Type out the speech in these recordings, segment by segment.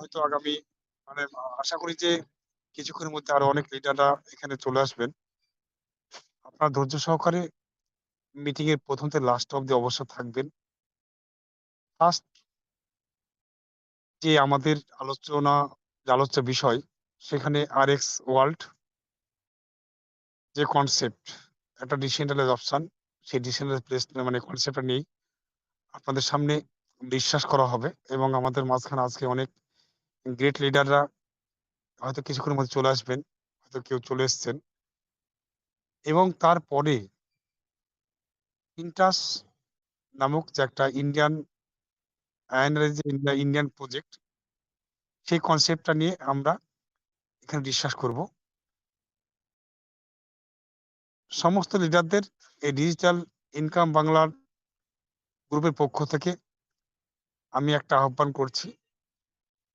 হয়তো আগামী মানে আশা করি যে কিছুক্ষণের মধ্যে আরো অনেক লিডাররা এখানে চলে আসবেন। আপনার ধৈর্য সহকারে মিটিং এর ১ম থেকে লাস্ট অব্দি অবশ্যই থাকবেন। ফার্স্ট যে আমাদের যে আলোচ্য বিষয় সেখানে RX ওয়ার্ল্ড যে কনসেপ্ট একটা ডিসেন্ট্রালাইজড অপশন সেই ডিসেন্ট্রালাইজড প্লেস মানে কনসেপ্টটা নিয়েই আপনাদের সামনে বিশ্বাস করা হবে এবং আমাদের মাঝখানে আজকে অনেক গ্রেট লিডাররা হয়তো কিছুক্ষণের মধ্যে চলে আসবেন। হয়তো কেউ চলে এসছেন এবং তারপরে ইন্টাস নামক যে একটা ইন্ডিয়ান ইন্ডিয়ান প্রজেক্ট সেই কনসেপ্টটা নিয়ে আমরা এখানে ডিসকাস করব। সমস্ত লিডারদের এই ডিজিটাল ইনকাম বাংলার গ্রুপের পক্ষ থেকে আমি একটা আহ্বান করছি।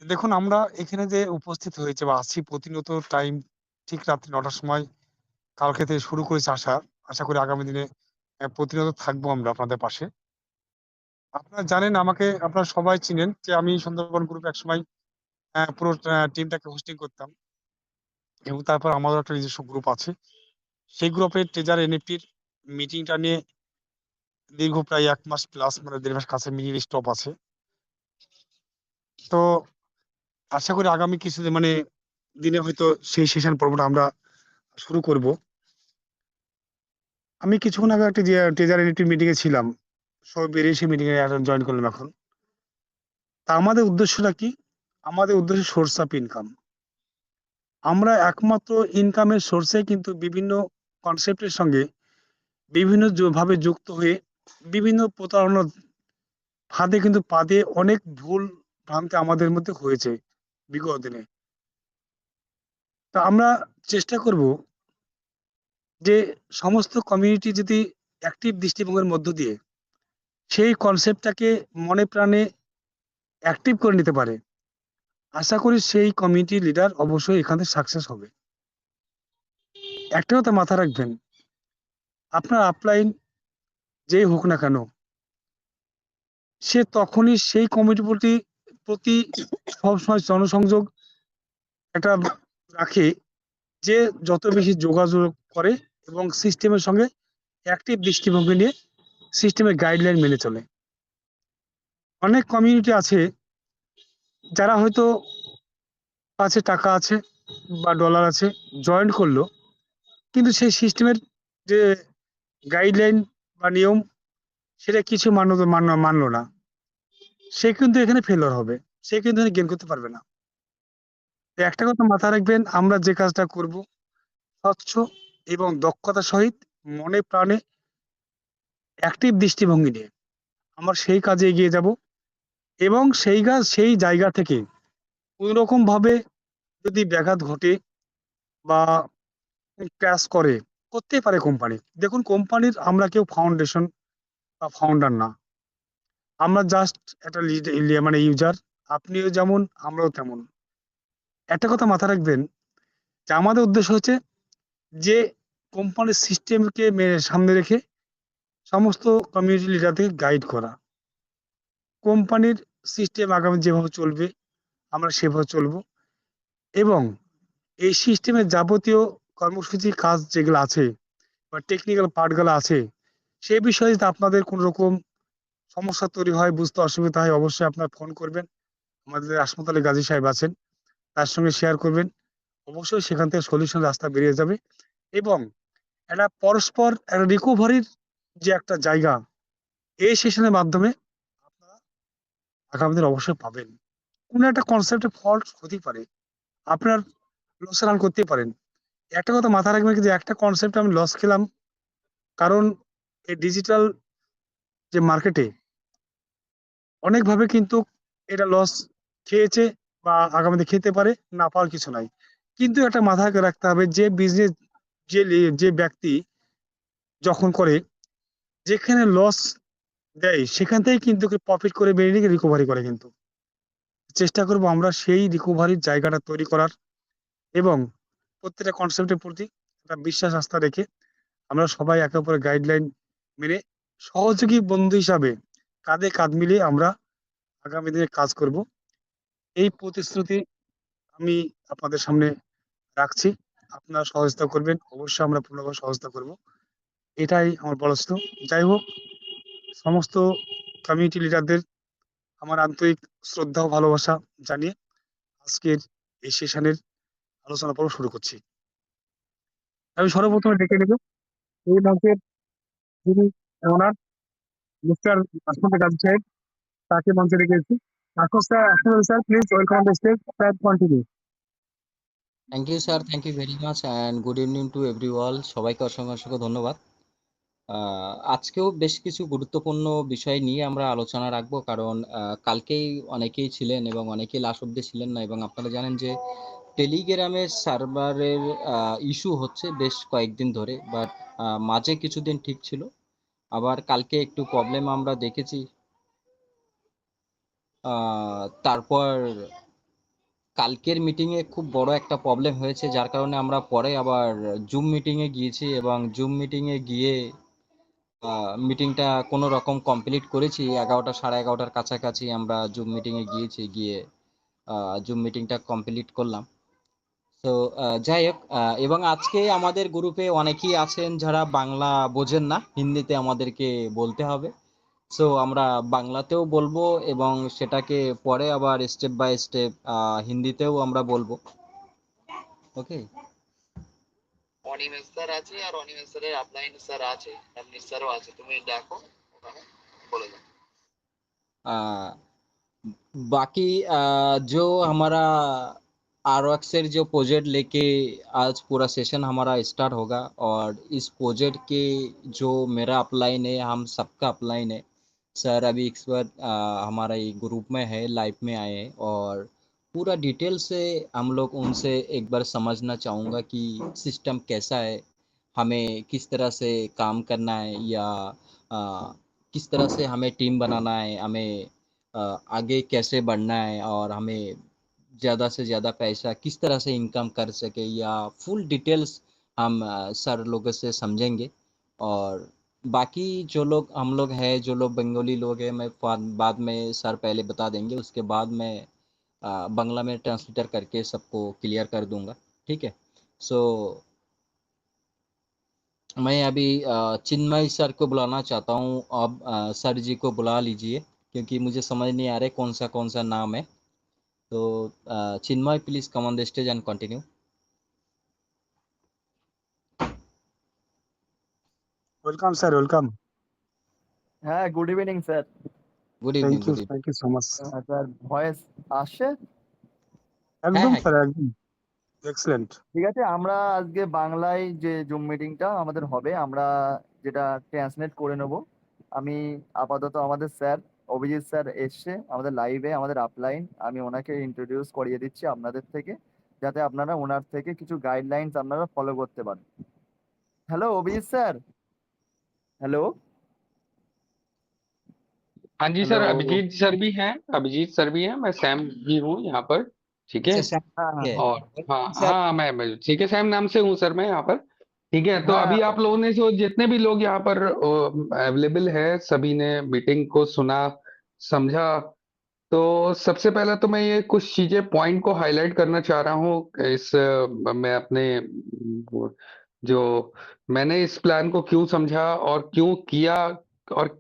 দেখুন আমরা এখানে যে উপস্থিত হয়েছে বা আছি প্রতিনিয়ত টাইম ঠিক রাত্রি ৯ টার সময় কালকে থেকে শুরু করেছি আসা। আশা করি আগামী দিনে প্রতিনিয়ত থাকবো আমরা আপনাদের পাশে। আপনারা জানেন আমাকে আপনারা সবাই চিনেন যে আমি সুন্দরবন গ্রুপে একসময় পুরো টিমটাকে হোস্টিং করতাম এবং তারপর আমারও একটা নিজস্ব গ্রুপ আছে। সেই গ্রুপের ট্রেজার এনএফটির মিটিংটা নিয়ে দীর্ঘ প্রায় ১ মাস প্লাস মানে ১.৫ মাস কাছে মিনি স্টপ আছে। তো আশা করি আগামী কিছুদিন মানে দিনে হয়তো সেই সেশন পর্বটা আমরা শুরু করব। আমি কিছুক্ষণ আগে একটা যে ট্রেজার এনএফটির মিটিং এ ছিলাম। সবাই বেরিয়ে সেই মিটিং এ জয়েন করলাম এখন। তা আমাদের উদ্দেশ্যটা কি? আমাদের উদ্দেশ্য সোর্স অফ ইনকাম। আমরা একমাত্র ইনকামের সোর্সে কিন্তু বিভিন্ন কনসেপ্টের সঙ্গে বিভিন্ন ভাবে যুক্ত হয়ে বিভিন্ন প্রতারণার ফাঁদে কিন্তু পা দিয়ে অনেক ভুল ভ্রান্তি আমাদের মধ্যে হয়েছে বিগত দিনে। তা আমরা চেষ্টা করব যে সমস্ত কমিউনিটি যদি অ্যাক্টিভ দৃষ্টিভঙ্গির মধ্য দিয়ে সেই কনসেপ্টটাকে মনে প্রাণে অ্যাক্টিভ করে নিতে পারে। আশা করি সেই কমিউনিটি লিডার অবশ্যই এখান থেকে সাকসেস হবে। একটা কথা মাথায় রাখবেন, আপনার আপলাইন যেই হোক না কেন, সে তখনই সেই কমিটির প্রতি সবসময় জনসংযোগ একটা রাখে যে যত বেশি যোগাযোগ করে এবং সিস্টেমের সঙ্গে অ্যাক্টিভ দৃষ্টিভঙ্গি নিয়ে সিস্টেমের গাইডলাইন মেনে চলে। অনেক কমিউনিটি আছে যারা হয়তো কাছে টাকা আছে বা ডলার আছে, জয়েন করলো কিন্তু সেই সিস্টেমের যে গাইডলাইন বা নিয়ম সেটা কিছু মানলো না। সে কিন্তু এখানে ফেলিওর হবে। সে কিন্তু এখানে গেইন করতে পারবে না। তো একটা কথা মাথায় রাখবেন, আমরা যে কাজটা করব স্বচ্ছ এবং দক্ষতার সহিত মনে প্রাণে অ্যাক্টিভ দৃষ্টিভঙ্গি নিয়ে আমরা সেই কাজে এগিয়ে যাব এবং সেই জায়গা থেকে কোনরকম ভাবে যদি ব্যাঘাত ঘটে বা ক্র্যাশ করতেই পারে কোম্পানি। দেখুন কোম্পানির আমরা কেউ ফাউন্ডেশন বা ফাউন্ডার না। আমরা জাস্ট একটা মানে ইউজার। আপনিও যেমন আমরাও তেমন। একটা কথা মাথায় রাখবেন যে আমাদের উদ্দেশ্য হচ্ছে যে কোম্পানির সিস্টেমকে সামনে রেখে সমস্ত কমিউনিটি লিডারদেরকে গাইড করা। কোম্পানির সিস্টেম আগামী যেভাবে চলবে আমরা সেভাবে চলবো এবং এই সিস্টেমের যাবতীয় কর্মসূচি কাজ যেগুলো আছে বা টেকনিক্যাল পার্ট গুলো আছে সে বিষয়ে যদি আপনাদের কোন রকম সমস্যা তৈরি হয়, বুঝতে অসুবিধা হয়, অবশ্যই আপনারা ফোন করবেন। আমাদের হাসপাত আলী গাজী সাহেব আছেন, তার সঙ্গে শেয়ার করবেন। অবশ্যই সেখান থেকে সলিউশন রাস্তা বেরিয়ে যাবে এবং একটা পরস্পর একটা রিকভারির যে একটা জায়গা এই সেশনের মাধ্যমে আপনারা আগামী দিনে অবশ্যই পাবেন। কোন একটা কনসেপ্টে ফল্ট হতেই পারে, আপনার লস রান করতেই পারেন। একটা কথা মাথায় রাখবেন যে একটা কনসেপ্টে আমি লস খেলাম কারণ এই ডিজিটাল যে মার্কেটে অনেকভাবে কিন্তু এটা লস খেয়েছে বা আগামীতে খেতে পারে, না পাওয়ার কিছু নাই। কিন্তু একটা মাথায় রাখতে হবে যে বিজনেস যে ব্যক্তি যখন করে যেখানে লস দেয় সেখান থেকে কিন্তু প্রফিট করে বেরিয়ে নিয়ে রিকভারি করে কিন্তু। চেষ্টা করব আমরা সেই রিকভারির জায়গাটা তৈরি করার এবং প্রত্যেকটা কনসেপ্টের প্রতি একটা বিশ্বাস আস্থা রেখে আমরা সবাই একে অপরের গাইডলাইন মেনে সহযোগী বন্ধু হিসাবে কাঁধে কাঁধ মিলিয়ে আমরা আগামী দিনে কাজ করব। এই প্রতিশ্রুতি আমি আপনাদের সামনে রাখছি। আপনারা সহযোগিতা করবেন। অবশ্যই আমরা পূর্ণভাবে সহযোগিতা করব। এটাই আমার বলস্ত। যাই হোক, সমস্ত কমিউনিটি লিডারদের আমার আন্তরিক শ্রদ্ধা ও ভালোবাসা জানিয়ে আজকের এই সেশনের আলোচনা পর্ব শুরু করছি। আমি সর্বপ্রথমে ডেকে নেব এই মঞ্চের যিনি ওনার মিস্টার আসমত গাজী সাহেব, তাকে মঞ্চে রেখেছি। Asmat sir, please welcome on the stage, sir continue. Thank you sir, thank you very much and good evening to everyone. সবাইকে অসংখ্য অসংখ্য ধন্যবাদ। আজকেও বেশ কিছু গুরুত্বপূর্ণ বিষয় নিয়ে আমরা আলোচনা রাখবো, কারণ কালকেই অনেকেই ছিলেন এবং অনেকেই লাস্ট অব্দি ছিলেন না, এবং আপনারা জানেন যে টেলিগ্রামের সার্ভারের ইস্যু হচ্ছে বেশ কয়েকদিন ধরে, বাট মাঝে কিছুদিন ঠিক ছিল, আবার কালকে একটু প্রবলেম আমরা দেখেছি। তারপর কালকের মিটিংয়ে খুব বড় একটা প্রবলেম হয়েছে, যার কারণে আমরা পরে আবার জুম মিটিংয়ে গিয়েছি এবং জুম মিটিংয়ে গিয়ে মিটিংটা কোনো রকম কমপ্লিট করেছি। 11টা 11:30টার কাছাকাছি আমরা জুম মিটিংয়ে গিয়েছি, গিয়ে জুম মিটিংটা কমপ্লিট করলাম। তো যাই হোক, এবং আজকে আমাদের গ্রুপে অনেকেই আছেন যারা বাংলা বোঝেন না, হিন্দিতে আমাদেরকে বলতে হবে। সো আমরা বাংলাতেও বলবো এবং সেটাকে পরে আবার স্টেপ বাই স্টেপ হিন্দিতেও আমরা বলবো। ওকে, অনিমেষ স্যার আছে আর অনিমেষ স্যারের আপলাইন স্যার আছে, এমনি স্যারও আছে, তুমি দেখো ওখানে বলে দাও। बाकी जो हमारा आरओएक्सर जो प्रोजेक्ट लेके आज पूरा सेशन हमारा स्टार्ट होगा, और इस प्रोजेक्ट के जो मेरा अपलाइन है, हम सबका अपलाइन है। सर अभी एक्सपर्ट हमारा ये ग्रुप में है, लाइव में आए हैं, और पूरा डिटेल से हम लोग उनसे एक बार समझना चाहूँगा कि सिस्टम कैसा है, हमें किस तरह से काम करना है, या किस तरह से हमें टीम बनाना है, हमें आगे कैसे बढ़ना है, और हमें ज़्यादा से ज़्यादा पैसा किस तरह से इनकम कर सके, या फुल डिटेल्स हम सर लोगों से समझेंगे। और बाकी जो लोग हम लोग हैं, जो लोग बंगाली लोग हैं, मैं बाद में सर पहले बता देंगे, उसके बाद मैं बांग्ला में ट्रांसलेटर करके सबको क्लियर कर दूंगा। ठीक है। सो मैं अभी चिन्मय सर को बुलाना चाहता हूँ। अब सर जी को बुला लीजिए, क्योंकि मुझे समझ नहीं आ रहा है कौन सा नाम है। तो Chinmay, please come on the stage and continue. Welcome sir, welcome. হ্যাঁ, good evening sir. Good evening, good evening. Thank you so much. Sir voice আসছে? হ্যাঁ, একদম হ্যাঁ। স্যার, একদম এক্সেলেন্ট। ঠিক আছে, আমরা আজকে বাংলায় যে জুম মিটিংটা আমাদের হবে, আমরা যেটা ট্রান্সলেট করে নেব। আমি আপাতত আমাদের স্যার অভিজিৎ স্যার এসছে আমাদের লাইভে, আমাদের আপলাইন। আমি ওনাকে ইন্ট্রোডিউস করিয়ে দিচ্ছি আপনাদের থেকে, যাতে আপনারা ওনার থেকে কিছু গাইডলাইনস আপনারা ফলো করতে পারেন। Hello Abhijit sir. হ্যালো हाँ जी सर, अभिजीत सर भी हैं, अभिजीत सर भी हैं, मैं सैम भी हूँ यहाँ पर। ठीक है। अच्छा, सैम हाँ है। और हाँ सर, हाँ, मैं ठीक है, सैम नाम से हूँ सर मैं यहाँ पर। ठीक है। तो हाँ अभी आप लोगों ने जो जितने भी लोग यहाँ पर अवेलेबल है, सभी ने मीटिंग को सुना, समझा। तो सबसे पहले तो मैं ये कुछ चीजें पॉइंट को हाईलाइट करना चाह रहा हूँ। मैं अपने जो मैंने इस प्लान को क्यों समझा और क्यों किया, और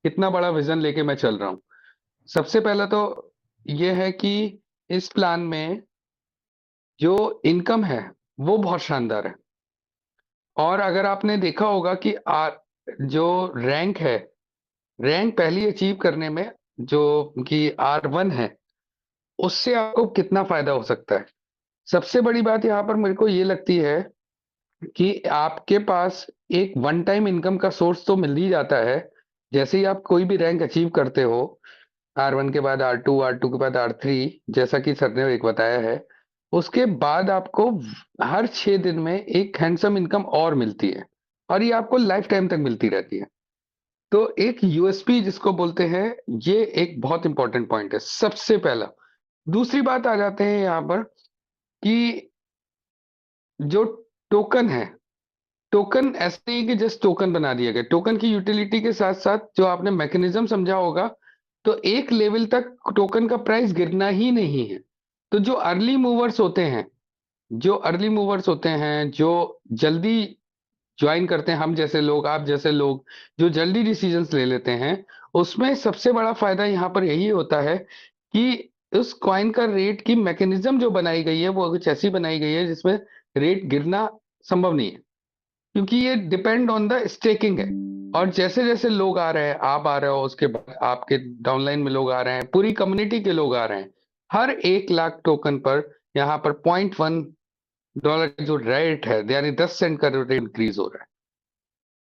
कितना बड़ा विजन लेके मैं चल रहा हूँ। सबसे पहले तो ये है कि इस प्लान में जो इनकम है वो बहुत शानदार है। और अगर आपने देखा होगा कि जो रैंक है, रैंक पहली अचीव करने में जो कि R1 है, उससे आपको कितना फायदा हो सकता है। सबसे बड़ी बात यहाँ पर मेरे को ये लगती है कि आपके पास एक वन टाइम इनकम का सोर्स तो मिल ही जाता है। जैसे ही आप कोई भी रैंक अचीव करते हो, R1 के बाद R2, R2 के बाद R3, जैसा कि सर ने एक बताया है, उसके बाद आपको हर 6 दिन में एक हैंडसम इनकम और मिलती है, और ये आपको लाइफ टाइम तक मिलती रहती है। तो एक यूएसपी जिसको बोलते हैं, ये एक बहुत इंपॉर्टेंट पॉइंट है सबसे पहला। दूसरी बात आ जाते हैं यहाँ पर कि जो टोकन है, टोकन ऐसे नहीं कि जस्ट टोकन बना दिया गया। टोकन की यूटिलिटी के साथ साथ जो आपने मैकेनिज्म समझा होगा तो एक लेवल तक टोकन का प्राइस गिरना ही नहीं है। तो जो अर्ली मूवर्स होते हैं, जो जल्दी ज्वाइन करते हैं, हम जैसे लोग, आप जैसे लोग, जो जल्दी डिसीजंस ले लेते हैं, उसमें सबसे बड़ा फायदा यहाँ पर यही होता है कि उस कॉइन का रेट की मैकेनिज्म जो बनाई गई है, वो कुछ ऐसी बनाई गई है जिसमें रेट गिरना संभव नहीं है, क्योंकि ये डिपेंड ऑन द स्टेकिंग है। और जैसे-जैसे लोग आ रहे हैं, आप आ रहे हो, उसके बाद आपके डाउनलाइन में लोग आ रहे हैं, पूरी कम्युनिटी के लोग आ रहे हैं। हर 1 लाख टोकन पर यहाँ पर $0.1 जो रेट है, यानी 10 सेंट का रेट इंक्रीज हो रहा है।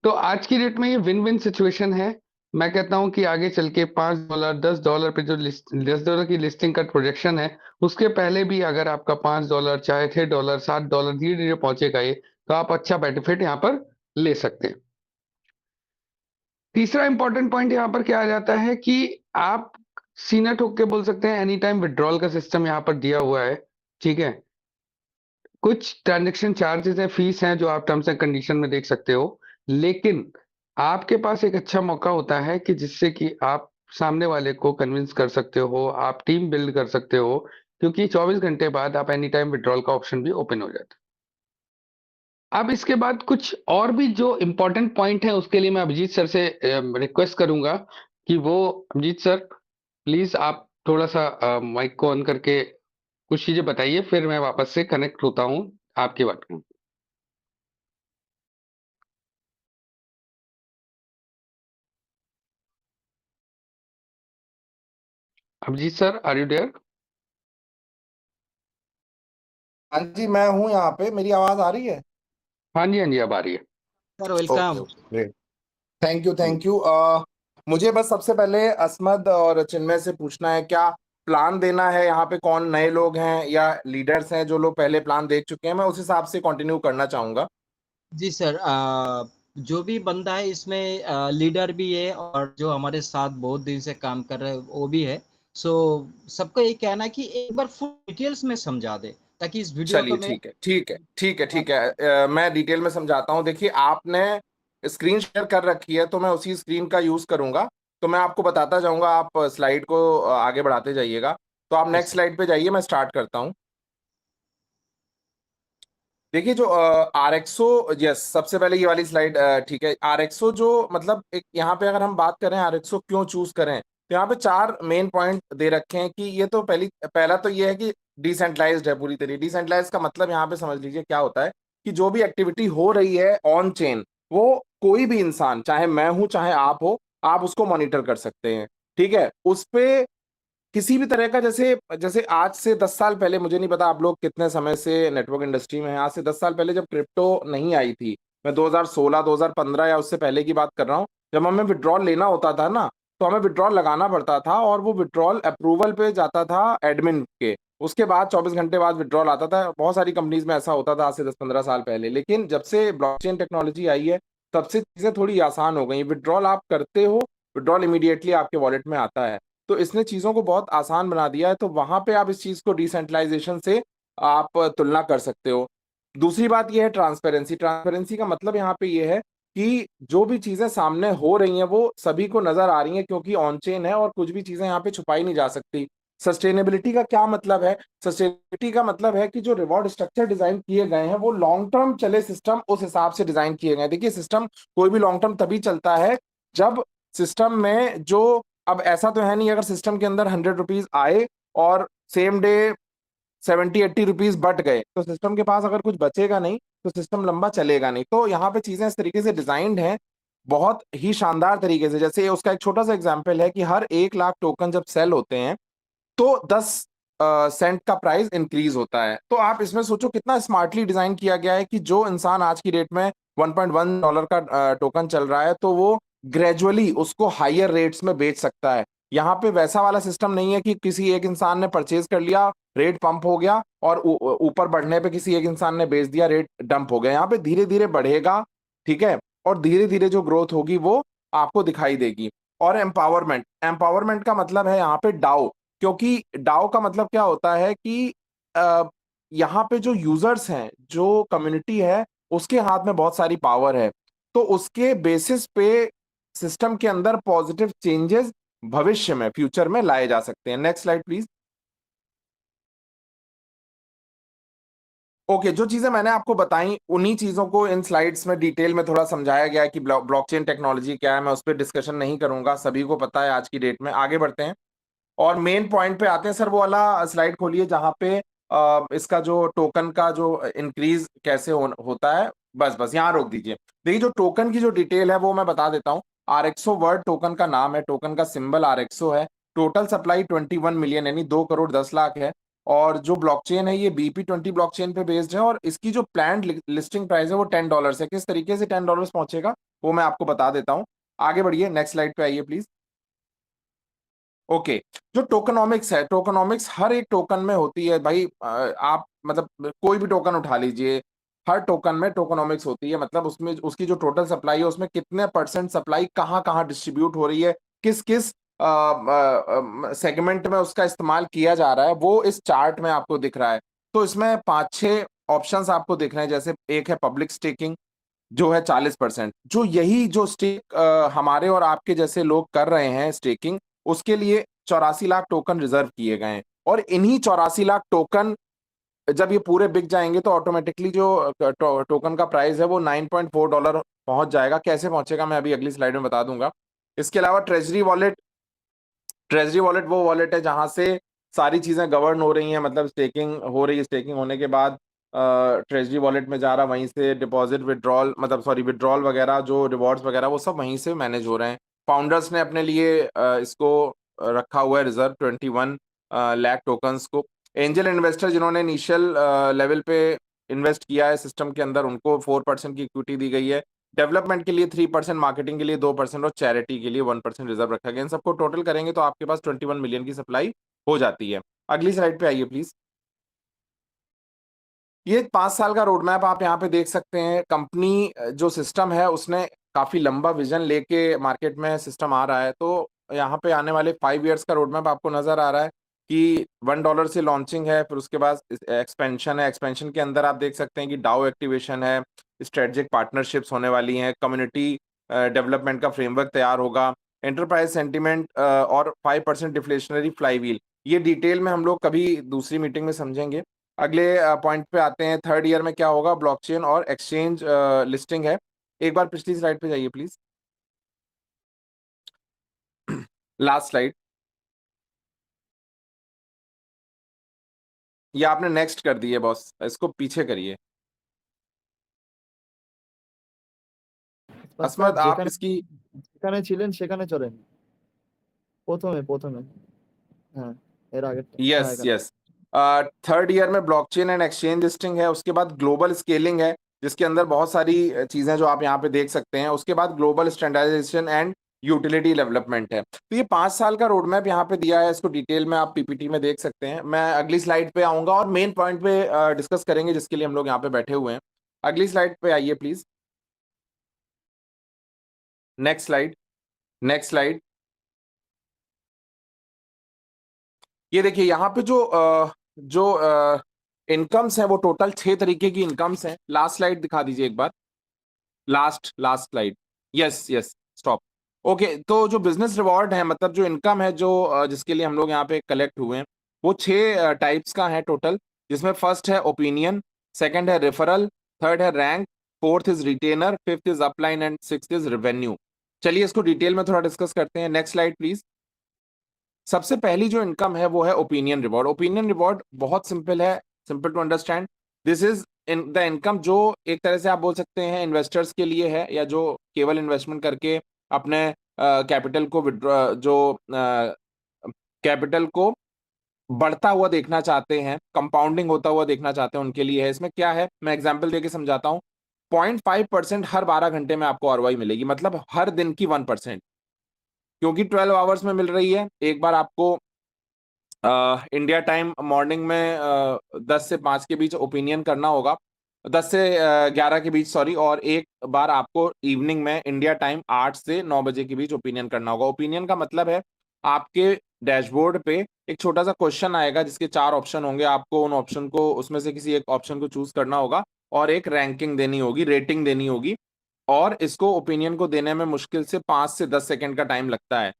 तो आज की डेट में ये विन विन सिचुएशन है। मैं कहता हूं कि आगे चल के $5 $10 पे जो $10 की लिस्टिंग का प्रोजेक्शन है, उसके पहले भी अगर आपका $5 चाहे $6 $7 धीरे धीरे पहुंचेगा ये, तो आप अच्छा बेनिफिट यहाँ पर ले सकते हैं। तीसरा इंपॉर्टेंट पॉइंट यहाँ पर क्या आ जाता है कि आप सीना ठोक के बोल सकते हैं एनी टाइम विड्रॉल का सिस्टम यहाँ पर दिया हुआ है, ठीक है। कुछ ट्रांजैक्शन चार्जेस हैं, फीस हैं, जो आप टर्म्स एंड कंडीशन में देख सकते हो, लेकिन आपके पास एक अच्छा मौका होता है कि जिससे कि आप सामने वाले को कन्विंस कर सकते हो, आप टीम बिल्ड कर सकते हो, क्योंकि 24 घंटे बाद आप एनी टाइम विड्रॉल का ऑप्शन भी ओपन हो जाता है। अब इसके बाद कुछ और भी जो इम्पोर्टेंट पॉइंट है, उसके लिए मैं अभिजीत सर से रिक्वेस्ट करूंगा कि वो, अभिजीत सर प्लीज आप थोड़ा सा माइक को ऑन करके कुछ चीजें बताइए, फिर मैं वापस से कनेक्ट होता हूँ आपकी बात में। Abhijit sir, are you there? हाँ जी, मैं हूँ यहाँ पे। मेरी आवाज आ रही है? हाँ जी, हाँ जी, अब आ रही है। Sir okay welcome. Okay, great. Thank you. मुझे बस सबसे पहले असमद और चिन्मय से पूछना है, क्या प्लान देना है? यहाँ पे कौन नए लोग हैं या लीडर्स हैं जो लोग पहले प्लान देख चुके हैं? मैं उस हिसाब से कंटिन्यू करना चाहूंगा। जी सर, जो भी बंदा है इसमें लीडर भी है और जो हमारे साथ बहुत दिन से काम कर रहे हैं वो भी है। सो सबको ये कहना है कि एक बार फुल डिटेल्स में समझा दे, ताकि इस वीडियो को चलिए, मैं ठीक है। मैं डिटेल में समझाता हूँ। देखिए, आपने स्क्रीन शेयर कर रखी है, तो मैं उसी स्क्रीन का यूज करूंगा। तो मैं आपको बताता जाऊंगा, आप स्लाइड को आगे बढ़ाते जाइएगा। तो आप नेक्स्ट स्लाइड पे जाइए, मैं स्टार्ट करता हूँ। देखिए, जो RXO, यस, सबसे पहले ये वाली स्लाइड, ठीक है। RXO जो, मतलब एक यहाँ पे अगर हम बात करें RXO क्यों चूज करें, तो यहाँ पे 4 मेन पॉइंट दे रखे हैं कि ये तो पहला तो ये है कि डिसेंट्रलाइज्ड है पूरी तरीके। डिसेंट्रलाइज का मतलब यहाँ पे समझ लीजिए क्या होता है कि जो भी एक्टिविटी हो रही है ऑन चेन, वो कोई भी इंसान, चाहे मैं हूं चाहे आप हो, आप उसको मॉनिटर कर सकते हैं। ठीक है, उस पे किसी भी तरह का, जैसे जैसे आज से 10 साल पहले, मुझे नहीं पता आप लोग कितने समय से नेटवर्क इंडस्ट्री में हैं, आज से 10 साल पहले जब क्रिप्टो नहीं आई थी, मैं 2016 2015 या उससे पहले की बात कर रहा हूँ, जब हमें विड्रॉल लेना होता था ना, तो हमें विड्रॉल लगाना पड़ता था और वो विड्रॉल अप्रूवल पे जाता था एडमिन के। उसके बाद 24 घंटे बाद विड्रॉल आता था। बहुत सारी कंपनीज में ऐसा होता था आज से 10-15 साल पहले। लेकिन जब से ब्लॉकचेन टेक्नोलॉजी आई है, तब से चीजें थोड़ी आसान हो गई। विड्रॉल आप करते हो, विड्रॉल इमीडिएटली आपके वॉलेट में आता है। तो इसने चीजों को बहुत आसान बना दिया है। तो वहां पे आप इस चीज को डिसेंट्रलाइजेशन से आप तुलना कर सकते हो। दूसरी बात यह है ट्रांसपेरेंसी। ट्रांसपेरेंसी का मतलब यहाँ पे ये है कि जो भी चीजें सामने हो रही हैं वो सभी को नजर आ रही हैं, क्योंकि ऑन चेन है और कुछ भी चीजें यहाँ पे छुपाई नहीं जा सकती। सस्टेनेबिलिटी का क्या मतलब है? सस्टेनेबिलिटी का मतलब है कि जो रिवॉर्ड स्ट्रक्चर डिजाइन किए गए हैं वो लॉन्ग टर्म चले, सिस्टम उस हिसाब से डिजाइन किए गए हैं। देखिए, सिस्टम कोई भी लॉन्ग टर्म तभी चलता है जब सिस्टम में जो, अब ऐसा तो है नहीं अगर सिस्टम के अंदर 100 रुपीज आए और सेम डे 70-80 रुपीज बट गए, तो सिस्टम के पास अगर कुछ बचेगा नहीं, तो सिस्टम लंबा चलेगा नहीं। तो यहाँ पे चीजें इस तरीके से डिजाइंड हैं, बहुत ही शानदार तरीके से। जैसे उसका एक छोटा सा एग्जांपल है कि हर 1 लाख टोकन जब सेल होते हैं, तो 10 सेंट का प्राइस इंक्रीज होता है। तो आप इसमें सोचो कितना स्मार्टली डिजाइन किया गया है कि जो इंसान आज की डेट में $1.1 का टोकन चल रहा है, तो वो ग्रेजुअली उसको हायर रेट्स में बेच सकता है। यहाँ पे वैसा वाला सिस्टम नहीं है कि किसी एक इंसान ने परचेज कर लिया, रेट पंप हो गया, और ऊपर बढ़ने पे किसी एक इंसान ने बेच दिया, रेट डंप हो गया। यहाँ पे धीरे धीरे बढ़ेगा, ठीक है, और धीरे धीरे जो ग्रोथ होगी वो आपको दिखाई देगी। और एम्पावरमेंट, एम्पावरमेंट का मतलब है यहाँ पे डाओ। क्योंकि डाओ का मतलब क्या होता है कि यहाँ पे जो यूजर्स हैं, जो कम्युनिटी है, उसके हाथ में बहुत सारी पावर है। तो उसके बेसिस पे सिस्टम के अंदर पॉजिटिव चेंजेस भविष्य में फ्यूचर में लाए जा सकते हैं। Next slide please. ओके, जो चीजें मैंने आपको बताई उन्हीं चीजों को इन स्लाइड्स में डिटेल में थोड़ा समझाया गया है कि ब्लॉकचेन टेक्नोलॉजी क्या है। मैं उस पर डिस्कशन नहीं करूंगा, सभी को पता है आज की डेट में। आगे बढ़ते हैं और मेन पॉइंट पे आते हैं। सर वो वाला स्लाइड खोलिए जहां पे इसका जो टोकन का जो इंक्रीज कैसे होता है। बस बस यहाँ रोक दीजिए। देखिए जो टोकन की जो डिटेल है वो मैं बता देता हूँ। आरएक्सओ वर्ड टोकन का नाम है, टोकन का सिंबल आरएक्सओ है। टोटल सप्लाई 21 मिलियन यानी 2 करोड़ 10 लाख है। और जो ब्लॉकचेन है ये BP20 ब्लॉकचेन पे बेस्ड है और इसकी जो प्लान लिस्टिंग प्राइस है वो $10 है। किस तरीके से $10 पहुंचेगा वो मैं आपको बता देता हूँ। आगे बढ़िए, नेक्स्ट स्लाइड पे आइए प्लीज। ओके, जो टोकनॉमिक्स है, टोकनॉमिक्स हर एक टोकन में होती है भाई। आप मतलब कोई भी टोकन उठा लीजिए, हर टोकन में टोकनॉमिक्स होती है। मतलब उसमें उसकी जो टोटल सप्लाई है उसमें कितने परसेंट सप्लाई कहाँ कहाँ डिस्ट्रीब्यूट हो रही है, किस किस सेगमेंट में उसका इस्तेमाल किया जा रहा है, वो इस चार्ट में आपको दिख रहा है। तो इसमें 5-6 ऑप्शंस आपको दिख रहे हैं। जैसे एक है पब्लिक स्टेकिंग जो है 40%। जो यही जो स्टेक हमारे और आपके जैसे लोग कर रहे हैं स्टेकिंग, उसके लिए 84 लाख टोकन रिजर्व किए गए हैं। और इन्हीं 84 लाख टोकन जब ये पूरे बिक जाएंगे तो ऑटोमेटिकली जो टोकन का प्राइस है वो $9.4 पहुंच जाएगा। कैसे पहुंचेगा मैं अभी अगली स्लाइड में बता दूंगा। इसके अलावा ट्रेजरी वॉलेट वो वॉलेट है जहां से सारी चीजें गवर्न हो रही हैं। मतलब स्टेकिंग हो रही है, स्टेकिंग होने के बाद ट्रेजरी वॉलेट में जा रहा, वहीं से डिपॉजिट विड्रॉल मतलब सॉरी विड्रॉल वगैरह जो रिवॉर्ड्स वगैरह वो सब वहीं से मैनेज हो रहे हैं। फाउंडर्स ने अपने लिए इसको रखा हुआ है रिजर्व 21 लाख टोकन्स को। एंजल इन्वेस्टर जिन्होंने इनिशियल लेवल पे इन्वेस्ट किया है सिस्टम के अंदर, उनको 4% की इक्विटी दी गई है। डेवलपमेंट के लिए 3%, मार्केटिंग के लिए 2% और चैरिटी के लिए 1% रिजर्व रखा गया। इन सबको टोटल करेंगे तो आपके पास 21 मिलियन की सप्लाई हो जाती है। अगली स्लाइड पे आइए प्लीज। ये 5 साल का रोड मैप आप यहाँ पे देख सकते हैं। कंपनी जो सिस्टम है उसने काफी लंबा विजन लेके मार्केट में सिस्टम आ रहा है। तो यहाँ पे आने वाले 5 इयर्स का रोड मैप आपको नजर आ रहा है कि $1 से लॉन्चिंग है, फिर उसके बाद एक्सपेंशन है। एक्सपेंशन के अंदर आप देख सकते हैं कि डाउ एक्टिवेशन है, स्ट्रेटेजिक पार्टनरशिप्स होने वाली हैं, कम्युनिटी डेवलपमेंट का फ्रेमवर्क तैयार होगा, एंटरप्राइज सेंटिमेंट और 5% डिफ्लेशनरी फ्लाईव्हील। ये डिटेल में हम लोग कभी दूसरी मीटिंग में समझेंगे। अगले पॉइंट पे आते हैं। थर्ड ईयर में क्या होगा, ब्लॉकचेन और एक्सचेंज लिस्टिंग है। एक बार पिछली स्लाइड पे जाइए प्लीज, लास्ट स्लाइड। ये आपने नेक्स्ट कर दी है बॉस, इसको पीछे करिए। असमत आप যেখানে इसकी যেখানে ছিলেন সেখানে চলেন, প্রথমে হ্যাঁ, এর আগেরটা হ্যাঁ यस এখানে। यस। थर्ड ईयर में ब्लॉकचेन एंड एक्सचेंज लिस्टिंग है। उसके बाद ग्लोबल स्केलिंग है जिसके अंदर बहुत सारी चीजें जो आप यहाँ पे देख सकते हैं। उसके बाद global standardization and utility development है। तो ये 5 साल का रोड मैप यहाँ पे दिया है। इसको डिटेल में आप पीपीटी में देख सकते हैं। मैं अगली स्लाइड पे आऊंगा और मेन पॉइंट पे डिस्कस करेंगे जिसके लिए हम लोग यहाँ पे बैठे हुए हैं। अगली स्लाइड पे आइए please. Next slide, next slide. ये देखिए यहाँ पे जो इनकम्स है वो टोटल 6 तरीके की इनकम्स हैं। लास्ट स्लाइड दिखा दीजिए एक बार, last slide. Yes yes, stop. Okay, तो जो बिजनेस रिवॉर्ड है मतलब जो इनकम है जो जिसके लिए हम लोग यहाँ पे कलेक्ट हुए हैं वो 6 टाइप्स का है टोटल। जिसमें फर्स्ट है ओपिनियन, सेकंड है रेफरल, थर्ड है rank, fourth is retainer, fifth is upline and sixth is revenue. चलिए इसको डिटेल में थोड़ा डिस्कस करते हैं। Next slide please. सबसे पहली जो इनकम है वो है ओपिनियन रिवॉर्ड। ओपिनियन रिवॉर्ड बहुत सिंपल है, simple to understand. This is the income जो एक तरह से आप बोल सकते हैं इन्वेस्टर्स के लिए है, या जो केवल इन्वेस्टमेंट करके अपने कैपिटल को विड्रॉ जो कैपिटल को बढ़ता हुआ देखना चाहते हैं, कंपाउंडिंग होता हुआ देखना चाहते हैं, उनके लिए है। इसमें क्या है मैं एग्जांपल देके समझाता हूँ। 0.5% हर 12 घंटे में आपको आरओआई मिलेगी, मतलब हर दिन की 1%, क्योंकि 12 आवर्स में मिल रही है। एक बार आपको इंडिया टाइम मॉर्निंग में 10 से 5 के बीच ओपिनियन करना होगा, 10 से 11 के बीच सॉरी, और एक बार आपको इवनिंग में इंडिया टाइम 8 से 9 बजे के बीच ओपिनियन करना होगा। ओपिनियन का मतलब है आपके डैशबोर्ड पे एक छोटा सा क्वेश्चन आएगा जिसके 4 ऑप्शन होंगे। आपको उन ऑप्शन को, उसमें से किसी एक ऑप्शन को चूज करना होगा और एक रैंकिंग देनी होगी, रेटिंग देनी होगी। और इसको ओपिनियन को देने में मुश्किल से 5 से 10 सेकंड का टाइम लगता है।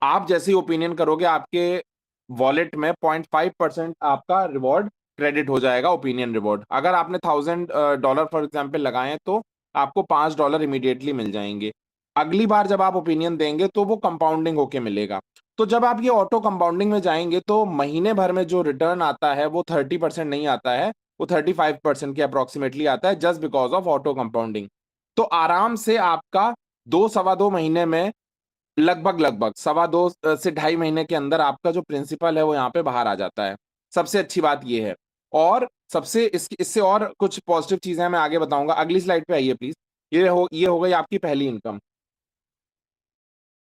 आप जैसे ही ओपिनियन करोगे आपके वॉलेट में 0.5% आपका रिवॉर्ड क्रेडिट हो जाएगा, ओपिनियन रिवॉर्ड। अगर आपने $1000 फॉर एग्जाम्पल लगाए हैं तो आपको $5 इमीडिएटली मिल जाएंगे। अगली बार जब आप ओपिनियन देंगे तो वो कंपाउंडिंग होके मिलेगा। तो जब आप ये ऑटो कंपाउंडिंग में जाएंगे तो महीने भर में जो रिटर्न आता है वो 30% नहीं आता है, वो 35% के अप्रोक्सीमेटली आता है, just because of auto compounding. तो आराम से आपका 2 सवा 2 महीने में लगभग 2.5 से 2.5 महीने के अंदर आपका जो प्रिंसिपल है वो यहाँ पे बाहर आ जाता है। सबसे अच्छी बात ये है। और सबसे इससे और कुछ पॉजिटिव चीजें मैं आगे बताऊंगा। अगली स्लाइड पे आइए प्लीज। ये हो गई आपकी पहली इनकम।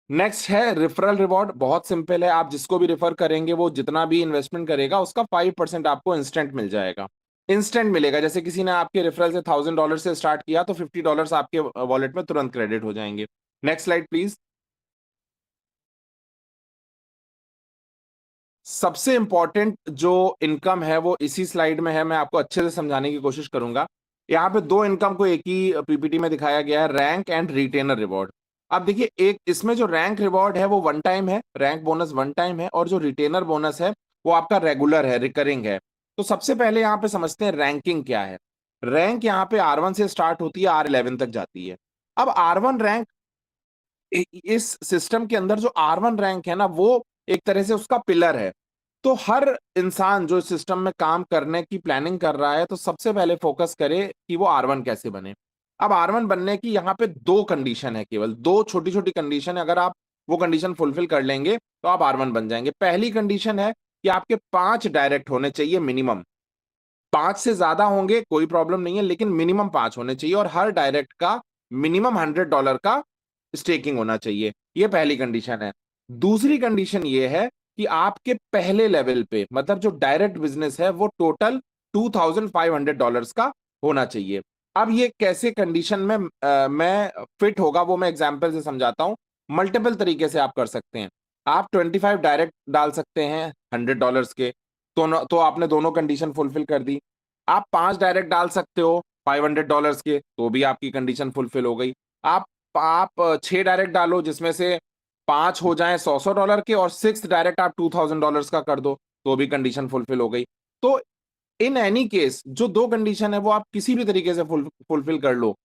नेक्स्ट है रेफरल रिवॉर्ड। बहुत सिंपल है, आप जिसको भी रेफर करेंगे वो जितना भी इन्वेस्टमेंट करेगा उसका 5% आपको इंस्टेंट मिल जाएगा। इंस्टेंट मिलेगा, जैसे किसी ने आपके रेफरल से $1000 से स्टार्ट किया तो $50 आपके वॉलेट में तुरंत क्रेडिट हो जाएंगे। Next slide please. सबसे इंपॉर्टेंट जो इनकम है वो इसी स्लाइड में है, मैं आपको अच्छे से समझाने की कोशिश करूंगा। यहाँ पे 2 इनकम को एक ही पीपीटी में दिखाया गया है, रैंक एंड रिटेनर रिवॉर्ड। अब देखिए, एक इसमें जो रैंक रिवॉर्ड है वो वन टाइम है, रैंक बोनस वन टाइम है, और जो रिटेनर बोनस है वो आपका रेगुलर है, रिकरिंग है। तो सबसे पहले यहाँ पे समझते हैं रैंकिंग क्या है। रैंक यहाँ पे R1 से स्टार्ट होती है, R11 तक जाती है। अब R1 रैंक, इस सिस्टम के अंदर जो R1 रैंक है ना, वो एक तरह से उसका पिलर है। तो हर इंसान जो सिस्टम में काम करने की प्लानिंग कर रहा है तो सबसे पहले फोकस करे कि वो R1 कैसे बने। अब R1 बनने की यहाँ पे 2 कंडीशन है, केवल 2 छोटी छोटी कंडीशन है। अगर आप वो कंडीशन फुलफिल कर लेंगे तो आप R1 बन जाएंगे। पहली कंडीशन है कि आपके 5 डायरेक्ट होने चाहिए मिनिमम। 5 से ज्यादा होंगे कोई प्रॉब्लम नहीं है, लेकिन मिनिमम 5 होने चाहिए, और हर डायरेक्ट का मिनिमम $100 का स्टेकिंग होना चाहिए। ये पहली कंडीशन है। दूसरी कंडीशन ये है कि आपके पहले लेवल पे, मतलब जो डायरेक्ट बिजनेस है, वो टोटल $2500 का होना चाहिए। अब ये कैसे कंडीशन में मैं फिट होगा वो मैं एग्जांपल से समझाता हूं। मल्टीपल तरीके से आप कर सकते हैं। आप 25 डायरेक्ट डाल सकते हैं $100 के, तो आपने दोनों कंडीशन फुलफिल कर दी। आप 5 डायरेक्ट डाल सकते हो $500 के, तो भी आपकी कंडीशन फुलफिल हो गई। आप 6 डायरेक्ट डालो जिसमें से 5 हो जाएं $100 के, और 6 डायरेक्ट आप $2000 का कर दो, तो भी कंडीशन फुलफिल हो गई। तो इन एनी केस जो 2 कंडीशन है वो आप किसी भी तरीके से फुलफिल कर लो,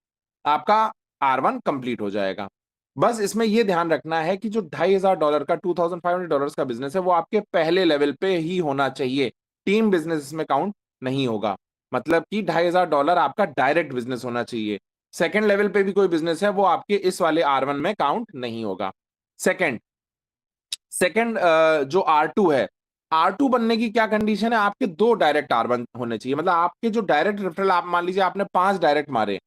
आपका R1 कंप्लीट हो जाएगा। बस इसमें यह ध्यान रखना है कि जो $2500 का $2500 का बिजनेस है वो आपके पहले लेवल पे ही होना चाहिए। टीम बिजनेस इसमें काउंट नहीं होगा। मतलब कि $2500 आपका डायरेक्ट बिजनेस होना चाहिए। सेकंड लेवल पे भी कोई बिजनेस है वो आपके इस वाले R1 में काउंट नहीं होगा। सेकंड जो R2 है, R2 बनने की क्या कंडीशन है, आपके 2 डायरेक्ट R1 होने चाहिए। मतलब आपके जो डायरेक्ट रेफरल, आप मान लीजिए आपने 5 डायरेक्ट मारे,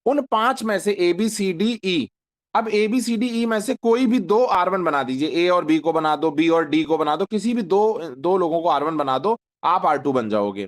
उन 5 में से ABCDE, अब ABCDE में से कोई भी 2 R1 बना दीजिए। A और B को बना दो, B और D को बना दो, किसी भी दो लोगों को R1 बना दो, आप R2 बन जाओगे।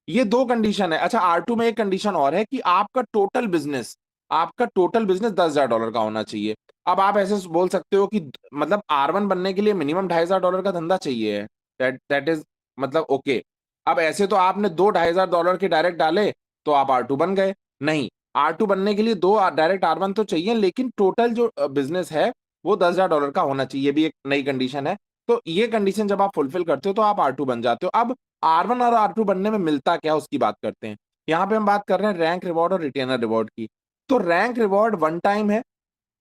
ये 2 कंडीशन है। अच्छा, R2 में एक कंडीशन और है कि आपका टोटल बिजनेस $10,000 का होना चाहिए। अब आप ऐसे बोल सकते हो कि मतलब R1 बनने के लिए मिनिमम $2500 का धंधा चाहिए है, दैट इज मतलब ओके। अब ऐसे तो आपने 2 $2500 के डायरेक्ट डाले तो आप R2 बन गए। नहीं, R2 बनने के लिए 2 डायरेक्ट R1 तो चाहिए, लेकिन टोटल जो बिजनेस है वो $10,000 का होना चाहिए, भी एक नई कंडीशन है। तो ये कंडीशन जब आप फुलफिल करते हो तो आप R2 बन जाते हो। अब R1 और R2 बनने में मिलता क्या, उसकी बात करते हैं। यहाँ पे हम बात कर रहे हैं रैंक रिवॉर्ड और रिटेनर रिवॉर्ड की। तो रैंक रिवॉर्ड वन टाइम है।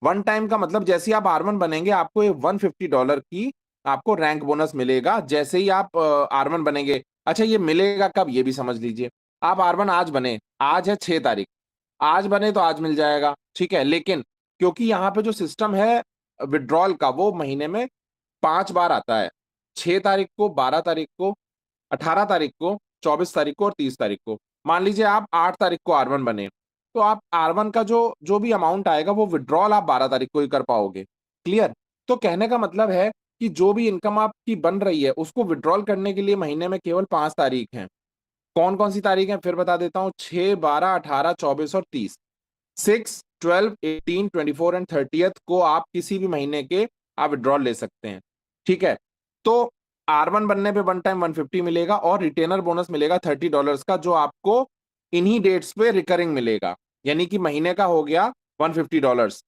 वन टाइम का मतलब जैसे ही आप R1 बनेंगे आपको ये $150 की आपको रैंक बोनस मिलेगा, जैसे ही आप R1 बनेंगे। अच्छा, ये मिलेगा कब, ये भी समझ लीजिए। आप R1 आज बने, आज है 6 तारीख, आज बने तो आज मिल जाएगा, ठीक है। लेकिन क्योंकि यहाँ पे जो सिस्टम है विड्रॉल का, वो महीने में 5 बार आता है, 6 तारीख को, 12 तारीख को, 18 तारीख को, 24 तारीख को और 30 तारीख को। मान लीजिए आप 8 तारीख को R1 बने, तो आप R1 का जो भी अमाउंट आएगा वो विड्रॉल आप 12 तारीख को ही कर पाओगे। क्लियर? तो कहने का मतलब है कि जो भी इनकम आपकी बन रही है उसको विड्रॉल करने के लिए महीने में केवल 5 तारीख हैं। कौन कौन सी तारीख है फिर बता देता हूं, 6, 12, 18, 24 और 30। 6, 12, 18, 24 एंड 30th को आप किसी भी महीने के आप विड्रॉल ले सकते हैं, ठीक है। तो R1 बनने पे वन टाइम 150 मिलेगा, और रिटेनर बोनस मिलेगा $30 का, जो आपको इन्हीं डेट्स पे रिकरिंग मिलेगा। यानी कि महीने का हो गया $150,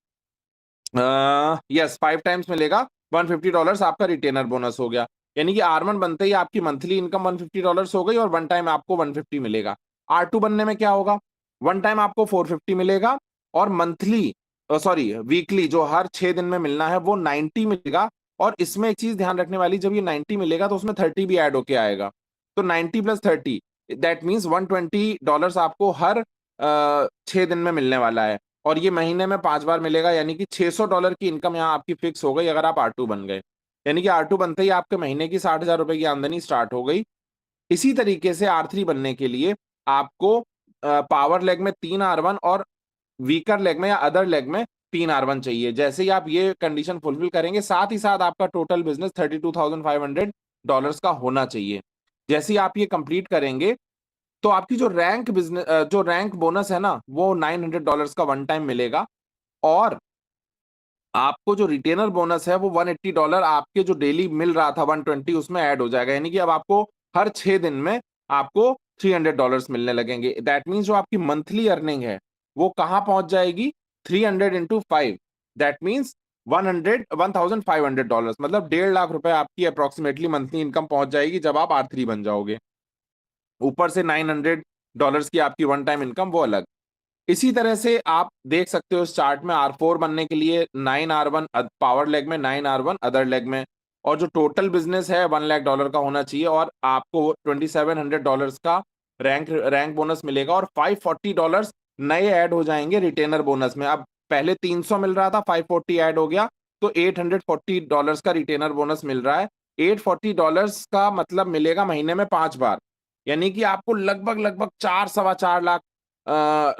यस 5 टाइम्स मिलेगा $150 आपका रिटेनर बोनस हो गया। यानी कि R1 बनते ही आपकी मंथली इनकम $150 हो गई और वन टाइम आपको 150 मिलेगा। R2 बनने में क्या होगा, वन टाइम आपको 450 मिलेगा और मंथली सॉरी वीकली जो हर 6 दिन में मिलना है वो 90 मिलेगा। और इसमें एक चीज ध्यान रखने वाली, जब ये 90 मिलेगा तो उसमें 30 भी ऐड होके आएगा, तो 90 + 30 दैट मीन्स $120 आपको हर 6 दिन में मिलने वाला है और ये महीने में 5 बार मिलेगा। यानी कि $600 की इनकम यहाँ आपकी फिक्स हो गई अगर आप R2 बन गए। यानी कि R2 बनते ही आपके महीने की 60,000 रुपए की आमदनी स्टार्ट हो गई। इसी तरीके से R3 बनने के लिए आपको पावर लेग में 3 R1 और वीकर लेग में या अदर लेग में 3 R1 चाहिए। जैसे ही आप ये कंडीशन फुलफिल करेंगे, साथ ही साथ आपका टोटल बिजनेस $32,500 का होना चाहिए। जैसे ही आप ये कंप्लीट करेंगे तो आपकी जो रैंक बोनस है ना, वो $900 का वन टाइम मिलेगा और आपको जो रिटेनर बोनस है वो $180 आपके जो डेली मिल रहा था 120 उसमें ऐड हो जाएगा। यानी कि अब आपको हर 6 दिन में आपको $300 मिलने लगेंगे। दैट मीन्स जो आपकी मंथली अर्निंग है वो कहां पहुंच जाएगी, 300 × 5 दैट मीन्स 1,500 मतलब 1.5 लाख रुपए आपकी अप्रोक्सीमेटली मंथली इनकम पहुंच जाएगी जब आप R3 बन जाओगे। ऊपर से $900 की आपकी वन टाइम इनकम वो अलग। इसी तरह से आप देख सकते हो इस चार्ट में R4 बनने के लिए 9 R1 पावर लेग में, 9 R1 अदर लेग में, और जो टोटल बिजनेस है $1 लाख का होना चाहिए और आपको $2,700 का रैंक बोनस मिलेगा और $540 नए ऐड हो जाएंगे रिटेनर बोनस में। अब पहले 300 मिल रहा था, 540 ऐड हो गया तो $840 का रिटेनर बोनस मिल रहा है। $840 का मतलब मिलेगा महीने में 5 बार, यानी कि आपको लगभग 4 लाख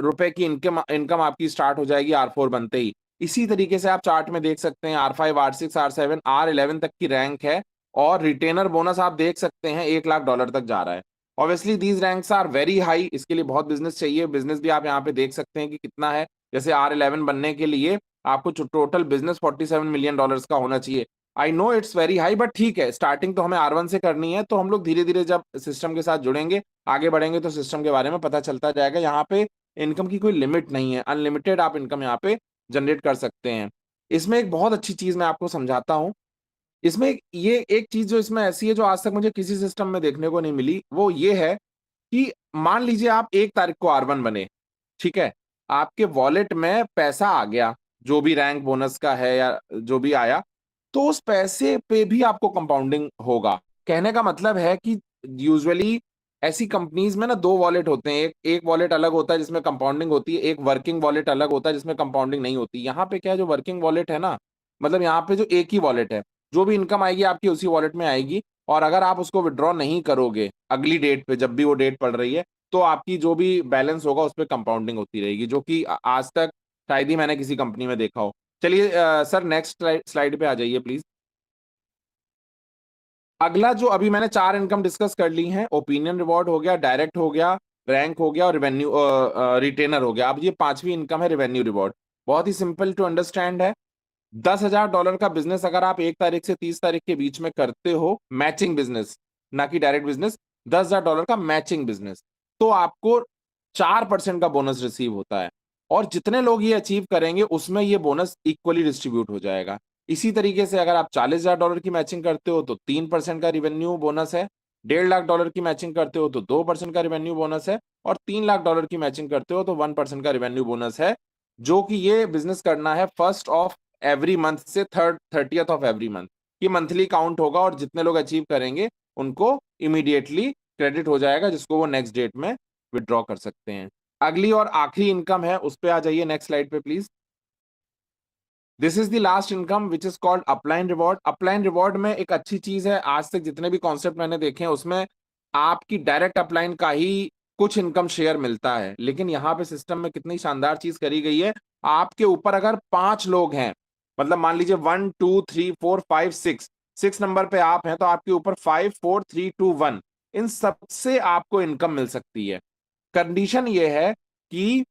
रुपए की इनकम आपकी स्टार्ट हो जाएगी R4 बनते ही। इसी तरीके से आप चार्ट में देख सकते हैं R5, R6, R7, R11 तक की रैंक है और रिटेनर बोनस आप देख सकते हैं $1 लाख तक जा रहा है। Obviously these ranks are very high, इसके लिए बहुत बिजनेस चाहिए। बिजनेस भी आप यहाँ पे देख सकते हैं कि कितना है। जैसे R11 बनने के लिए आपको टोटल बिजनेस $47 मिलियन का होना चाहिए। I know it's very high but ठीक है, स्टार्टिंग तो हमें R1 से करनी है, तो हम लोग धीरे धीरे जब सिस्टम के साथ जुड़ेंगे, आगे बढ़ेंगे तो सिस्टम के बारे में पता चलता जाएगा। यहाँ पे इनकम की कोई लिमिट नहीं है, अनलिमिटेड आप इनकम यहाँ पे जनरेट कर सकते हैं। इसमें एक बहुत अच्छी चीज मैं आपको समझाता हूँ। इसमें ये एक चीज जो इसमें ऐसी है जो आज तक मुझे किसी सिस्टम में देखने को नहीं मिली, वो ये है कि मान लीजिए आप 1 तारीख को R1 बने, ठीक है, आपके वॉलेट में पैसा आ गया जो भी रैंक बोनस का है या जो भी आया, तो उस पैसे पे भी आपको कंपाउंडिंग होगा। कहने का मतलब है कि यूजुअली ऐसी कंपनीज में ना 2 वॉलेट होते हैं, एक वॉलेट अलग होता है जिसमें कंपाउंडिंग होती है, एक वर्किंग वॉलेट अलग होता है जिसमें कंपाउंडिंग नहीं होती। यहाँ पे क्या है, जो वर्किंग वॉलेट है ना, मतलब यहाँ पे जो एक ही वॉलेट है, जो भी इनकम आएगी आपकी उसी वॉलेट में आएगी और अगर आप उसको विड्रॉ नहीं करोगे अगली डेट पे, जब भी वो डेट पड़ रही है, तो आपकी जो भी बैलेंस होगा उस पर कंपाउंडिंग होती रहेगी, जो कि आज तक शायद ही मैंने किसी कंपनी में देखा हो। चलिए सर नेक्स्ट स्लाइड पे आ जाइए प्लीज। अगला जो अभी मैंने 4 इनकम डिस्कस कर ली हैं, ओपिनियन रिवॉर्ड हो गया, डायरेक्ट हो गया, रैंक हो गया और रेवेन्यू रिटेनर हो गया। अब ये 5वीं इनकम है रेवेन्यू रिवॉर्ड। बहुत ही सिंपल टू अंडरस्टैंड है। $10,000 का बिजनेस अगर आप 1 तारीख से 30 तारीख के बीच में करते हो, मैचिंग बिजनेस, ना कि डायरेक्ट बिजनेस, $10,000 का मैचिंग बिजनेस, तो आपको 4% का बोनस रिसीव होता है और जितने लोग ये अचीव करेंगे उसमें ये बोनस इक्वली डिस्ट्रीब्यूट हो जाएगा। इसी तरीके से अगर आप $40,000 की मैचिंग करते हो तो 3% का रिवेन्यू बोनस है, $1.5 लाख की मैचिंग करते हो तो 2% का रिवेन्यू बोनस है और $3 लाख की मैचिंग करते हो तो 1% का रिवेन्यू बोनस है, जो कि ये बिजनेस करना है 1st ऑफ एवरी मंथ से 30th ऑफ एवरी मंथ। ये मंथली काउंट होगा और जितने लोग अचीव करेंगे उनको इमीडिएटली क्रेडिट हो जाएगा, जिसको वो नेक्स्ट डेट में विड्रॉ कर सकते हैं। अगली और आखिरी इनकम है, उस पे आ जाइए नेक्स्ट स्लाइड पे please. This is the last income which is called upline reward. Upline reward में एक अच्छी चीज है, आज तक जितने भी कॉन्सेप्ट मैंने देखे हैं उसमें आपकी डायरेक्ट अपलाइन का ही कुछ इनकम शेयर मिलता है, लेकिन यहाँ पे सिस्टम में कितनी शानदार चीज करी गई है, आपके ऊपर अगर 5 लोग हैं, मतलब मान लीजिए 1 2 3 4 5 6 नंबर पे आप हैं, तो आपके ऊपर 5 4 3 2 1 इन सबसे आपको इनकम मिल सकती है। कंडीशन ये है कि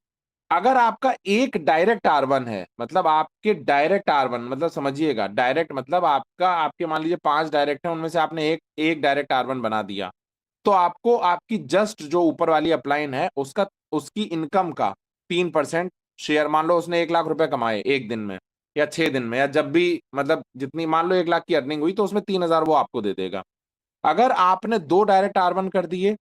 अगर आपका एक डायरेक्ट R1 है, मतलब आपके डायरेक्ट R1 मतलब समझिएगा, डायरेक्ट मतलब आपके मान लीजिए 5 डायरेक्ट हैं, उनमें से आपने एक डायरेक्ट R1 बना दिया, तो आपको आपकी जस्ट जो ऊपर वाली अपलाइन है उसकी इनकम का 3% शेयर, मान लो उसने $1 लाख कमाए एक दिन में, या 6 दिन में, या जब भी मतलब जितनी मान लो 1 लाख की अर्निंग हुई तो उसमें 3,000 वो आपको दे देगा। अगर आपने 2 डायरेक्ट R1 कर दिए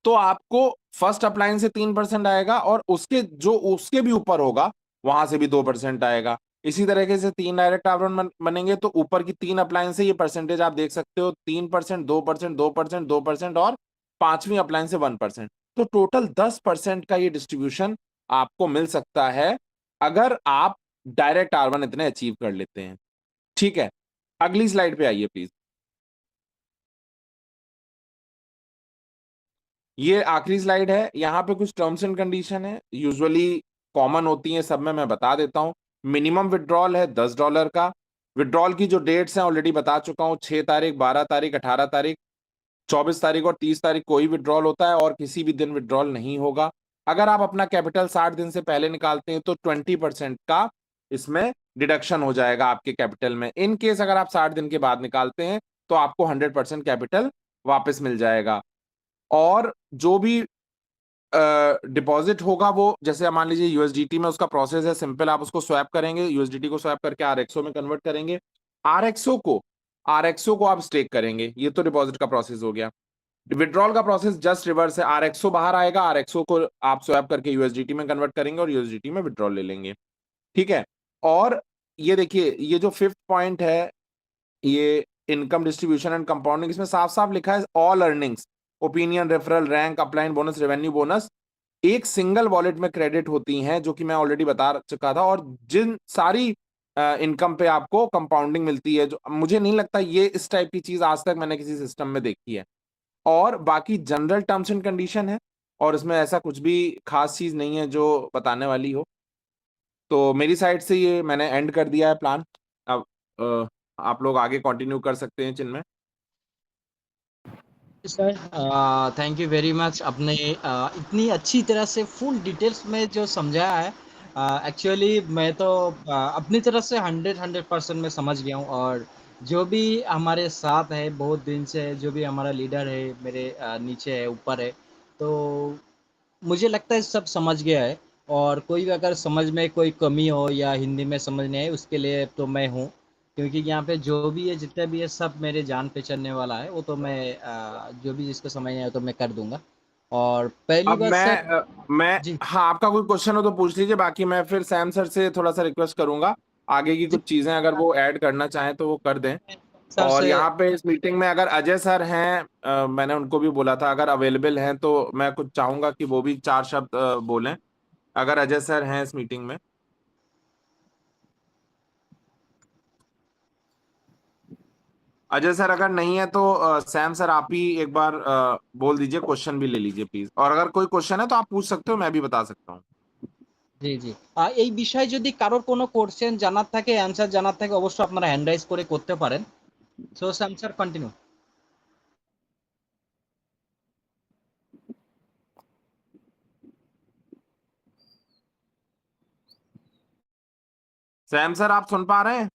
तो आपको फर्स्ट अपलाइन से 3% आएगा, और उसके जो उसके भी ऊपर होगा वहां से भी 2% आएगा। इसी तरीके से 3 डायरेक्ट R1 बनेंगे तो ऊपर की 3 अपलाइन से ये परसेंटेज आप देख सकते हो, 3%, 2%, 2%, 2% और 5वीं अपलाइन से 1%। तो टोटल 10% का ये डिस्ट्रीब्यूशन आपको मिल सकता है अगर आप डायरेक्ट R1 इतने अचीव कर लेते हैं। ठीक है, अगली स्लाइड पे आइए प्लीज। ये आखिरी स्लाइड है, यहाँ पे कुछ टर्म्स एंड कंडीशन है, यूजुअली कॉमन होती हैं सब में, मैं बता देता हूँ। मिनिमम विड्रॉल है $10 का। विड्रॉल की जो डेट्स हैं ऑलरेडी बता चुका हूँ, 6 तारीख, 12 तारीख, 18 तारीख, 24 तारीख और 30 तारीख कोई विड्रॉल होता है, और किसी भी दिन विड्रॉल नहीं होगा। अगर आप अपना कैपिटल 60 दिन से पहले निकालते हैं तो 20% का इसमें डिडक्शन हो जाएगा आपके कैपिटल में। इन केस अगर आप 60 दिन के बाद निकालते हैं तो आपको 100% कैपिटल वापस मिल जाएगा। और जो भी डिपॉजिट होगा वो, जैसे मान लीजिए यूएसडीटी में उसका प्रोसेस है सिंपल, आप उसको स्वैप करेंगे, यूएसडीटी को स्वैप करके आरएक्सओ में कन्वर्ट करेंगे, आरएक्सओ को आप स्टेक करेंगे। ये तो डिपॉजिट का प्रोसेस हो गया। विड्रॉल का प्रोसेस जस्ट रिवर्स है, आरएक्सओ बाहर आएगा, आरएक्सओ को आप स्वैप करके यूएसडीटी में कन्वर्ट करेंगे और यूएसडीटी में विड्रॉल ले लेंगे। ठीक है, और ये देखिए ये जो 5th पॉइंट है, ये इनकम डिस्ट्रीब्यूशन एंड कंपाउंडिंग, इसमें साफ साफ लिखा है all earnings, opinion, referral, rank, upline bonus, revenue bonus एक सिंगल वॉलेट में क्रेडिट होती हैं, जो कि मैं ऑलरेडी बता चुका था। और जिन सारी इनकम पे आपको कंपाउंडिंग मिलती है, जो मुझे नहीं लगता ये इस टाइप की चीज आज तक मैंने किसी सिस्टम में देखी है। और बाकी जनरल टर्म्स एंड कंडीशन है, और इसमें ऐसा कुछ भी खास चीज नहीं है जो बताने वाली हो। तो मेरी साइड से ये मैंने एंड कर दिया है प्लान। अब आप लोग आगे कंटिन्यू कर सकते हैं Chinmay. Sir thank you very much, आपने इतनी अच्छी तरह से फुल डिटेल्स में जो समझाया है। एक्चुअली मैं तो अपनी तरफ से 100% में समझ गया हूँ, और जो भी हमारे साथ है बहुत दिन से, जो भी हमारा लीडर है मेरे नीचे है ऊपर है, तो मुझे लगता है सब समझ गया है। और कोई भी अगर समझ में कोई कमी हो या हिंदी में समझ नहीं आए, उसके लिए तो मैं हूँ, क्योंकि यहाँ पे जो भी है जितने भी है सब मेरे जान पहचानने वाला है। वो तो मैं जो भी जिसको समझ नहीं आया तो मैं कर दूंगा। और पहली अब बात सर मैं जी हाँ, आपका कोई क्वेश्चन हो तो पूछ लीजिए, बाकी मैं फिर सैम सर से थोड़ा सा रिक्वेस्ट करूंगा आगे की जी कुछ चीजें अगर वो ऐड करना चाहें तो वो कर दें। सर और से यहाँ पे इस मीटिंग में अगर अजय सर हैं, मैंने उनको भी बोला था, अगर अवेलेबल हैं तो मैं कुछ चाहूंगा कि वो भी 4 शब्द बोलें, अगर अजय सर हैं इस मीटिंग में। अजय सर अगर नहीं है तो सैम सर आप ही एक बार बोल दीजिए, क्वेश्चन भी ले लीजिए प्लीज। और अगर कोई क्वेश्चन है तो आप पूछ सकते हो, मैं भी बता सकता हूँ। জি জি এই বিষয়ে যদি কারোর কোনো কোশ্চেন জানার থাকে, অ্যানসার জানার থাকে, অবশ্যই আপনারা হ্যান্ড রাইজ করে করতে পারেন। So Sam sir continue. Sam sir आप सुन पा रहे हैं?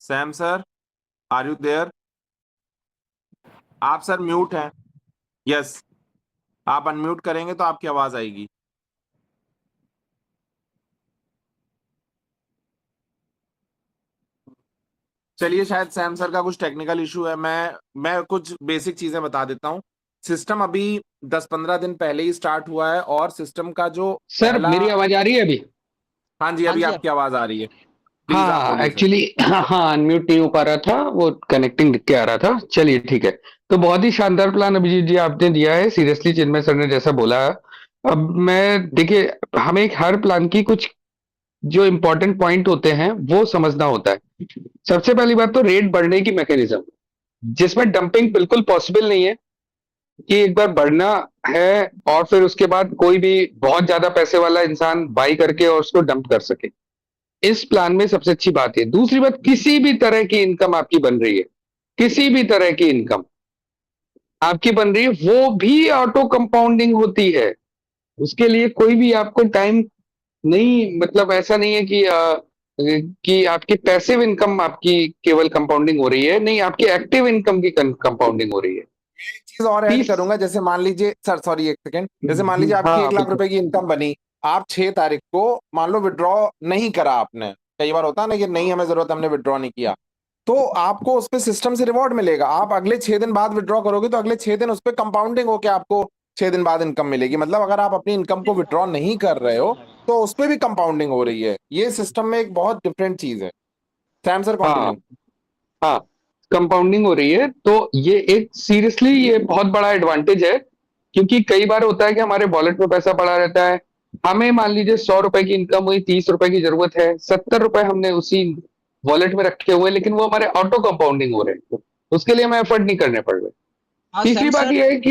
Sam sir, are you there? आप सर म्यूट हैं। यस, आप अनम्यूट करेंगे तो आपकी आवाज आएगी। चलिए, शायद सैम सर का कुछ टेक्निकल इशू है। मैं कुछ बेसिक चीजें बता देता हूँ। सिस्टम अभी 10-15 दिन पहले ही स्टार्ट हुआ है, और सिस्टम का जो सर पहला, मेरी आवाज आ रही है अभी? हाँ जी, हाँ अभी जी आपकी आवाज आ रही है। प्लीज आप हाँ बोलिए सर। एक्चुअली हाँ अनम्यूट नहीं हो पा रहा था, वो कनेक्टिंग दिख के आ रहा था। चलिए ठीक है। तो बहुत ही शानदार प्लान अभिजीत जी आपने दिया है, सीरियसली चिन्मय सर ने जैसा बोला। अब मैं देखिए, हमें हर प्लान की कुछ जो इम्पोर्टेंट पॉइंट होते हैं वो समझना होता है। सबसे पहली बात तो रेट बढ़ने की मैकेनिज्म, जिसमें डंपिंग बिल्कुल पॉसिबल नहीं है कि एक बार बढ़ना है और फिर उसके बाद कोई भी बहुत ज्यादा पैसे वाला इंसान बाई करके और उसको डंप कर सके। इस प्लान में सबसे अच्छी बात है। दूसरी बात, किसी भी तरह की इनकम आपकी बन रही है, किसी भी तरह की इनकम आपकी बन रही है, वो भी ऑटो कंपाउंडिंग होती है। उसके लिए कोई भी आपको टाइम नहीं, मतलब ऐसा नहीं है कि आपकी पैसिव इनकम आपकी केवल कंपाउंडिंग हो रही है, नहीं, आपकी एक्टिव इनकम की कंपाउंडिंग हो रही है। चीज और ऐड 30 करूंगा, जैसे मान लीजिए सर, सॉरी एक सेकंड, जैसे मान लीजिए आपकी हाँ 1 लाख बिल्कुल। रुपए की इनकम बनी, आप 6 तारीख को मान लो विड्रॉ नहीं करा आपने, कई बार होता है ना कि नहीं हमें जरूरत, हमने विड्रॉ नहीं किया, तो आपको उस पे सिस्टम से रिवॉर्ड मिलेगा। आप अगले 6 दिन बाद विड्रॉ करोगे तो अगले 6 दिन उस पे कंपाउंडिंग होके आपको 6 दिन बाद इनकम मिलेगी। मतलब अगर आप अपनी इनकम को विड्रॉ नहीं कर रहे हो तो उस पे भी कंपाउंडिंग हो रही है। ये सिस्टम में एक बहुत डिफरेंट चीज है। सैम सर हाँ कंटिन्यू। हाँ, कंपाउंडिंग हो रही है, तो ये एक सीरियसली ये बहुत बड़ा एडवांटेज है, क्योंकि कई बार होता है कि हमारे वॉलेट में पैसा पड़ा रहता है, हमें मान लीजिए 100 रुपए की इनकम हुई, 30 रुपए की जरूरत है, 70 रुपए हमने उसी वॉलेट में रखे हुए, लेकिन वो हमारे ऑटो कंपाउंडिंग हो रहे हैं, उसके लिए हमें एफर्ट नहीं करने पड़ रहे। हाँ तीसरी सैम बात सर, ये है कि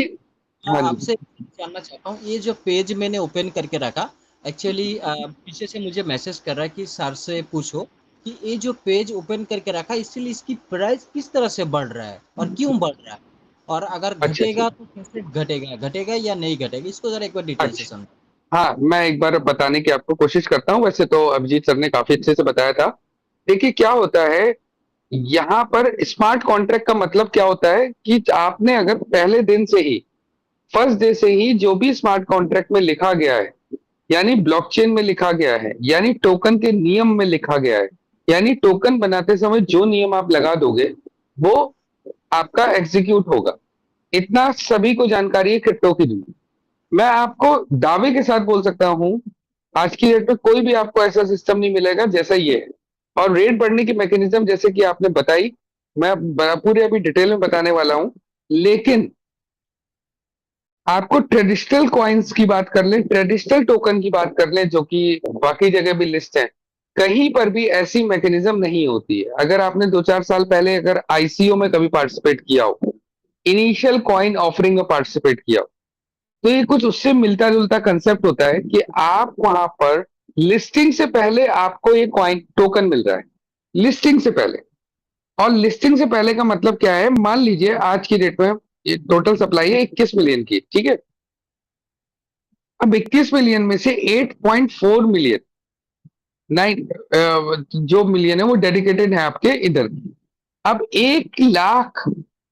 मैं हाँ जी, आपसे जानना चाहता हूँ, ये जो पेज मैंने ओपन करके रखा, एक्चुअली पीछे से मुझे मैसेज कर रहा है कि सर से पूछो कि ये जो पेज ओपन करके रखा, इसलिए इसकी प्राइस किस तरह से बढ़ रहा है और क्यों बढ़ रहा है, और अगर अच्छा अच्छा घटेगा तो कैसे घटेगा, घटेगा या नहीं घटेगा, इसको जरा एक बार डिटेल से अच्छा, समझो। हाँ मैं एक बार बताने की आपको कोशिश करता हूँ। वैसे तो अभिजीत सर ने काफी अच्छे से बताया था। देखिए क्या होता है, यहाँ पर स्मार्ट कॉन्ट्रैक्ट का मतलब क्या होता है कि आपने अगर पहले दिन से ही, फर्स्ट डे से ही जो भी स्मार्ट कॉन्ट्रैक्ट में लिखा गया है, यानी ब्लॉकचेन में लिखा गया है, यानी टोकन के नियम में लिखा गया है, यानी टोकन बनाते समय जो नियम आप लगा दोगे वो आपका एग्जीक्यूट होगा। इतना सभी को जानकारी है क्रिप्टो की दुनिया। मैं आपको दावे के साथ बोल सकता हूं, आज की डेट में कोई भी आपको ऐसा सिस्टम नहीं मिलेगा जैसा ये है। और रेट बढ़ने की मैकेनिज्म जैसे कि आपने बताई, मैं पूरे अभी डिटेल में बताने वाला हूं। लेकिन आपको ट्रेडिशनल कॉइन्स की बात कर लें, ट्रेडिशनल टोकन की बात कर लें, जो कि बाकी जगह भी लिस्ट है, कहीं पर भी ऐसी मैकेनिज्म नहीं होती है। अगर आपने 2-4 साल पहले अगर आईसीओ में कभी पार्टिसिपेट किया हो, इनिशियल कॉइन ऑफरिंग में पार्टिसिपेट किया हो, तो ये कुछ उससे मिलता जुलता कंसेप्ट होता है कि आप वहां पर लिस्टिंग से पहले आपको ये कॉइन टोकन मिल रहा है, लिस्टिंग से पहले। और लिस्टिंग से पहले का मतलब क्या है, मान लीजिए आज की डेट में ये टोटल सप्लाई है 21 मिलियन की, ठीक है। अब 21 मिलियन में से 8.4 मिलियन, 9 जो मिलियन है वो डेडिकेटेड है आपके इधर। अब 1 लाख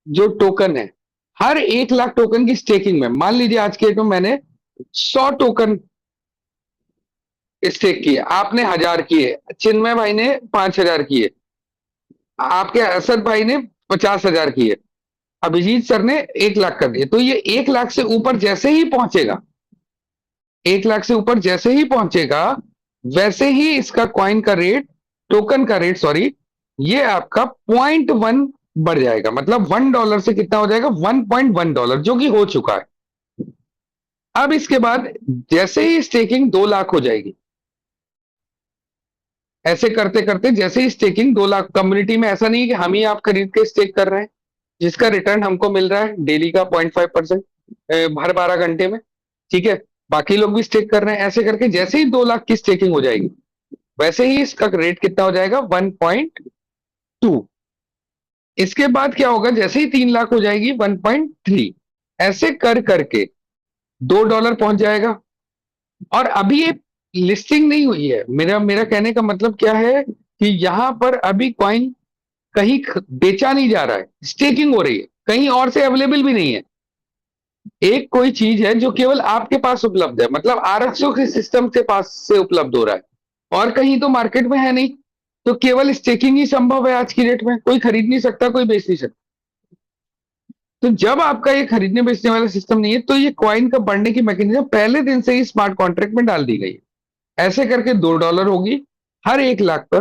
जो टोकन है, हर 1 लाख टोकन की स्टेकिंग में, मान लीजिए आज के डेट में मैंने 100 टोकन स्टेक किए, आपने 1000 किए, चिन्मय भाई ने 5000 किए, आपके असद भाई ने 50,000 किए, अभिजीत सर ने 1 लाख कर दिए। तो ये 1 लाख से ऊपर जैसे ही पहुंचेगा, 1 लाख से ऊपर जैसे ही पहुंचेगा, वैसे ही इसका कॉइन का रेट, टोकन का रेट सॉरी, ये आपका 0.1 बढ़ जाएगा। मतलब $1 से कितना हो जाएगा, $1.1, जो कि हो चुका है। अब इसके बाद जैसे ही स्टेकिंग 2 लाख हो जाएगी, ऐसे करते करते जैसे ही स्टेकिंग 2 लाख, कम्युनिटी में ऐसा नहीं है कि हम ही आप खरीद के स्टेक कर रहे हैं, जिसका रिटर्न हमको मिल रहा है डेली का 0.5% हर 12 घंटे में, ठीक है। बाकी लोग भी स्टेक कर रहे हैं, ऐसे करके जैसे ही 2 लाख की स्टेकिंग हो जाएगी, वैसे ही इसका रेट कितना हो जाएगा, 1.2। इसके बाद क्या होगा, जैसे ही 3 लाख हो जाएगी 1.3, ऐसे कर करके $2 पहुंच जाएगा। और अभी ये लिस्टिंग नहीं हुई है। मेरा मेरा कहने का मतलब क्या है कि यहां पर अभी कॉइन कहीं बेचा नहीं जा रहा है, स्टेकिंग हो रही है, कहीं और से अवेलेबल भी नहीं है। एक कोई चीज है जो केवल आपके पास उपलब्ध है, मतलब आरएक्सओ के सिस्टम के पास से उपलब्ध हो रहा है, और कहीं तो मार्केट में है नहीं। तो केवल स्टेकिंग ही संभव है आज की डेट में, कोई खरीद नहीं सकता, कोई बेच नहीं सकता। तो जब आपका ये खरीदने बेचने वाला सिस्टम नहीं है, तो ये कॉइन का बढ़ने की मैकेनिज्म पहले दिन से ही स्मार्ट कॉन्ट्रैक्ट में डाल दी गई है। ऐसे करके $2 होगी हर 1 लाख पर,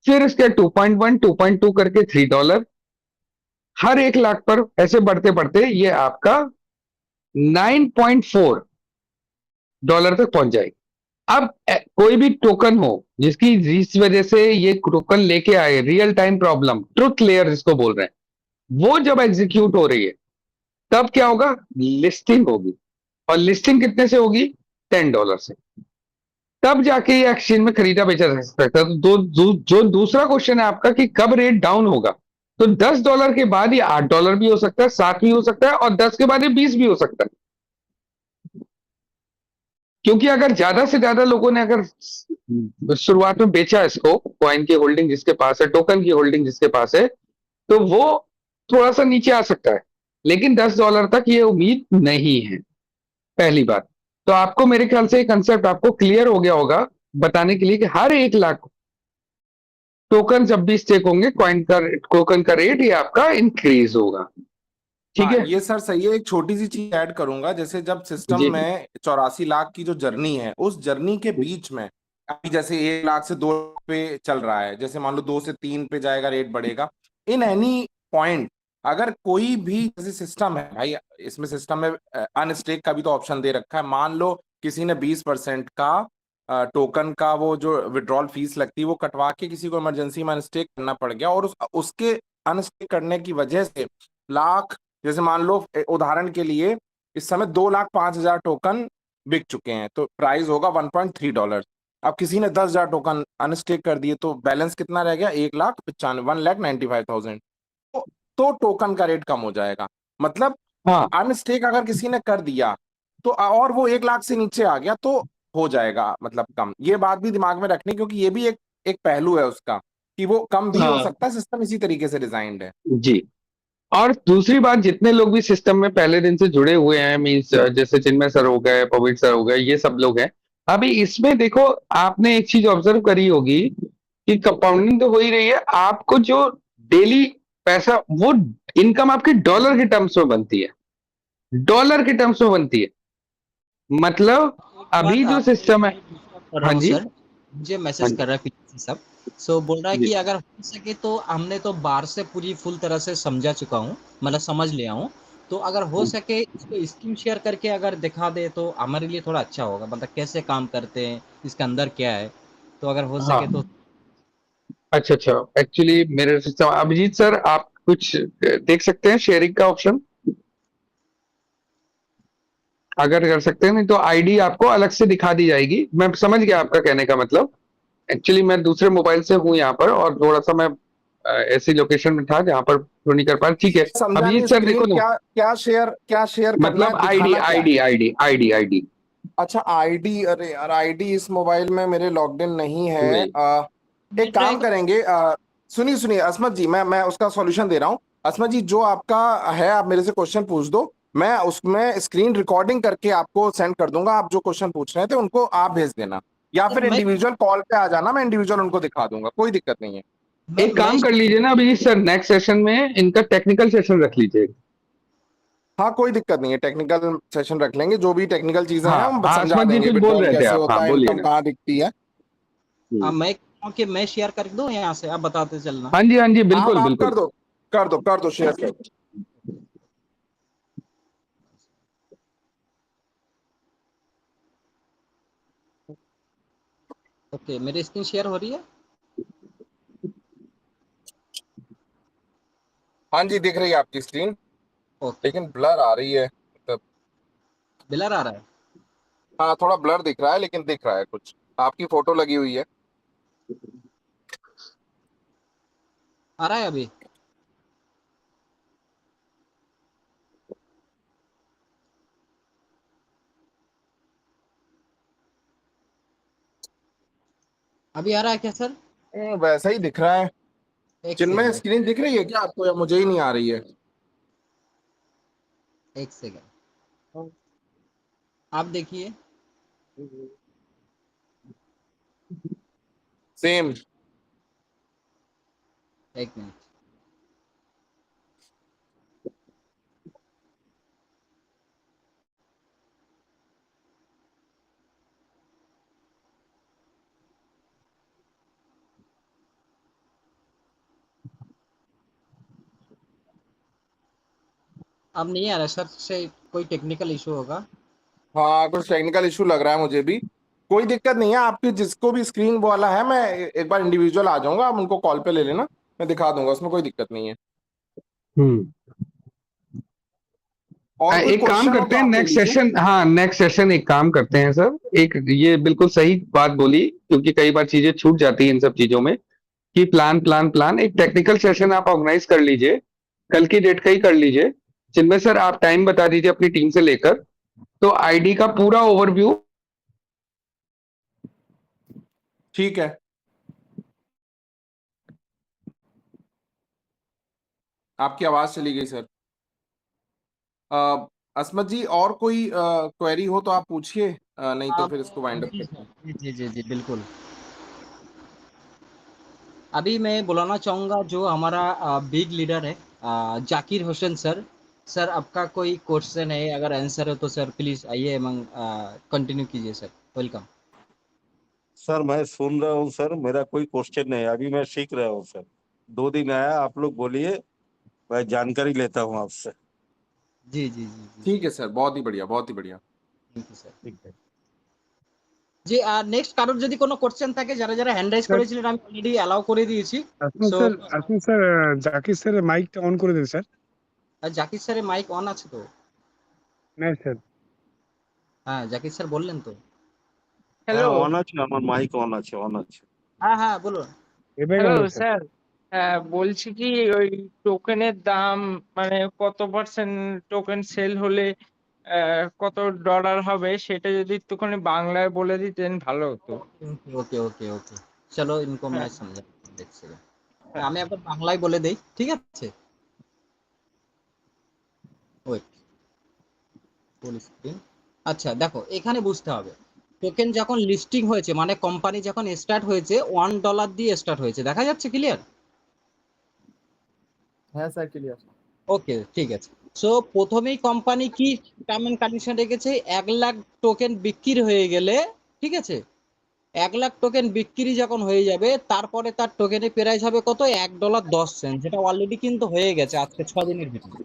फिर इसके 2.1, 2.2 करके $3 हर 1 लाख पर, ऐसे बढ़ते बढ़ते ये आपका $9.4 तक पहुंच जाएगी। अब कोई भी टोकन हो जिसकी, जिस वजह से ये टोकन लेके आए, real time problem, truth layer जिसको बोल रहे हैं, वो जब एग्जीक्यूट हो रही है, तब क्या होगा, लिस्टिंग होगी। और लिस्टिंग कितने से होगी, $10 से। तब जाके ये एक्सचेंज में खरीदा बेचा जा सकता है। तो जो दूसरा क्वेश्चन है आपका कि कब रेट डाउन होगा, तो $10 के बाद ये $8 भी हो सकता है, 7 भी हो सकता है, और 10 के बाद ये 20 भी हो सकता है। क्योंकि अगर ज्यादा से ज्यादा लोगों ने अगर शुरुआत में बेचा इसको, कॉइन की होल्डिंग जिसके पास है, टोकन की होल्डिंग जिसके पास है, तो वो थोड़ा सा नीचे आ सकता है। लेकिन $10 तक ये उम्मीद नहीं है, पहली बात। तो आपको मेरे ख्याल से कंसेप्ट आपको क्लियर हो गया होगा बताने के लिए कि हर 1 लाख टोकन जब भी स्टेक होंगे टोकन का रेट ये आपका इंक्रीज होगा। ठीक हाँ है ये सर सही है। एक छोटी सी चीज ऐड करूंगा, जैसे जब सिस्टम जी। में 84 लाख की जो जर्नी है, उस जर्नी के बीच में अभी जैसे 1 लाख से 2 पे चल रहा है, जैसे मान लो 2 से 3 पे जाएगा, रेट बढ़ेगा। इन एनी पॉइंट अगर कोई भी जैसे सिस्टम है भाई, इसमें सिस्टम में अनस्टेक का भी तो ऑप्शन दे रखा है। मान लो किसी ने 20% का टोकन का वो जो विड्रॉल फीस लगती है वो कटवा के किसी को इमरजेंसी में अनस्टेक करना पड़ गया, और उसके अनस्टेक करने की वजह से लाख, जैसे मान लो उदाहरण के लिए इस समय 2,05,000 टोकन बिक चुके हैं, तो प्राइस होगा $1.3। अब किसी ने 10,000 टोकन अनस्टेक कर दिए, तो बैलेंस कितना रह गया? 1,95,000, 1,95,000। तो, तो टोकन का रेट कम हो जाएगा। मतलब हाँ अनस्टेक अगर किसी ने कर दिया तो और वो 1 लाख से नीचे आ गया तो हो जाएगा मतलब कम। ये बात भी दिमाग में रखनी, क्योंकि ये भी एक एक पहलू है उसका कि वो कम भी हो हाँ सकता है। सिस्टम इसी तरीके से डिजाइंड है। जी। और दूसरी बात, जितने लोग भी सिस्टम में पहले दिन से जुड़े हुए हैं, मीन्स जैसे चिन्मय सर हो गए, पवित्र सर हो गए, ये सब लोग हैं। अभी इसमें देखो, आपने एक चीज ऑब्जर्व करी होगी कि कंपाउंडिंग तो हो ही रही है। आपको जो डेली पैसा, वो इनकम आपकी डॉलर के टर्म्स में बनती है, डॉलर के टर्म्स में बनती है। मतलब एक अभी बात जो आपको सिस्टम है। मैं पूछना कर रहा हाँ हूँ जी। सर, मुझे हाँ मैसेज जी। कर रहा है पीछे से सब। सो बोल रहा है जी। कि अगर हो सके तो हमने तो बाहर से पूरी फुल तरह से समझा चुका हूँ, मतलब समझ लिया हूँ। तो अगर हो सके इसको स्क्रीन शेयर करके अगर दिखा दे तो हमारे लिए थोड़ा अच्छा होगा, मतलब कैसे काम करते हैं, इसके अंदर क्या है। तो अगर हो सके तो। हाँ अच्छा अच्छा, एक्चुअली मेरे सिस्टम, अभिजीत सर आप कुछ देख सकते हैं शेयरिंग का ऑप्शन, अगर कर सकते हैं। नहीं तो आईडी आपको अलग से दिखा दी जाएगी। मैं समझ गया आपका कहने का मतलब। एक्चुअली मैं दूसरे मोबाइल से हूं यहाँ पर, और थोड़ा सा मैं ऐसी लोकेशन में था जहां पर तो नहीं कर पा। ठीक है समझा नहीं अभिजीत सर देखो स्क्रीन ना, क्या शेयर करना मतलब है, आईडी दिखाना क्या है? आईडी आईडी आईडी आईडी अच्छा आईडी, अरे यार आईडी इस मोबाइल में मेरे लॉग्ड इन नहीं है। नहीं। एक ट्राई काम करेंगे, सुनिए सुनिए असमत जी, मैं उसका सॉल्यूशन दे रहा हूँ। असमत जी जो आपका है, आप मेरे से क्वेश्चन पूछ दो, मैं उसमें स्क्रीन रिकॉर्डिंग करके आपको सेंड कर दूंगा। आप जो क्वेश्चन पूछ रहे थे उनको आप भेज देना, या सर फिर इंडिविजुअल कॉल पे आ जाना, मैं इंडिविजुअल उनको दिखा दूंगा, कोई दिक्कत नहीं है। एक मैं काम कर लीजिए ना अभिजीत सर, नेक्स्ट सेशन में इनका टेक्निकल सेशन रख लीजिए। हाँ कोई दिक्कत नहीं है, टेक्निकल सेशन रख लेंगे। जो भी टेक्निकल चीजें हैं हाँ हम हाँ, समझा आसमत जी देंगे, कुछ बोल विड्रॉल रहे थे कैसे आप, हाँ होता है, बोलिए इनकम ना। कहाँ दिखती है। मैं कह रहा हूँ कि मैं शेयर कर दूँ यहाँ से, आप बताते चलना। हाँ जी आप बिल्कुल आप बिल्कुल। कर दो शेयर कर दो। ओके, मेरी स्क्रीन शेयर हो रही है। हाँ जी दिख रही है आपकी स्क्रीन, ओके, लेकिन ब्लर आ रही है मतलब। ब्लर आ रहा है। हाँ थोड़ा ब्लर दिख रहा है, लेकिन दिख रहा है कुछ। आपकी फोटो लगी हुई है। आ रहा है अभी। अभी आ रहा है क्या सर? वैसा ही दिख रहा है। एक जिनमें सेकंड, स्क्रीन दिख रही है क्या आपको, या मुझे ही नहीं आ रही है? एक सेकंड, आप देखिए। सेम। एक मिनट। अब नहीं आ रहा सर, से कोई टेक्निकल इशू होगा। हाँ कुछ टेक्निकल इशू लग रहा है मुझे भी। कोई दिक्कत नहीं है, आपकी जिसको भी स्क्रीन वाला है, मैं एक बार इंडिविजुअल आ जाऊंगा, आप उनको कॉल पे ले लेना, मैं दिखा दूंगा, उसमें कोई दिक्कत नहीं है। हम्म। और कोई एक काम क्वेश्चन हो करते तो हैं आप ले नेक्स्ट लीजिए। सेशन, हाँ नेक्स्ट सेशन एक काम करते हैं सर। एक ये बिल्कुल सही बात बोली, क्योंकि कई बार चीजें छूट जाती हैं इन सब चीजों में, कि प्लान प्लान प्लान। एक टेक्निकल सेशन आप ऑर्गेनाइज कर लीजिए, कल की डेट का ही कर लीजिए। चिन्मय सर आप टाइम बता दीजिए अपनी टीम से लेकर, तो आईडी का पूरा ओवरव्यू। ठीक है। आपकी आवाज चली गई सर। असमत जी और कोई क्वेरी हो तो आप पूछिए, नहीं तो आप फिर इसको वाइंड अप जी करते हैं। जी जी जी जी बिल्कुल। अभी मैं बुलाना चाहूँगा जो हमारा बिग लीडर है जाकिर हुसैन सर। सर आपका कोई क्वेश्चन है, अगर आंसर है तो सर प्लीज आइए एवं कंटिन्यू कीजिए सर। वेलकम। सर मैं सुन रहा हूँ सर, मेरा कोई क्वेश्चन नहीं है, अभी मैं सीख रहा हूँ सर। 2 दिन आया, आप लोग बोलिए, मैं जानकारी लेता हूँ आपसे। जी जी जी जी ठीक है सर, बहुत ही बढ़िया, बहुत ही बढ़िया। Thank you sir. ठीक है। জি নেক্সট কারোর যদি কোনো কোশ্চেন থাকে, যারা যারা হ্যান্ড রাইজ স্যার করেছিলেন আমি অলরেডি অ্যালাউ করে দিয়েছি। আসুন সো স্যার, আসুন স্যার, জাকির স্যারের মাইকটা অন করে দিন স্যার। জাকির স্যারের মাইক অন আছে তো? না স্যার। হ্যাঁ জাকির স্যার বললেন তো। হ্যাঁ, হ্যালো, অন আছে, আমার মাইক অন আছে, অন আছে। হ্যাঁ হ্যাঁ বলুন। এবারে হ্যালো হলো স্যার। স্যার। হ্যাঁ, বলছি কি ওই টোকেনের দাম মানে কত পার্সেন্ট টোকেন সেল হলে কত ডলার হবে সেটা যদি একটুখানি বাংলায় বলে দিতেন ভালো হতো। ওকে ওকে ওকে চলো ইनको मैं হ্যাঁ समझा দেখছি। হ্যাঁ আমি একবার বাংলায় বলে দেই, ঠিক আছে? Wait full screen. আচ্ছা দেখো, এখানে বুঝতে হবে টোকেন যখন লিস্টিং হয়েছে মানে কোম্পানি যখন স্টার্ট হয়েছে $1 দিয়ে স্টার্ট হয়েছে, দেখা যাচ্ছে ক্লিয়ার? হ্যাঁ স্যার, ক্লিয়ার। ওকে ঠিক আছে। সো প্রথমেই কোম্পানি কি টার্ম এন্ড কন্ডিশন রেখেছে, 1 লাখ টোকেন বিক্রি হয়ে গেলে, ঠিক আছে, 1 লাখ টোকেন বিক্রি যখন হয়ে যাবে তারপরে তার টোকেনের প্রাইস হবে কত, $1.10, যেটা অলরেডি কিন্তু হয়ে গেছে আজকে 6 দিনের ভিতরে,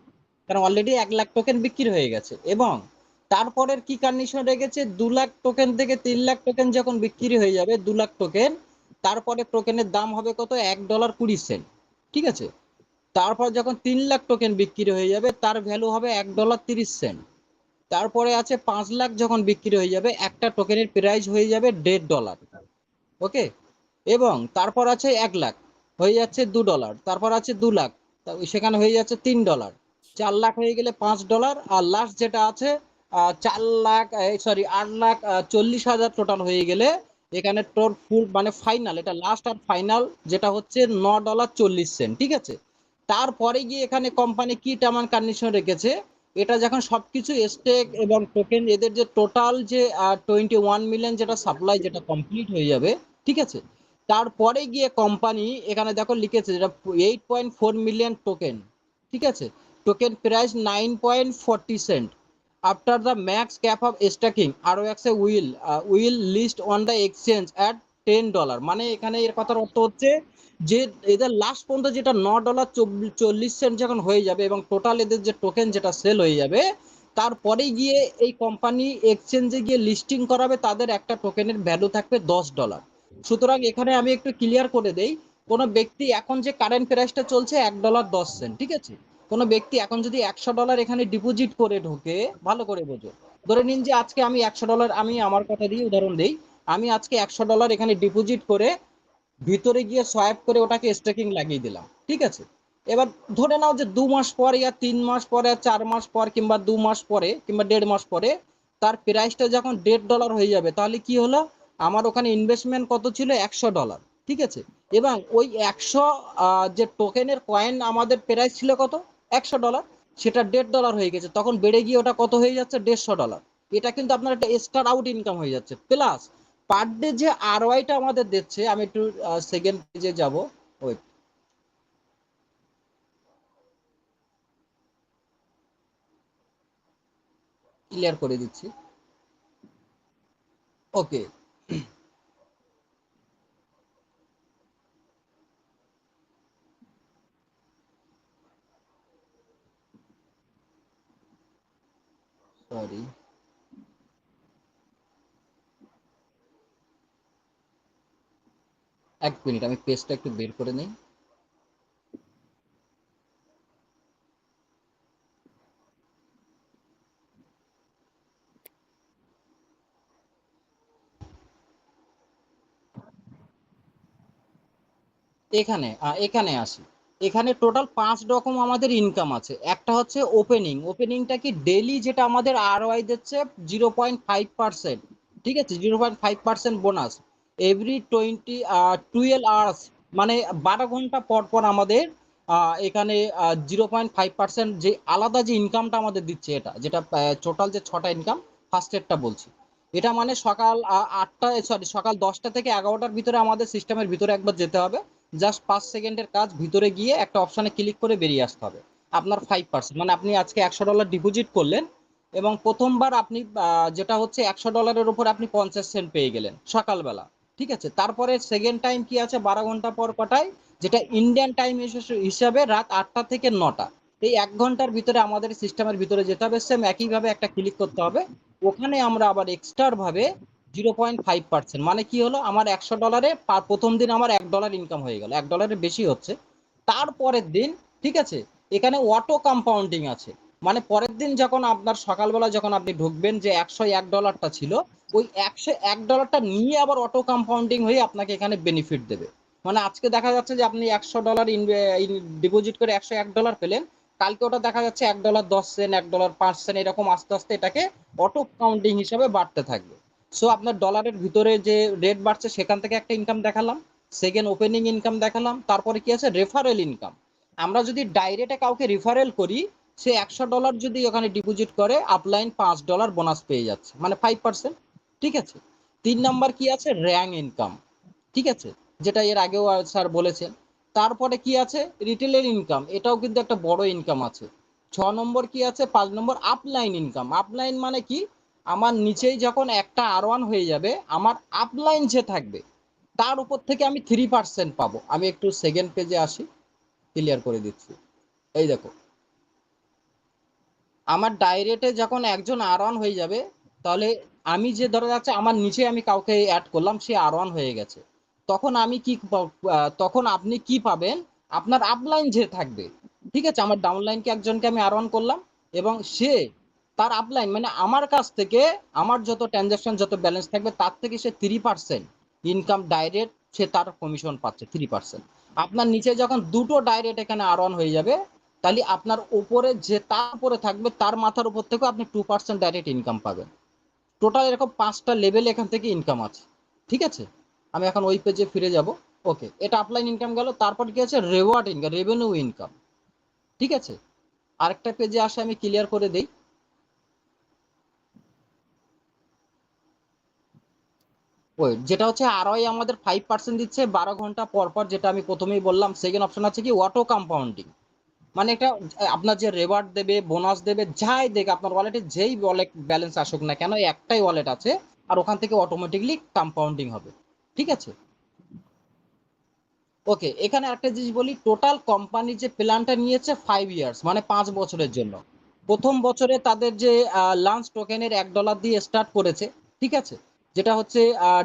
কারণ অলরেডি 1 লাখ টোকেন বিক্রি হয়ে গেছে। এবং তারপরের কি কন্ডিশন রেখেছে, 2 লাখ টোকেন থেকে 3 লাখ টোকেন যখন বিক্রি হয়ে যাবে 2 লাখ টোকেন, তারপরে টোকেনের দাম হবে কত, $1.20, ঠিক আছে? তারপর যখন 3 লাখ টোকেন বিক্রি হয়ে যাবে তার ভ্যালু হবে $1.30। তারপরে আছে 5 লাখ যখন বিক্রি হয়ে যাবে একটা টোকেনের প্রাইস হয়ে যাবে $1.50, ওকে? এবং তারপর আছে 1 লাখ, হয়ে যাচ্ছে $2, তারপর আছে 2 লাখ, সেখানে হয়ে যাচ্ছে $3, 4 লাখ হয়ে গেলে $5, আর লাস্ট যেটা আছে 4 লাখ, সরি 8,40,000 টোটাল হয়ে গেলে এখানে তোর ফুল মানে ফাইনাল, এটা লাস্ট আর ফাইনাল যেটা হচ্ছে $9.40, ঠিক আছে? তারপরে গিয়ে এখানে কোম্পানি কি টার্ম এন্ড কন্ডিশন রেখেছে, এটা যখন সবকিছু স্টেক এবং টোকেন এদের যে টোটাল যে 21 মিলিয়ন যেটা সাপ্লাই যেটা কমপ্লিট হয়ে যাবে, ঠিক আছে, তারপরে গিয়ে কোম্পানি এখানে দেখো লিখেছে যেটা 8.4 মিলিয়ন টোকেন, ঠিক আছে, token price 9.40 cent after the max cap of staking ROX will list on the exchange at $10। মানে এখানে এর কথার অর্থ হচ্ছে যে এদের লাস্ট পর্যন্ত যেটা $9.40 যখন হয়ে যাবে এবং টোটাল এদের যে টোকেন যেটা সেল হয়ে যাবে, তারপরে গিয়ে এই কোম্পানি এক্সচেঞ্জে গিয়ে লিস্টিং করাবে, তাদের একটা টোকেনের ভ্যালু থাকবে $10। সুতরাং এখানে আমি একটু ক্লিয়ার করে দেই, কোনো ব্যক্তি এখন যে কারেন্ট প্রাইসটা চলছে $1.10, ঠিক আছে, কোনো ব্যক্তি এখন যদি $100 এখানে ডিপোজিট করে ঢোকে, ভালো করে বোঝো, ধরে নিন যে আজকে আমি $100, আমি আমার কথা দিয়ে উদাহরণ দিই, আমি আজকে $100 এখানে ডিপোজিট করে ভিতরে গিয়ে সোয়াইপ করে ওটাকে স্টেকিং লাগিয়ে দিলাম, ঠিক আছে? এবার ধরে নাও যে 2 মাস পর ইয়া 3 মাস পরে 4 মাস পর কিংবা 2 মাস পরে কিংবা 1.5 মাস পরে তার প্রাইসটা যখন $1.50 হয়ে যাবে, তাহলে কি হলো, আমার ওখানে ইনভেস্টমেন্ট কত ছিল, $100, ঠিক আছে? এবং ওই 100 যে টোকেনের কয়েন আমাদের প্রাইস ছিল কত, $100, সেটা $1.50 হয়ে গেছে, তখন বেড়ে গিয়ে ওটা কত হয়ে যাচ্ছে, $150। এটা কিন্তু আপনার একটা স্টার আউট ইনকাম হয়ে যাচ্ছে। প্লাস পার ডে যে আরওআইটা আমাদের দিচ্ছে, আমি একটু সেকেন্ড পেজে যাব, ওয়েট, ক্লিয়ার করে দিচ্ছি, ওকে। সরি, এক মিনিট আমি পেজটা একটু বের করে নিই। এখানে এখানে আসি, এখানে টোটাল 5 রকম আমাদের ইনকাম আছে। একটা হচ্ছে ওপেনিংটা কি ডেইলি যেটা আমাদের আরওআই দিচ্ছে 0.5%, ঠিক আছে, 0.5% বোনাস এভরি 12 আওয়ার্স, মানে 12 ঘন্টা পর পর আমাদের এখানে 0.5% যে আলাদা যে ইনকামটা আমাদের দিচ্ছে, এটা যেটা টোটাল যে 6টা ইনকাম, ফার্স্ট এডটা বলছি, এটা মানে সকাল 10টা থেকে 11টার ভিতরে আমাদের সিস্টেমের ভিতরে একবার যেতে হবে, জাস্ট 5 সেকেন্ডের কাজ, ভিতরে গিয়ে একটা অপশানে ক্লিক করে বেরিয়ে আসতে হবে। আপনার 5%, মানে আপনি আজকে $100 ডিপোজিট করলেন এবং প্রথমবার আপনি যেটা হচ্ছে $100 উপর আপনি 50 সেন্ট পেয়ে গেলেন সকালবেলা, ঠিক আছে। তারপরে সেকেন্ড টাইম কি আছে, 12 ঘন্টা পর কটায়, যেটা ইন্ডিয়ান টাইম হিসাবে রাত 8টা থেকে 9টা, এই 1 ঘন্টার ভিতরে আমাদের সিস্টেমের ভিতরে যেতে হবে, সেম একইভাবে একটা ক্লিক করতে হবে। ওখানে আমরা আবার এক্সট্রা ভাবে 0.5%, মানে কি হলো, আমার $100 প্রথম দিন আমার $1 ইনকাম হয়ে গেল, $1 বেশি হচ্ছে। তারপরের দিন, ঠিক আছে, এখানে অটো কম্পাউন্ডিং আছে, মানে পরের দিন যখন আপনার সকালবেলা যখন আপনি ঢুকবেন, যে $101টা ছিল, ওই $101টা নিয়ে আবার অটো কম্পাউন্ডিং হয়ে আপনাকে এখানে বেনিফিট দেবে। মানে আজকে দেখা যাচ্ছে যে আপনি $100 ডিপোজিট করে $101 পেলেন, কালকে ওটা দেখা যাচ্ছে $1.10, $1.05, এরকম আস্তে আস্তে এটাকে অটো কাউন্টিং হিসাবে বাড়তে থাকবে। সো আপনার ডলারের ভিতরে যে রেট বাড়ছে সেখান থেকে একটা ইনকাম দেখালাম, সেকেন্ড ওপেনিং ইনকাম দেখালাম, তারপরে কি আছে, রেফারেল ইনকাম। আমরা যদি ডাইরেক্টে কাউকে রেফারেল করি, সে $100 যদি ওখানে ডিপোজিট করে, আপলাইন $5 বোনাস পেয়ে যাচ্ছে, মানে 5%, ঠিক আছে। 3 নাম্বার কি আছে, র্যাঙ্ক ইনকাম, ঠিক আছে, যেটা এর আগেও স্যার বলেছেন। তারপরে কি আছে, রিটেলের ইনকাম, এটাও কিন্তু একটা বড় ইনকাম আছে। 6 নম্বর কি আছে, 5 নম্বর আপলাইন ইনকাম। আপলাইন মানে কি, আমার নিচেই যখন একটা R1 হয়ে যাবে, আমার আপলাইন যে থাকবে তার উপর থেকে আমি 3% পাবো। আমি একটু সেকেন্ড পেজে আসি, ক্লিয়ার করে দিচ্ছি। এই দেখো, আমার ডাইরেক্টে যখন একজন R1 হয়ে যাবে, তাহলে আমি যে ধরা যাচ্ছে আমার নিচে আমি কাউকে অ্যাড করলাম, সে R1 হয়ে গেছে, তখন আমি কি তখন আপনি কি পাবেন, আপনার আপলাইন যে থাকবে, ঠিক আছে। আমার ডাউনলাইনকে একজনকে আমি R1 করলাম এবং সে তার আপলাইন, মানে আমার কাছ থেকে আমার যত ট্রানজাকশন যত ব্যালেন্স থাকবে তার থেকে সে 3% ইনকাম ডাইরেক্ট, সে তার কমিশন পাচ্ছে 3%। আপনার নিচে যখন দুটো ডাইরেক্ট এখানে R1 হয়ে যাবে, তাহলে আপনার উপরে যে তার উপরে থাকবে তার মাথার উপর থেকে আপনি 2% ডাইরেক্ট ইনকাম পাবেন। টোটাল এরকম 5টা লেভেল এখান থেকে ইনকাম আছে, ঠিক আছে। আমি এখন ওই পেজে ফিরে যাব। ওকে, এটা আপলাইন ইনকাম গেল। তারপর কি আছে, রেওয়ার্ড ইনকাম, রেভিনিউ ইনকাম, ঠিক আছে। আরেকটা পেজে আসে, আমি ক্লিয়ার করে দেই। ওই যেটা হচ্ছে আরওআই আমাদের 5% দিচ্ছে 12 ঘন্টা পর পর, যেটা আমি প্রথমেই বললাম। সেকেন্ড অপশন আছে কি, অটো কম্পাউন্ডিং, মানে এটা আপনার যে রেওয়ার্ড দেবে, বোনাস দেবে, যাই দেবে, আপনার ওয়ালেটে যেই ওয়ালেট ব্যালেন্স আসুক না কেন, একটাই ওয়ালেট আছে, আর ওখান থেকে অটোমেটিকলি কম্পাউন্ডিং হবে, ঠিক আছে। ওকে, এখানে একটা জিনিস বলি, টোটাল কোম্পানি যে প্ল্যানটা নিয়েছে 5 ইয়ার্স, মানে 5 বছরের জন্য। প্রথম বছরে তাদের যে লাঞ্চ টোকেনের $1 দিয়ে স্টার্ট করেছে, ঠিক আছে, যেটা হচ্ছে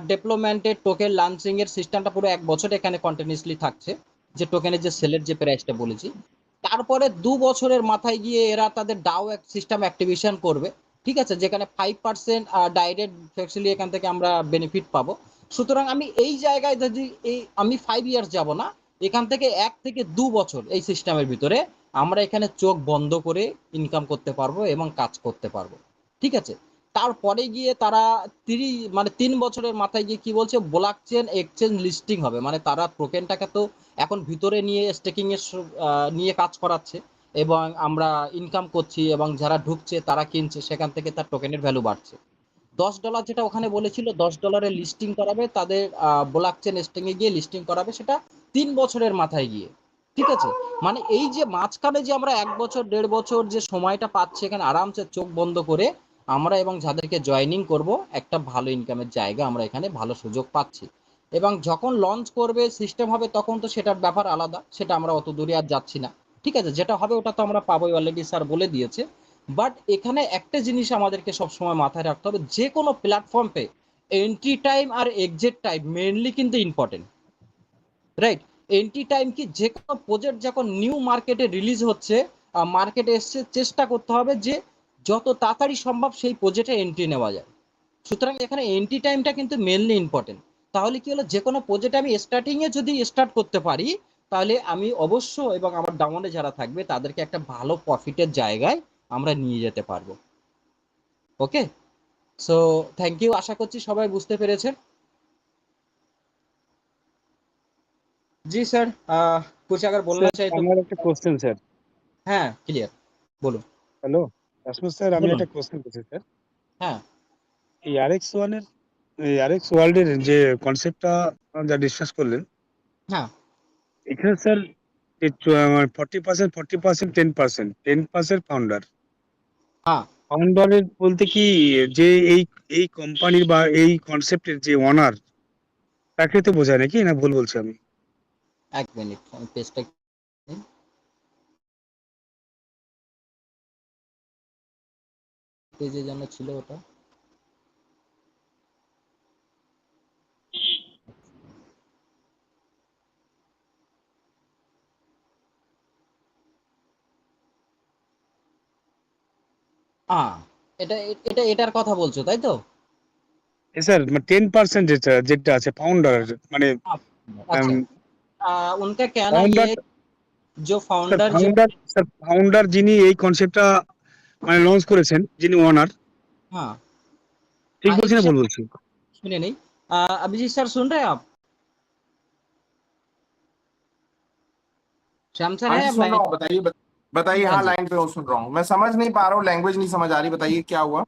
ডেভেলপমেন্টের টোকেন লাঞ্চিং এর সিস্টেমটা পুরো 1 বছর এখানে কন্টিনিউসলি থাকছে, যে টোকেনের যে সেলের যে প্রাইসটা বলেছি। তারপরে 2 বছরের মাথায় গিয়ে এরা তাদের ডাও সিস্টেম অ্যাক্টিভেশন করবে, ঠিক আছে, যেখানে 5% ডাইরেক্ট ফ্যাক্সুয়ালি এখান থেকে আমরা বেনিফিট পাবো। সুতরাং আমি এই জায়গায় যদি আমি 5 ইয়ার্স যাব না, এখান থেকে 1 থেকে 2 বছর এই সিস্টেমের ভিতরে আমরা এখানে চোখ বন্ধ করে ইনকাম করতে পারবো এবং কাজ করতে পারবো, ঠিক আছে। তারপরে গিয়ে তারা 3 বছরের মাথায় গিয়ে কি বলছে, ব্লকচেন এক্সচেঞ্জ লিস্টিং হবে, মানে তারা টোকেনটাকে তো এখন ভিতরে নিয়ে স্টেকিং এর নিয়ে কাজ করাচ্ছে এবং আমরা ইনকাম করছি, এবং যারা ঢুকছে তারা কিনছে, সেখান থেকে তার টোকেনের ভ্যালু বাড়ছে। $10 যেটা ওখানে বলেছিল, $10 লিস্টিং করাবে তাদের ব্লকচেন এক্সচেঞ্জ এ গিয়ে লিস্টিং করাবে, সেটা 3 বছরের মাথায় গিয়ে, ঠিক আছে। মানে এই যে মাঝখানে যে আমরা 1 বছর 1.5 বছর যে সময়টা পাচ্ছি, এখানে আরামসে চোখ বন্ধ করে আমরা এবং যাদেরকে জয়েনিং করব, একটা ভালো ইনকামের জায়গা আমরা এখানে ভালো সুযোগ পাচ্ছি। এবং যখন লঞ্চ করবে সিস্টেম হবে, তখন তো সেটার ব্যাপার আলাদা, সেটা আমরা অত দূরে আর যাচ্ছি না, ঠিক আছে। যেটা হবে ওটা তো আমরা পাবোই, অলরেডি স্যার বলে দিয়েছে। বাট এখানে একটা জিনিস আমাদেরকে সবসময় মাথায় রাখতে হবে, যে কোনো প্ল্যাটফর্মে এন্ট্রি টাইম আর এক্সিট টাইম মেইনলি কিন্তু ইম্পর্টেন্ট, রাইট। এন্ট্রি টাইম কি, যে কোনো প্রজেক্ট যখন নিউ মার্কেটে রিলিজ হচ্ছে, মার্কেটে এসছে, চেষ্টা করতে হবে যে যত তাড়াতাড়ি সম্ভব সেই প্রজেক্টে এন্ট্রি নেওয়া যায়। সুতরাং এখানে এন্ট্রি টাইমটা কিন্তু মেইনলি ইম্পর্টেন্ট। তাহলে কি হলো, যে কোনো প্রজেক্ট আমি স্টার্টিং এ যদি স্টার্ট করতে পারি, তাহলে আমি অবশ্য এবং আমার ডাউনে যারা থাকবে তাদেরকে একটা ভালো প্রফিটের জায়গায় আমরা নিয়ে যেতে পারবো। ওকে, সো থ্যাংক ইউ, আশা করছি সবাই বুঝতে পেরেছেন। জি স্যার, कुछ अगर बोलना স্যার चाहे तो আমার একটা কোশ্চেন স্যার। हाँ क्लियर बोलो হ্যালো, আসমত স্যার আমি बोलो একটা কোশ্চেন করছি স্যার। हाँ এই RX1 এর এই RX ওয়ার্ল্ড এর যে কনসেপ্টটা যা ডিসকাস করলেন, हाँ এখানে স্যার 40% 40% 10% ফাউন্ডার। हाँ ফাউন্ডারের বলতে কি যে এই কোম্পানির বা এই কনসেপ্টের যে ওনার তাকে তো বোঝায় নাকি, না ভুল বলছি আমি? एक मिनट আমি পেজটা পেজে যেন ছিল ওটা এটা এটা এটার কথা বলছো তাই তো স্যার 10% যেটা আছে ফাউন্ডার মানে अच्छा उनका कहना ये ফাউন্ডার है जो স্যার फाउंडर जो ফাউন্ডার যিনি এই কনসেপ্টটা মানে লঞ্চ করেছেন, যিনি ওনার, हाँ ঠিক বলছি एक না ভুল सेकंड বলছি? सुनिए नहीं अभिजीत सर सुन रहे हैं आप श्याम सर हाँ है जी आप सुन लाइन रहा हूँ, बताइए बताइए। हाँ हाँ जी लाइन पे हूँ, सुन रहा हूँ। मैं समझ नहीं पा रहा हूँ, लैंग्वेज नहीं समझ आ रही, बताइए क्या हुआ।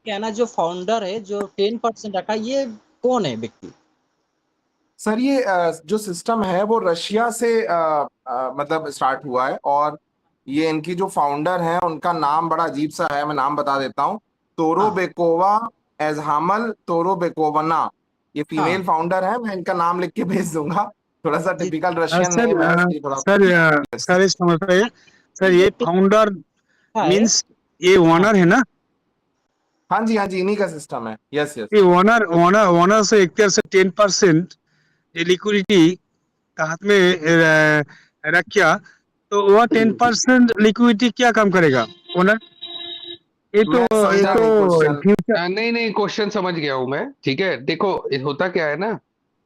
कहना जो फाउंडर है जो 10% रखा ये कौन है व्यक्ति सर ये जो सिस्टम है वो रशिया से मतलब स्टार्ट हुआ है, और ये इनकी जो फाउंडर हैं उनका नाम बड़ा अजीब सा है, मैं नाम बता देता हूँ। तोरोबेकोवा एजहामल तोरोबेकोवना, ये फीमेल हाँ फाउंडर है। मैं इनका नाम लिख के भेज दूंगा, थोड़ा सा जी टिपिकल रशियन স্যার नेम है इसलिए थोड़ा। স্যার স্যার इस समय पे सर ये जो फाउंडर है मीन्स ये हाँ ओनर है ना? हाँ जी इन्हीं का सिस्टम है। Yes yes. ये ओनर ओनर ओनर से इख्तियार से 10% ये लिक्विडिटी का हाथ में रखा, तो वो 10% लिक्विडिटी क्या काम करेगा ओनर? ये तो मैं ये समझा तो नहीं क्वेश्चन। फ्यूचर। नहीं नहीं, क्वेश्चन समझ गया हूं मैं। ठीक है, देखो होता क्या है ना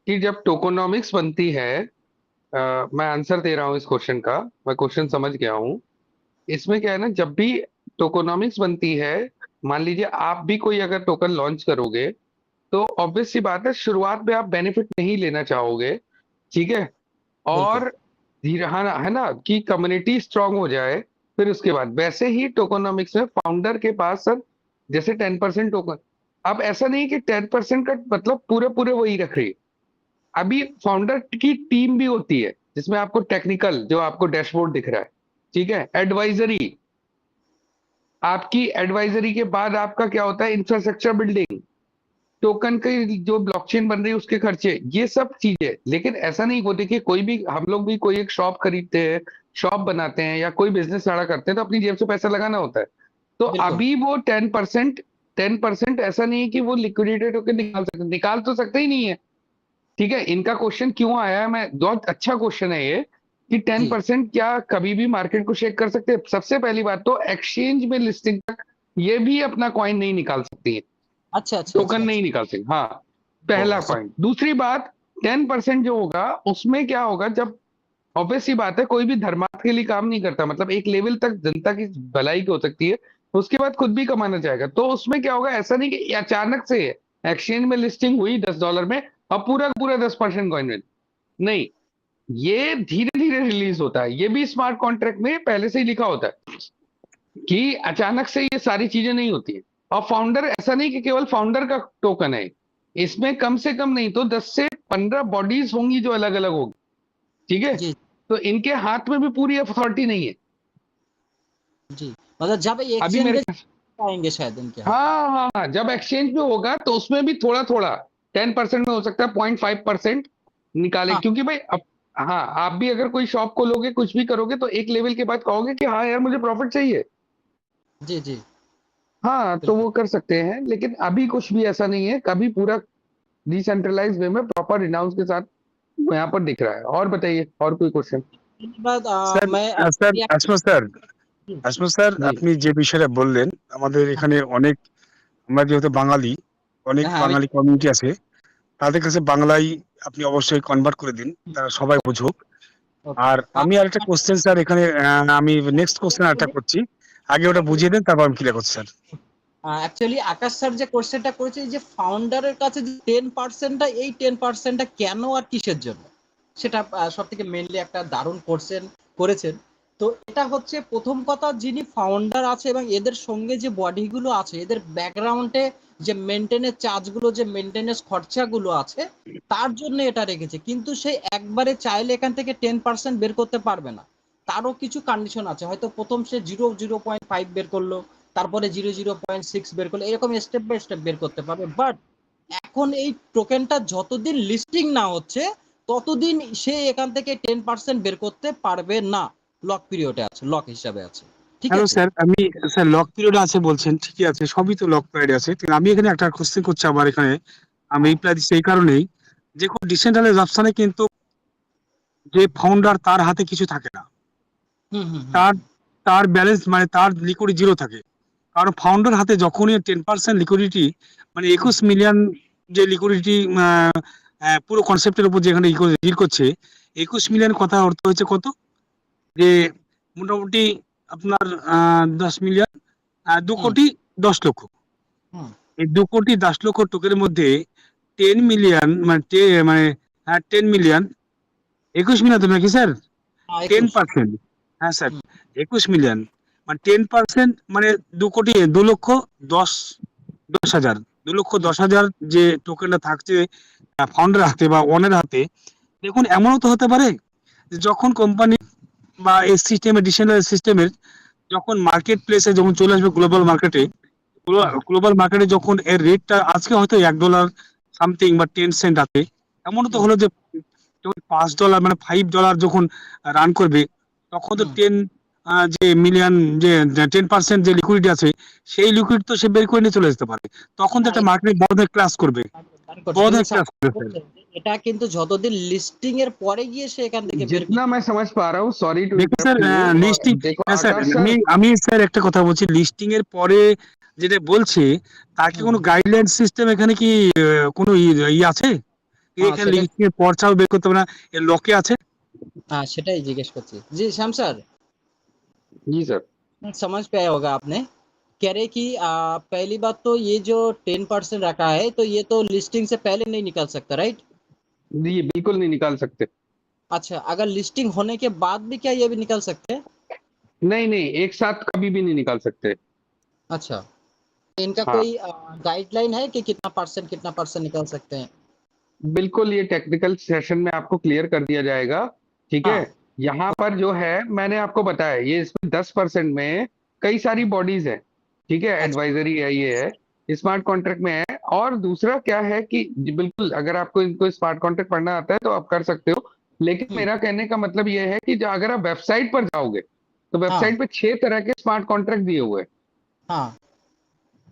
कि जब टोकोनॉमिक्स बनती है, मैं आंसर दे रहा हूँ इस क्वेश्चन का, मैं क्वेश्चन समझ गया हूँ। इसमें क्या है ना, जब भी टोकोनॉमिक्स बनती है, मान लीजिए आप भी कोई अगर टोकन लॉन्च करोगे, तो ऑब्वियस सी बात है शुरुआत में आप बेनिफिट नहीं लेना चाहोगे। ठीक है, बिल्कुल और धीरे, हाँ है ना, कि कम्युनिटी स्ट्रांग हो जाए। फिर उसके बाद वैसे ही टोकोनॉमिक्स में फाउंडर के पास सर जैसे 10% टोकन, अब ऐसा नहीं कि 10% का मतलब पूरे पूरे वही रख रही है। अभी फाउंडर की टीम भी होती है जिसमें आपको टेक्निकल, जो आपको डैशबोर्ड दिख रहा है, ठीक है, एडवाइजरी, आपकी एडवाइजरी के बाद आपका क्या होता है, इंफ्रास्ट्रक्चर बिल्डिंग, टोकन की जो ब्लॉकचेन बन रही है उसके खर्चे, ये सब चीजें। लेकिन ऐसा नहीं होती कि कोई भी, हम लोग भी कोई एक शॉप खरीदते हैं, शॉप बनाते हैं या कोई बिजनेस खड़ा करते हैं तो अपनी जेब से पैसा लगाना होता है। तो बिल्कुल अभी वो 10% ऐसा नहीं है कि वो लिक्विडेटेड होकर निकाल तो सकते ही नहीं है। ठीक है, इनका क्वेश्चन क्यों आया है, मैं, बहुत अच्छा क्वेश्चन है ये, कि जी 10% क्या कभी भी मार्केट को शेक कर सकते हैं? सबसे पहली बात तो एक्सचेंज में लिस्टिंग तक ये भी अपना कॉइन नहीं निकाल सकती है, अच्छा अच्छा टोकन अच्छा नहीं अच्छा निकाल सकते। हाँ, ओ पहला पॉइंट। दूसरी बात, 10% जो होगा उसमें क्या होगा, जब ऑब्वियस सी बात है कोई भी धर्मार्थ के लिए काम नहीं करता, मतलब एक लेवल तक जनता की भलाई की हो सकती है, उसके बाद खुद भी कमाना चाहेगा। तो उसमें क्या होगा, ऐसा नहीं कि अचानक से एक्सचेंज में लिस्टिंग हुई $10 में और पूरा पूरा 10% कॉइन में, नहीं, ये धीरे धीरे रिलीज होता है। ये भी स्मार्ट कॉन्ट्रैक्ट में पहले से ही लिखा होता है कि अचानक से ये सारी चीजें नहीं होती है। और फाउंडर ऐसा नहीं कि केवल फाउंडर का टोकन है, इसमें कम से कम नहीं तो 10 से 15 बॉडीज होंगी जो अलग अलग होगी। ठीक है, जी तो इनके हाथ में भी पूरी अथॉरिटी नहीं है जी मतलब जब अभी एक्सचेंज मेरे। में आएंगे शायद इनके हाथ हाँ, जब एक्सचेंज में होगा तो उसमें भी थोड़ा थोड़ा 10% में हो सकता है, 0.5% निकाले, हाँ क्योंकि भाई अब, हाँ, आप भी अगर कोई शॉप खोलोगे कुछ भी करोगे तो एक लेवल के बाद कहोगे कि हाँ यार मुझे प्रॉफिट चाहिए। जी जी हाँ, तो बिल्कुल वो कर सकते हैं, लेकिन अभी कुछ भी ऐसा नहीं है, कभी पूरा डिसेंट्रलाइज वे में प्रॉपर रिनाउंस के साथ यहाँ पर दिख रहा है। और बताइए, और कोई क्वेश्चन? इसके बाद স্যার मैं স্যার আসমত স্যার जी আপনি যে বিষয়টা বললেন, আমাদের এখানে অনেক, আমরা যেহেতু বাঙালি, অনেক হ্যাঁ আমি বাঙালি কমিউনিটি আছে, তাদের কাছে বাংলায় আপনি অবশ্যই কনভার্ট করে দিন, তারা সবাই বুঝুক। ওকে আর আমি আরেকটা কোশ্চেন স্যার এখানে আমি নেক্সট কোশ্চেন আরেকটা করছি, আগে ওটা বুঝিয়ে দেন তারপর আমি ক্লিয়ার করছি স্যার। অ্যাকচুয়ালি আকাশ স্যার যে কোশ্চেনটা করেছে যে ফাউন্ডারের কাছে যে 10%টা এই 10%টা কেন আর কিসের জন্য সেটা সবথেকে মেইনলি একটা দারুণ করেছেন। তো এটা হচ্ছে প্রথম কথা, যিনি ফাউন্ডার আছে এবং এদের সঙ্গে যে বডিগুলো আছে, এদের ব্যাকগ্রাউন্ডে যে মেনটেনেন্স চার্জগুলো, যে মেনটেনেন্স খরচাগুলো আছে, তার জন্য এটা রেখেছে। কিন্তু সে একবারে চাইলে এখান থেকে 10% বের করতে পারবে না। তারও কিছু কন্ডিশন আছে। হয়তো প্রথম সে 0.5 বের করলো, তারপরে 0.6 বের করলো, এরকম স্টেপ বাই স্টেপ বের করতে পারবে। বাট এখন এই টোকেনটা যতদিন লিস্টিং না হচ্ছে ততদিন সে এখান থেকে 10% বের করতে পারবে না। লক পিরিয়ডে আছে, লক হিসাবে আছে। ঠিক হ্যালো আছে? স্যার, আমি স্যার লক পিরিয়ড আছে বলছেন, ঠিকই আছে, সবই তো লক পিরিয়ড আছে। কিন্তু আমি এখানে একটা কোশ্চেন করছি আবার এখানে, আমি রিপ্লাই দিচ্ছি এই কারণেই, যে কোনো ডিসেন্ট্রালাইজ অপশনে কিন্তু যে ফাউন্ডার তার হাতে কিছু থাকে না, হুম হুম হুম তার তার ব্যালেন্স মানে তার লিকুইডিটি জিরো থাকে। কারণ ফাউন্ডার হাতে যখনই 10% লিকুইডিটি, মানে 21 মিলিয়ন যে লিকুইডিটি পুরো কনসেপ্টের উপর যেখানে ডিল করছে, 21 মিলিয়ন কথা অর্থ হচ্ছে কত, যে মোটামুটি আপনার 10 মিলিয়ন, 2 হুম কোটি 10 লক্ষ। হুম এই 2 কোটি 10 লক্ষ টোকেনের মধ্যে 10 মিলিয়ন মানে মানে 10 মিলিয়ন, 21 মিলিয়ন তো নাকি স্যার, 21। 10%, হ্যাঁ স্যার, হুম 21 মিলিয়ন মানে 10%, মানে 2 কোটি 2 লক্ষ 10 হাজার, 2 লক্ষ হুম 10 হাজার যে টোকেনটা থাকছে ফাউন্ডার হাতে বা ওনের হাতে। দেখুন এমনও তো হতে পারে যে যখন কোম্পানি বা এই সিস্টেমের ডিসেন্ট্রালাইজ সিস্টেমের যখন মার্কেট প্লেসে যখন চলে আসবে, গ্লোবাল মার্কেটে, হুম গ্লোবাল মার্কেটে যখন এর রেটটা আজকে হয়তো $1 সামথিং বা 10 সেন্ট আছে, এমনও তো হুম হলো যে যখন $5 মানে $5 যখন রান করবে, তখন তো হুম 10 যে মিলিয়ন, যে 10% যে লিকুইডিটি আছে, সেই লিকুইড তো সে বের করে নিয়ে চলে যেতে পারে। তখন তো না, একটা মার্কেট বড় ধরনের ক্লাস করবে, বার করছে, বড় কিন্তু ধরনের ক্লাস করবে স্যার। এটা কিন্তু যতদিন লিস্টিং এর পরে গিয়ে সে এখান থেকে বের जितना मैं समझ पा रहा हूँ, सॉरी टू দেখুন স্যার, इंटरप्ट यू, লিস্টিং, देखो স্যার आकाश আমি सर। আমি স্যার একটা কথা বলছি, লিস্টিং এর পরে যেটা বলছে, তার কি হুম কোনো হুম। গাইডলাইন সিস্টেম এখানে কি কোনো আছে? হ্যাঁ এখানে সেটা, লিস্টিং এর পর ছাড়াও বের করতে হবে না, এর লকে আছে? हाँ সেটাই জিজ্ঞেস করছি। জি শ্যাম স্যার, जी सर। समझ पे आया होगा आपने। कह रहे कि पहली बात तो ये जो 10% रखा है, तो ये तो लिस्टिंग से पहले नहीं निकल सकता, राइट? जी बिल्कुल नहीं निकाल सकते। अच्छा, अगर लिस्टिंग होने के बाद भी क्या ये भी निकल सकते हैं? नहीं नहीं, एक साथ कभी भी नहीं निकाल सकते। अच्छा, इनका हाँ कोई गाइडलाइन है कि कितना परसेंट निकल सकते हैं? बिल्कुल, ये टेक्निकल सेशन में आपको क्लियर कर दिया जाएगा। ठीक है, हाँ। यहाँ पर जो है मैंने आपको बताया, ये इसमें 10% में कई सारी बॉडीज है। ठीक है, अच्छा। एडवाइजरी है, ये है, स्मार्ट कॉन्ट्रैक्ट में है। और दूसरा क्या है कि जी बिल्कुल, अगर आपको इनको स्मार्ट कॉन्ट्रैक्ट पढ़ना आता है तो आप कर सकते हो। लेकिन हम्म, मेरा कहने का मतलब ये है कि अगर आप वेबसाइट पर जाओगे तो हाँ वेबसाइट पे 6 तरह के स्मार्ट कॉन्ट्रैक्ट दिए हुए हैं। हाँ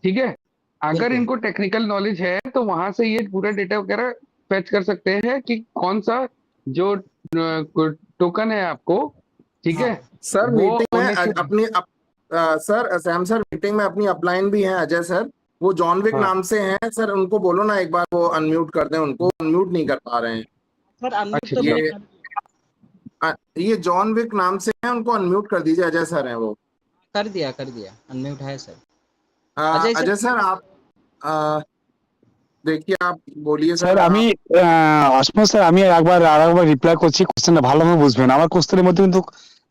ठीक है, अगर बिल्कुल। इनको टेक्निकल नॉलेज है तो वहां से ये पूरा डेटा वगैरह फेच कर सकते हैं कि कौन सा जो टोकन है आपको, ठीक हाँ है, सर वो मीटिंग में ownership. Sir Sam sir meeting में अपनी अपलाइन भी है, अजय सर, वो जॉन विक हाँ नाम से हैं सर, उनको बोलो ना एक बार वो अनम्यूट कर दें, उनको अनम्यूट नहीं कर पा रहे हैं। सर अनम्यूट अच्छा तो अच्छा। मैंने ये ये जॉन विक नाम से हैं, उनको अनम्यूट कर दीजिए, अजय सर हैं वो। कर दिया अनम्यूट है sir. Ajay Ajay sir, sir आप अ, देखिए, आप बोलिए স্যার सर আমি आप। অসমত স্যার, আমি আরেকবার রিপ্লাই করছি, কোশ্চেনটা ভালোভাবে বুঝবেন। আমার কোশ্চেনের মধ্যে কিন্তু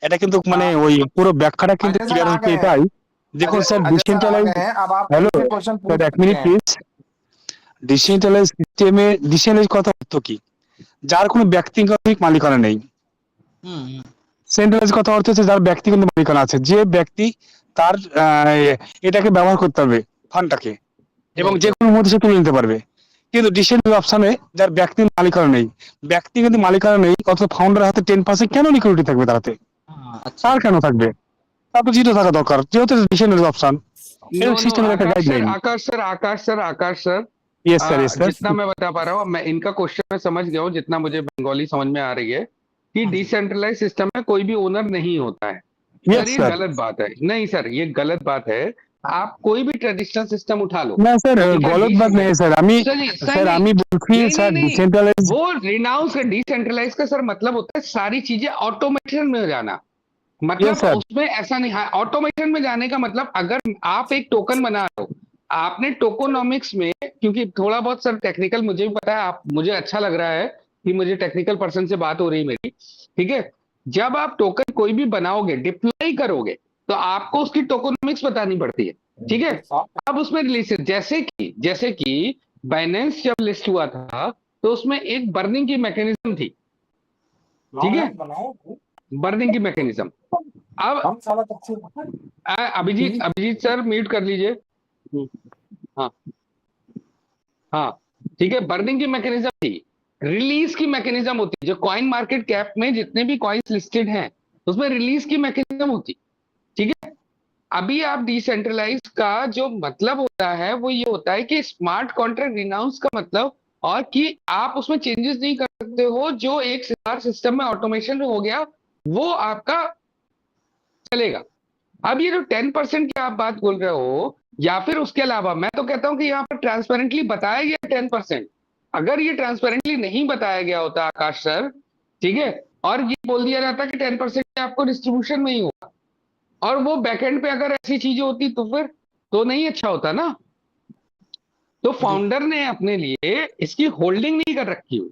এটা কিন্তু মানে ওই পুরো ব্যাখ্যাটা কিন্তু अजय सर ক্লিয়ার आ হচ্ছে गए हैं, এটাই। দেখুন স্যার, अजय सर आ ডিসেন্ট্রালাইজ, गए हैं, अब आप হ্যালো कोई भी क्वेश्चन স্যার पूछ এক सकते মিনিট हैं। প্লিজ। ডিসেন্ট্রালাইজ সিস্টেমে ডিসেন্ট্রালাইজ কথা অর্থ কি? যার কোনো ব্যক্তিগত মালিকানা নেই। হুম সেন্ট্রালাইজ কথা অর্থ হচ্ছে যার ব্যক্তিগত মালিকানা আছে, যে ব্যক্তি তার এটাকে ব্যবহার করতে পারবে, ফান্ডটাকে, এবং রাইট যে রাইট। কোনো মুহূর্তে সে তুলে নিতে পারবে। কিন্তু ডিসেন্ট্রালাইজ অপশনে যার ব্যক্তিগত মালিকানা নেই, ব্যক্তিগত মালিকানা নেই, অথচ ফাউন্ডার হাতে 10% কেন লিকুইডিটি থাকবে তার হাতে? हाँ अच्छा। তার কেন থাকবে? তার তো জিরো থাকা দরকার, যেহেতু ডিসেন্ট্রালাইজ অপশন। এটা नो नो, সিস্টেমের একটা आकाश सर, গাইডলাइन। आकाश सर, आकाश सर, आकाश सर, यस सर, यस जितना सर। मैं बता पा रहा हूँ, मैं इनका क्वेश्चन में समझ गया हूँ, जितना मुझे बंगाली समझ में आ रही है कि हाँ जी। डिसेंट्रलाइज सिस्टम में कोई भी ओनर नहीं होता है। सर यस ये सर। गलत बात है, नहीं सर ये गलत बात है। आप कोई भी ट्रेडिशनल सिस्टम उठा लो, না স্যার, ठीक है, গলত বাত নেই স্যার, सही স্যার नहीं, আমি बलছি नहीं नहीं স্যার नहीं, ডিসেন্ট্রালাইজ। वो रिनाउंस का डिसेंट्रलाइज का सर मतलब होता है सारी चीजें ऑटोमेशन में हो जाना। यस मतलब सर। उसमें ऐसा नहीं है, ऑटोमेशन में जाने का मतलब अगर आप एक टोकन बना रहे हो, आपने टोकोनॉमिक्स में, क्योंकि थोड़ा बहुत सर टेक्निकल मुझे भी पता है, आप मुझे अच्छा लग रहा है कि मुझे टेक्निकल पर्सन से बात हो रही मेरी, ठीक है। जब आप टोकन कोई भी बनाओगे, डिप्लॉय करोगे, तो आपको उसकी टोकनोमिक्स बतानी पड़ती है, ठीक है। अब उसमें रिलीज, जैसे कि बाइनेंस जब लिस्ट हुआ था, तो उसमें एक बर्निंग की मैकेनिज्म थी, ठीक है, बर्निंग की मैकेनिज्म। अब अभिजीत सर म्यूट कर लीजिए। हाँ हाँ, ठीक है, बर्निंग की मैकेनिज्म थी, रिलीज की मैकेनिज्म होती है। जो कॉइन मार्केट कैप में जितने भी कॉइन्स लिस्टेड हैं, उसमें रिलीज की मैकेनिज्म होती, ठीक है। अभी आप डिसेंट्रलाइज का जो मतलब होता है वो ये होता है कि स्मार्ट कॉन्ट्रैक्ट रिनाउंस का मतलब, और कि आप उसमें चेंजेस नहीं कर सकते हो, जो एक सिस्टम में ऑटोमेशन हो गया वो आपका चलेगा। अब ये जो 10% की आप बात बोल रहे हो, या फिर उसके अलावा, मैं तो कहता हूं कि यहाँ पर ट्रांसपेरेंटली बताया गया 10%। अगर ये ट्रांसपेरेंटली नहीं बताया गया होता आकाश सर, ठीक है, और ये बोल दिया जाता कि 10% आपको डिस्ट्रीब्यूशन में ही होगा, और वो बैकएंड पे अगर ऐसी चीजें होती तो फिर तो नहीं अच्छा होता ना। तो फाउंडर ने अपने लिए इसकी होल्डिंग नहीं कर रखी हुई,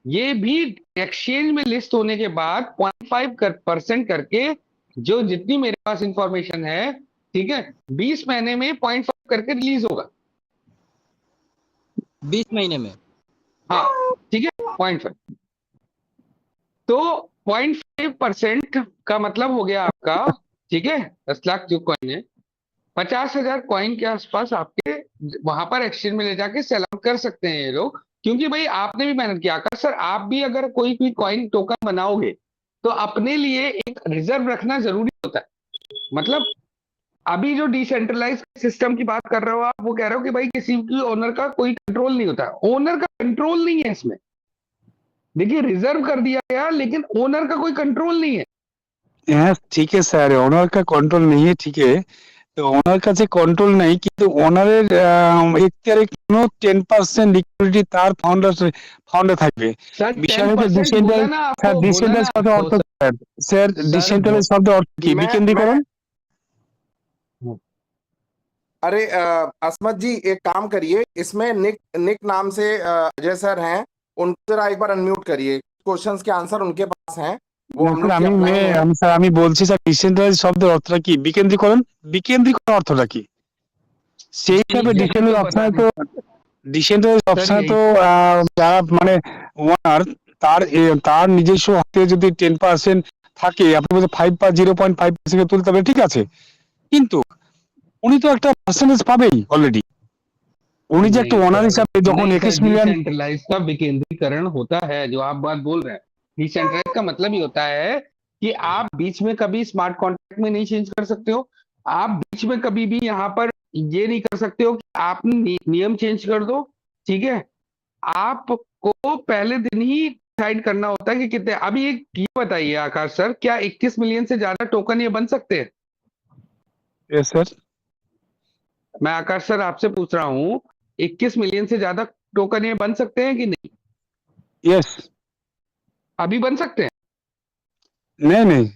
ये भी एक्सचेंज में लिस्ट होने के बाद 0.5% करके, जो जितनी मेरे पास इंफॉर्मेशन है, ठीक है, 20 महीने में 0.5 करके रिलीज होगा। 20 महीने में। हाँ, ठीक है, 0.5। तो 0.5% का मतलब हो गया आपका, ठीक है, 10 लाख जो कॉइन है, 50,000 कॉइन के आसपास आपके वहां पर एक्सचेंज में ले जाके सेल आउट कर सकते हैं ये लोग। क्योंकि भाई आपने भी मेहनत किया, आकाश सर, आप भी अगर कोई भी कॉइन टोकन बनाओगे तो अपने लिए एक रिजर्व रखना जरूरी होता है। मतलब अभी जो डिसेंट्रलाइज सिस्टम की बात कर रहे हो आप, वो कह रहे हो कि भाई किसी की ओनर का कोई कंट्रोल नहीं होता, ओनर का कंट्रोल नहीं है इसमें। देखिए, रिजर्व कर दिया गया, लेकिन ओनर का कोई कंट्रोल नहीं है। হ্যাঁ ঠিক আছে স্যার, ওনার কা কন্ট্রোল নেই है ठीक है। তো ওনার কাছে কন্ট্রোল নাই, কিন্তু ওনারের এখতিয়ারে কোনো 10% লিকুইডিটি তার ফাউন্ডার থাকবে। सर বিষয় হচ্ছে 10% बोला ডিসেন্ট্রালাইজ। ना স্যার आपको, बोला ডিসেন্ট্রালাইজ ना শব্দের आपको অর্থ কি স্যার? স্যার सर ডিসেন্ট্রালাইজ শব্দের অর্থ কি? मैं বিকেন্দ্রীকরণ। अरे असमत जी, एक काम करिए, इसमें निक निक नाम से अजय सर हैं, उनको जरा एक बार अनम्यूट करिए। क्वेश्चंस के आंसर उनके पास हैं, वो না हम স্যার, लोग की अपलाइन है। স্যার আমি বলছি স্যার, ডিসেন্ট্রালাইজ শব্দের অর্থটা কি? বিকেন্দ্রীকরণ। বিকেন্দ্রীকরণ অর্থটা কি? সেই यही হিসাবে यही तो बता ডিসেন্ট্রালাইজ सर অপশনে यही তো যারা মানে ওনার, তার নিজস্ব হাতে যদি 10% থাকে, আপনি বলছেন 5 বা 0.5% তুলতে হবে, ঠিক আছে, কিন্তু উনি তো একটা পার্সেন্টেজ পাবেই অলরেডি। উনি যে একটা नहीं ওনার सर, হিসাবে যখন नहीं सर, 21 মিলিয়ন। डिसेंट्रलाइज का विकेंद्रीकरण होता है, जो आप बात बोल रहे हैं। डिसेंट्रलाइज का मतलब ही होता है कि आप बीच में कभी स्मार्ट कॉन्ट्रैक्ट में नहीं चेंज कर सकते हो। आप बीच में कभी भी यहाँ पर ये नहीं कर सकते हो कि आप नियम चेंज कर दो, ठीक है। आपको पहले दिन ही डिसाइड करना होता है कि कितने। अभी एक ये बताइए आकाश सर, क्या 21 मिलियन से ज्यादा टोकन ये बन सकते हैं? Yes sir. मैं आकाश सर आपसे पूछ रहा हूँ, 21 मिलियन से ज्यादा टोकन ये बन सकते हैं कि नहीं? यस। अभी बन सकते हैं? नहीं नहीं।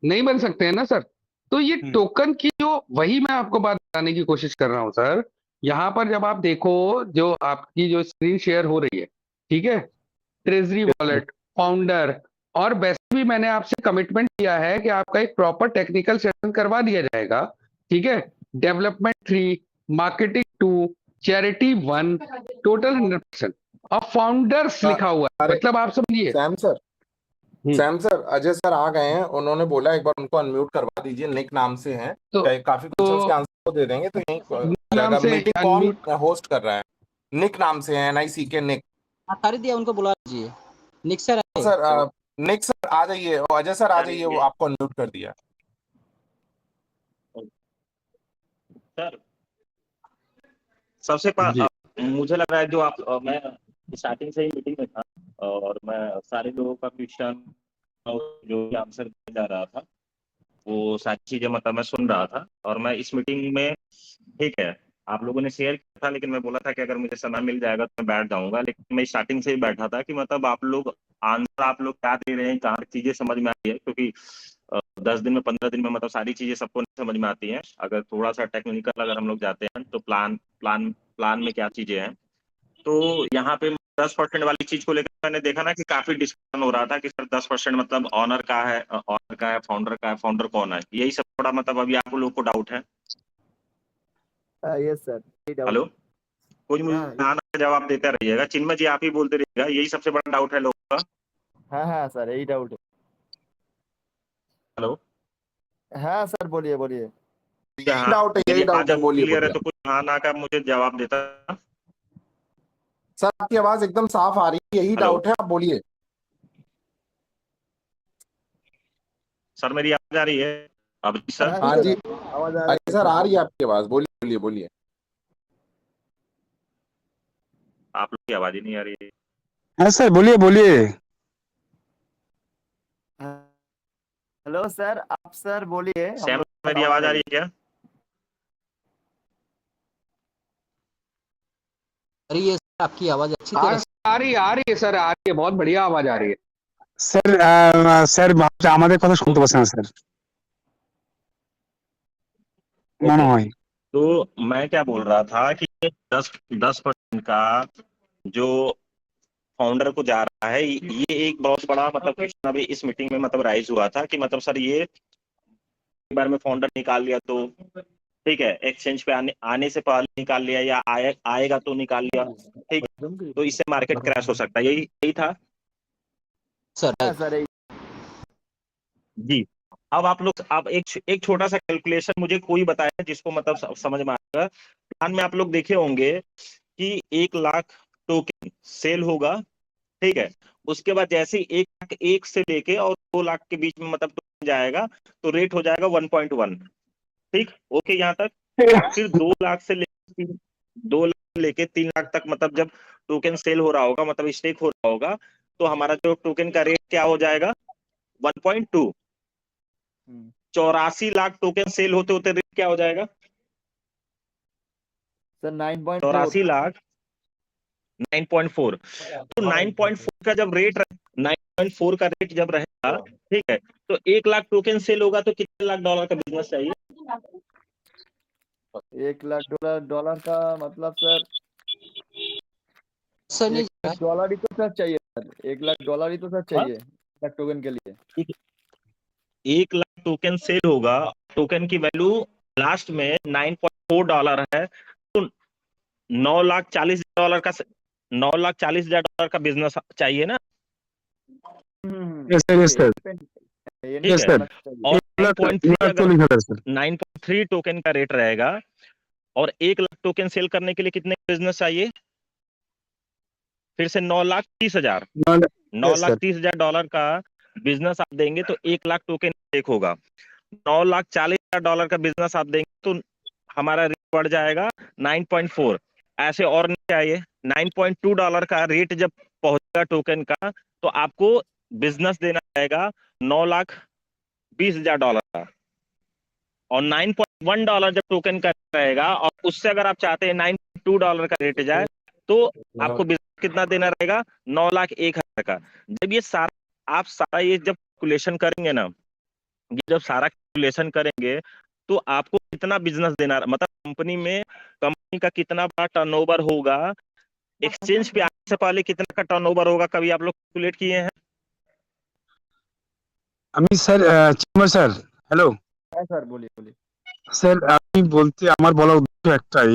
नहीं बन सकते हैं ना सर। तो ये टोकन की जो, वही मैं आपको बात बताने की कोशिश कर रहा हूं सर। यहाँ पर जब आप देखो, जो आपकी जो स्क्रीन शेयर हो रही है, ठीक है, ट्रेजरी वॉलेट, फाउंडर, और वैसे भी मैंने आपसे कमिटमेंट किया है कि आपका एक प्रॉपर टेक्निकल सेशन करवा दिया जाएगा, ठीक है। डेवलपमेंट 3, मार्केटिंग 2, चैरिटी 1, टोटल 100%, और फाउंडर्स लिखा हुआ है। अरे मतलब आप समझिए। सैम सर, अजय सर आ गए हैं, उन्होंने बोला एक बार उनको अनम्यूट करवा दीजिए, निक नाम से हैं। तो काफी क्वेश्चंस के आंसर दे देंगे तो यही नाम से मीटिंग कौन होस्ट कर रहा है? निक नाम से है, NIC के निक। कर दिया, उनको बुला लीजिए। निक सर आए। सर निक सर आ जाइए, और अजय सर आ जाइए, वो आपको अनम्यूट कर दिया। सर सबसे मुझे लग रहा है जो आप मैं स्टार्टिंग से ही मीटिंग में था, और मैं सारे लोगों का क्वेश्चन जो भी आंसर दिया जा रहा था वो सारी चीजें मतलब मैं सुन रहा था। और मैं इस मीटिंग में, ठीक है, आप लोगों ने शेयर किया था, लेकिन मैं बोला था कि अगर मुझे समय मिल जाएगा तो मैं बैठ जाऊंगा। लेकिन मैं स्टार्टिंग से ही बैठा था कि मतलब आप लोग आंसर, आप लोग क्या दे रहे हैं, कहाँ चीजें समझ में आ रही है, क्योंकि 10 दिन में 15 दिन में मतलब सारी चीजें सबको नहीं समझ में आती हैं। अगर थोड़ा सा टेक्निकल अगर हम लोग जाते हैं तो प्लान में क्या चीजें हैं। तो यहाँ पे 10% वाली चीज को लेकर मैंने देखा ना कि काफी डिस्कशन हो रहा था कि सर 10% मतलब ऑनर का है, फाउंडर का है, फाउंडर कौन है, यही सब थोड़ा मतलब अभी आप लोग को डाउट है। यस सर, हेलो, कोई मुझे हाँ हाँ ना जवाब देते रहिएगा, चिन्मय जी आप ही बोलते रहिएगा, यही सबसे बड़ा डाउट है लोगों का। हाँ हाँ सर, यही डाउट है। हेलो, हाँ सर, बोलिए बोलिए। हाँ, डाउट है, मेरी यही डाउट आवाज है, अब बोलिए क्लियर है बोलिए। तो कुछ हाँ ना का मुझे जवाब देता। सर आपकी आवाज एकदम साफ आ रही है, यही हेलो डाउट है, आप बोलिए। सर, मेरी आवाज आ रही है अभी सर? हाँ हाँ सर, जी, आवाज आ रही अरे है सर सर, आ रही है बोलिए। आपकी आवाज, बोलिए बोलिए बोलिए। आप लोग की आवाज ही नहीं आ रही है। हाँ सर, बोलिए बोलिए। हेलो सर, आप सर बोलिए, हम सैम, लोग की मेरी आवाज आवाज आ आ रही रही है। है क्या? अरे ये सर आपकी आवाज अच्छी तरह आ, आ रही है सर, आ रही है, बहुत बढ़िया आवाज आ रही है। স্যার স্যার আমাদের কথা শুনতে পাচ্ছেন না স্যার, মনে ओके, হয়। तो मैं क्या बोल रहा था कि 10% का जो फाउंडर को जा रहा है, ये एक बहुत बड़ा मतलब क्वेश्चन अभी इस मीटिंग में मतलब राइज हुआ था कि मतलब सर ये एक बार में फाउंडर निकाल लिया तो ठीक है, एक्सचेंज पे आने से पहले निकाल लिया या आएगा तो निकाल लिया, ठीक, तो इससे मार्केट क्रैश हो सकता है, यही यही था सर। हाँ राइट। सर, यही। जी। अब आप लोग, आप एक छोटा सा कैलकुलेशन मुझे कोई बताया जिसको मतलब समझ में आएगा। प्लान में आप लोग देखे होंगे कि 1 लाख टोकन सेल होगा, ठीक है, उसके बाद जैसे ही 1 लाख एक से लेके और 2 लाख के बीच में मतलब टोकन जाएगा तो रेट हो जाएगा 1.1, ठीक, ओके यहाँ तक। फिर 2 लाख से लेके 2 लाख लेके 3 लाख तक मतलब जब टोकन सेल हो रहा होगा, मतलब स्टेक हो रहा होगा, तो हमारा जो टोकन का रेट क्या हो जाएगा, 1.2। 84 लाख टोकन सेल होते होते रेट क्या हो जाएगा, सर 9.4। 84 लाख 9.4। तो 9.4 का जब रेट 9.4 का रेट जब रहेगा, ठीक है, तो 1 लाख टोकन सेल होगा तो कितने लाख डॉलर का बिजनेस चाहिए? 1 लाख डॉलर का मतलब सर, सर नहीं 1 लाख डॉलर ही तो सर चाहिए सर, 1 लाख डॉलर ही तो सर हाँ? चाहिए 1 लाख टोकन के लिए। 1 लाख टोकन सेल होगा, टोकन की वैल्यू लास्ट में $9.4 है, तो 9,40,000 का 9,40,000 का बिजनेस चाहिए ना, यस सर, यस सर, ये नहीं ठीक यस है। सर। करना चाहिए। और 1,40,000 अगर 40,000 सर। 9.3 टोकन का रेट रहेगा और 1 लाख टोकन सेल करने के लिए कितने बिजनेस चाहिए, फिर से 9,30,000 यस सर। $9,30,000 का बिजनेस आप देंगे तो 1 लाख टोकन एक होगा। $9,40,000 का बिजनेस आप देंगे तो हमारा रेट बढ़ जाएगा 9.4। ऐसे और नहीं चाहिए, $9.2 का रेट जब पहुंचेगा टोकन का तो आपको बिजनेस देना पड़ेगा $9,20,000 का, और $9.1 जब टोकन का रहेगा और उससे अगर आप चाहते हैं $9.2 का रेट जाए तो आपको बिजनेस कितना देना रहेगा, 9,01,000 का। जब ये सारा आप सारा ये जब कैलकुलेशन करेंगे ना, ये जब सारा कैलकुलेशन करेंगे तो आपको कितना बिजनेस देना, मतलब कंपनी का कितना बड़ा टर्नओवर होगा, एक्सचेंज पे आने से पहले कितना का टर्नओवर होगा, कभी आप लोग कैलकुलेट किए हैं? আমি স্যার চিন্ময় স্যার, হ্যালো हाँ सर, बोलिए बोलिए। স্যার, আমি বলতে আমার বলার উদ্দেশ্য একটাই।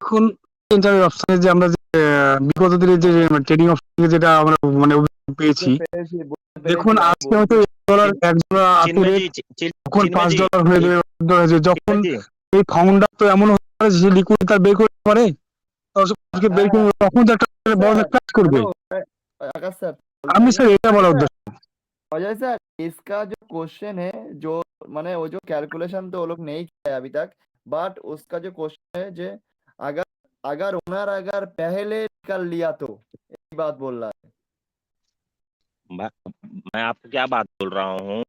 এখন ইন্টারনেট অপশনে যে আমরা যে বিগত দিনে যে ট্রেডিং অপশন থেকে যেটা আমরা মানে অভিযোগ পেয়েছি, বুঝতে দেখুন পেরেছি, আমি আজকে হয়তো বলছি। $1 আজকে चिन्मय রেট, जी তখন चिन्मय जी $5 হয়ে যাবে, যখন चिन्मय जी এই ফাউন্ডার তো এমন হতে পারে যে লিকুইড তার বের করতে পারে, আজকে বের हाँ করবে, তখন তো একটা বড় सर, ক্রাশ করবে। हेलो आकाश सर, बोलते আমি हैं ना। স্যার এটা বলার सर, উদ্দেশ্য। अजय सर, इसका जो क्वेश्चन है, जो माने वो जो कैलकुलेशन तो वो लोग नहीं किया है अभी तक, बट उसका जो क्वेश्चन है, जो अगर अगर ओनर अगर पहले निकल लिया तो यही बात बोल रहा है। मैं मैं आपको क्या बात बोल रहा हूँ,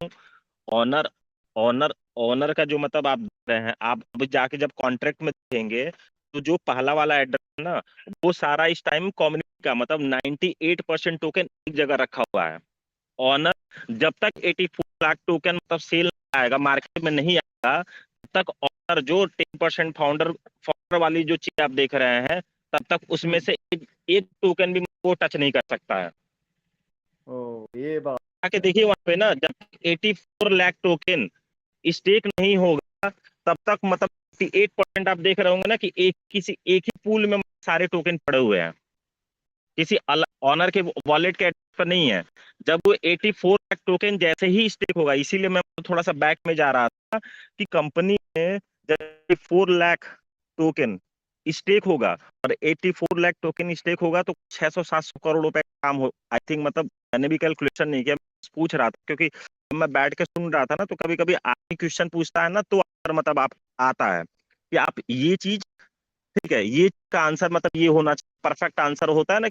ऑनर ऑनर ऑनर का जो मतलब आप दे रहे हैं, आप अभी जाके जब कॉन्ट्रैक्ट में देखेंगे तो जो पहला वाला एड्रेस है ना, वो सारा इस टाइम कम्युनिटी का मतलब 98% टोकन एक जगह रखा हुआ है। ऑनर जब तक 84 लाख टोकन मतलब सेल आएगा, मार्केट में नहीं आएगा, तब तक ऑनर जो 10% फाउंडर फाउंडर वाली जो चीज आप देख रहे हैं, तब तक उसमें से एक टोकन भी वो टच नहीं कर सकता है। ओ ये बात। आके देखिए वहां पे ना, जब 84 लाख टोकन स्टेक नहीं होगा तब तक मतलब 8% आप देख रहे होंगे ना कि किसी एक ही पूल में सारे टोकन पड़े हुए हैं, किसी ऑनर के वॉलेट के एड्रेस पर नहीं है। जब वो 84 लाख टोकन जैसे ही स्टेक होगा, इसीलिए मैं थोड़ा सा बैक में जा रहा था कि कंपनी में जब 4 लाख टोकन स्टेक होगा और 84 लाख टोकन स्टेक होगा तो 600-700 करोड़ रुपए का काम हो, आई थिंक। मतलब मैंने भी कैलकुलेशन नहीं किया, पूछ रहा था क्योंकि जब मैं बैठ के सुन रहा था ना, तो कभी कभी आदमी क्वेश्चन पूछता है ना, तो मतलब आप आता है कि आप ये चीज, ठीक है, ये का आंसर मतलब ये होना चाहिए। परफेक्ट आंसर होता है ना,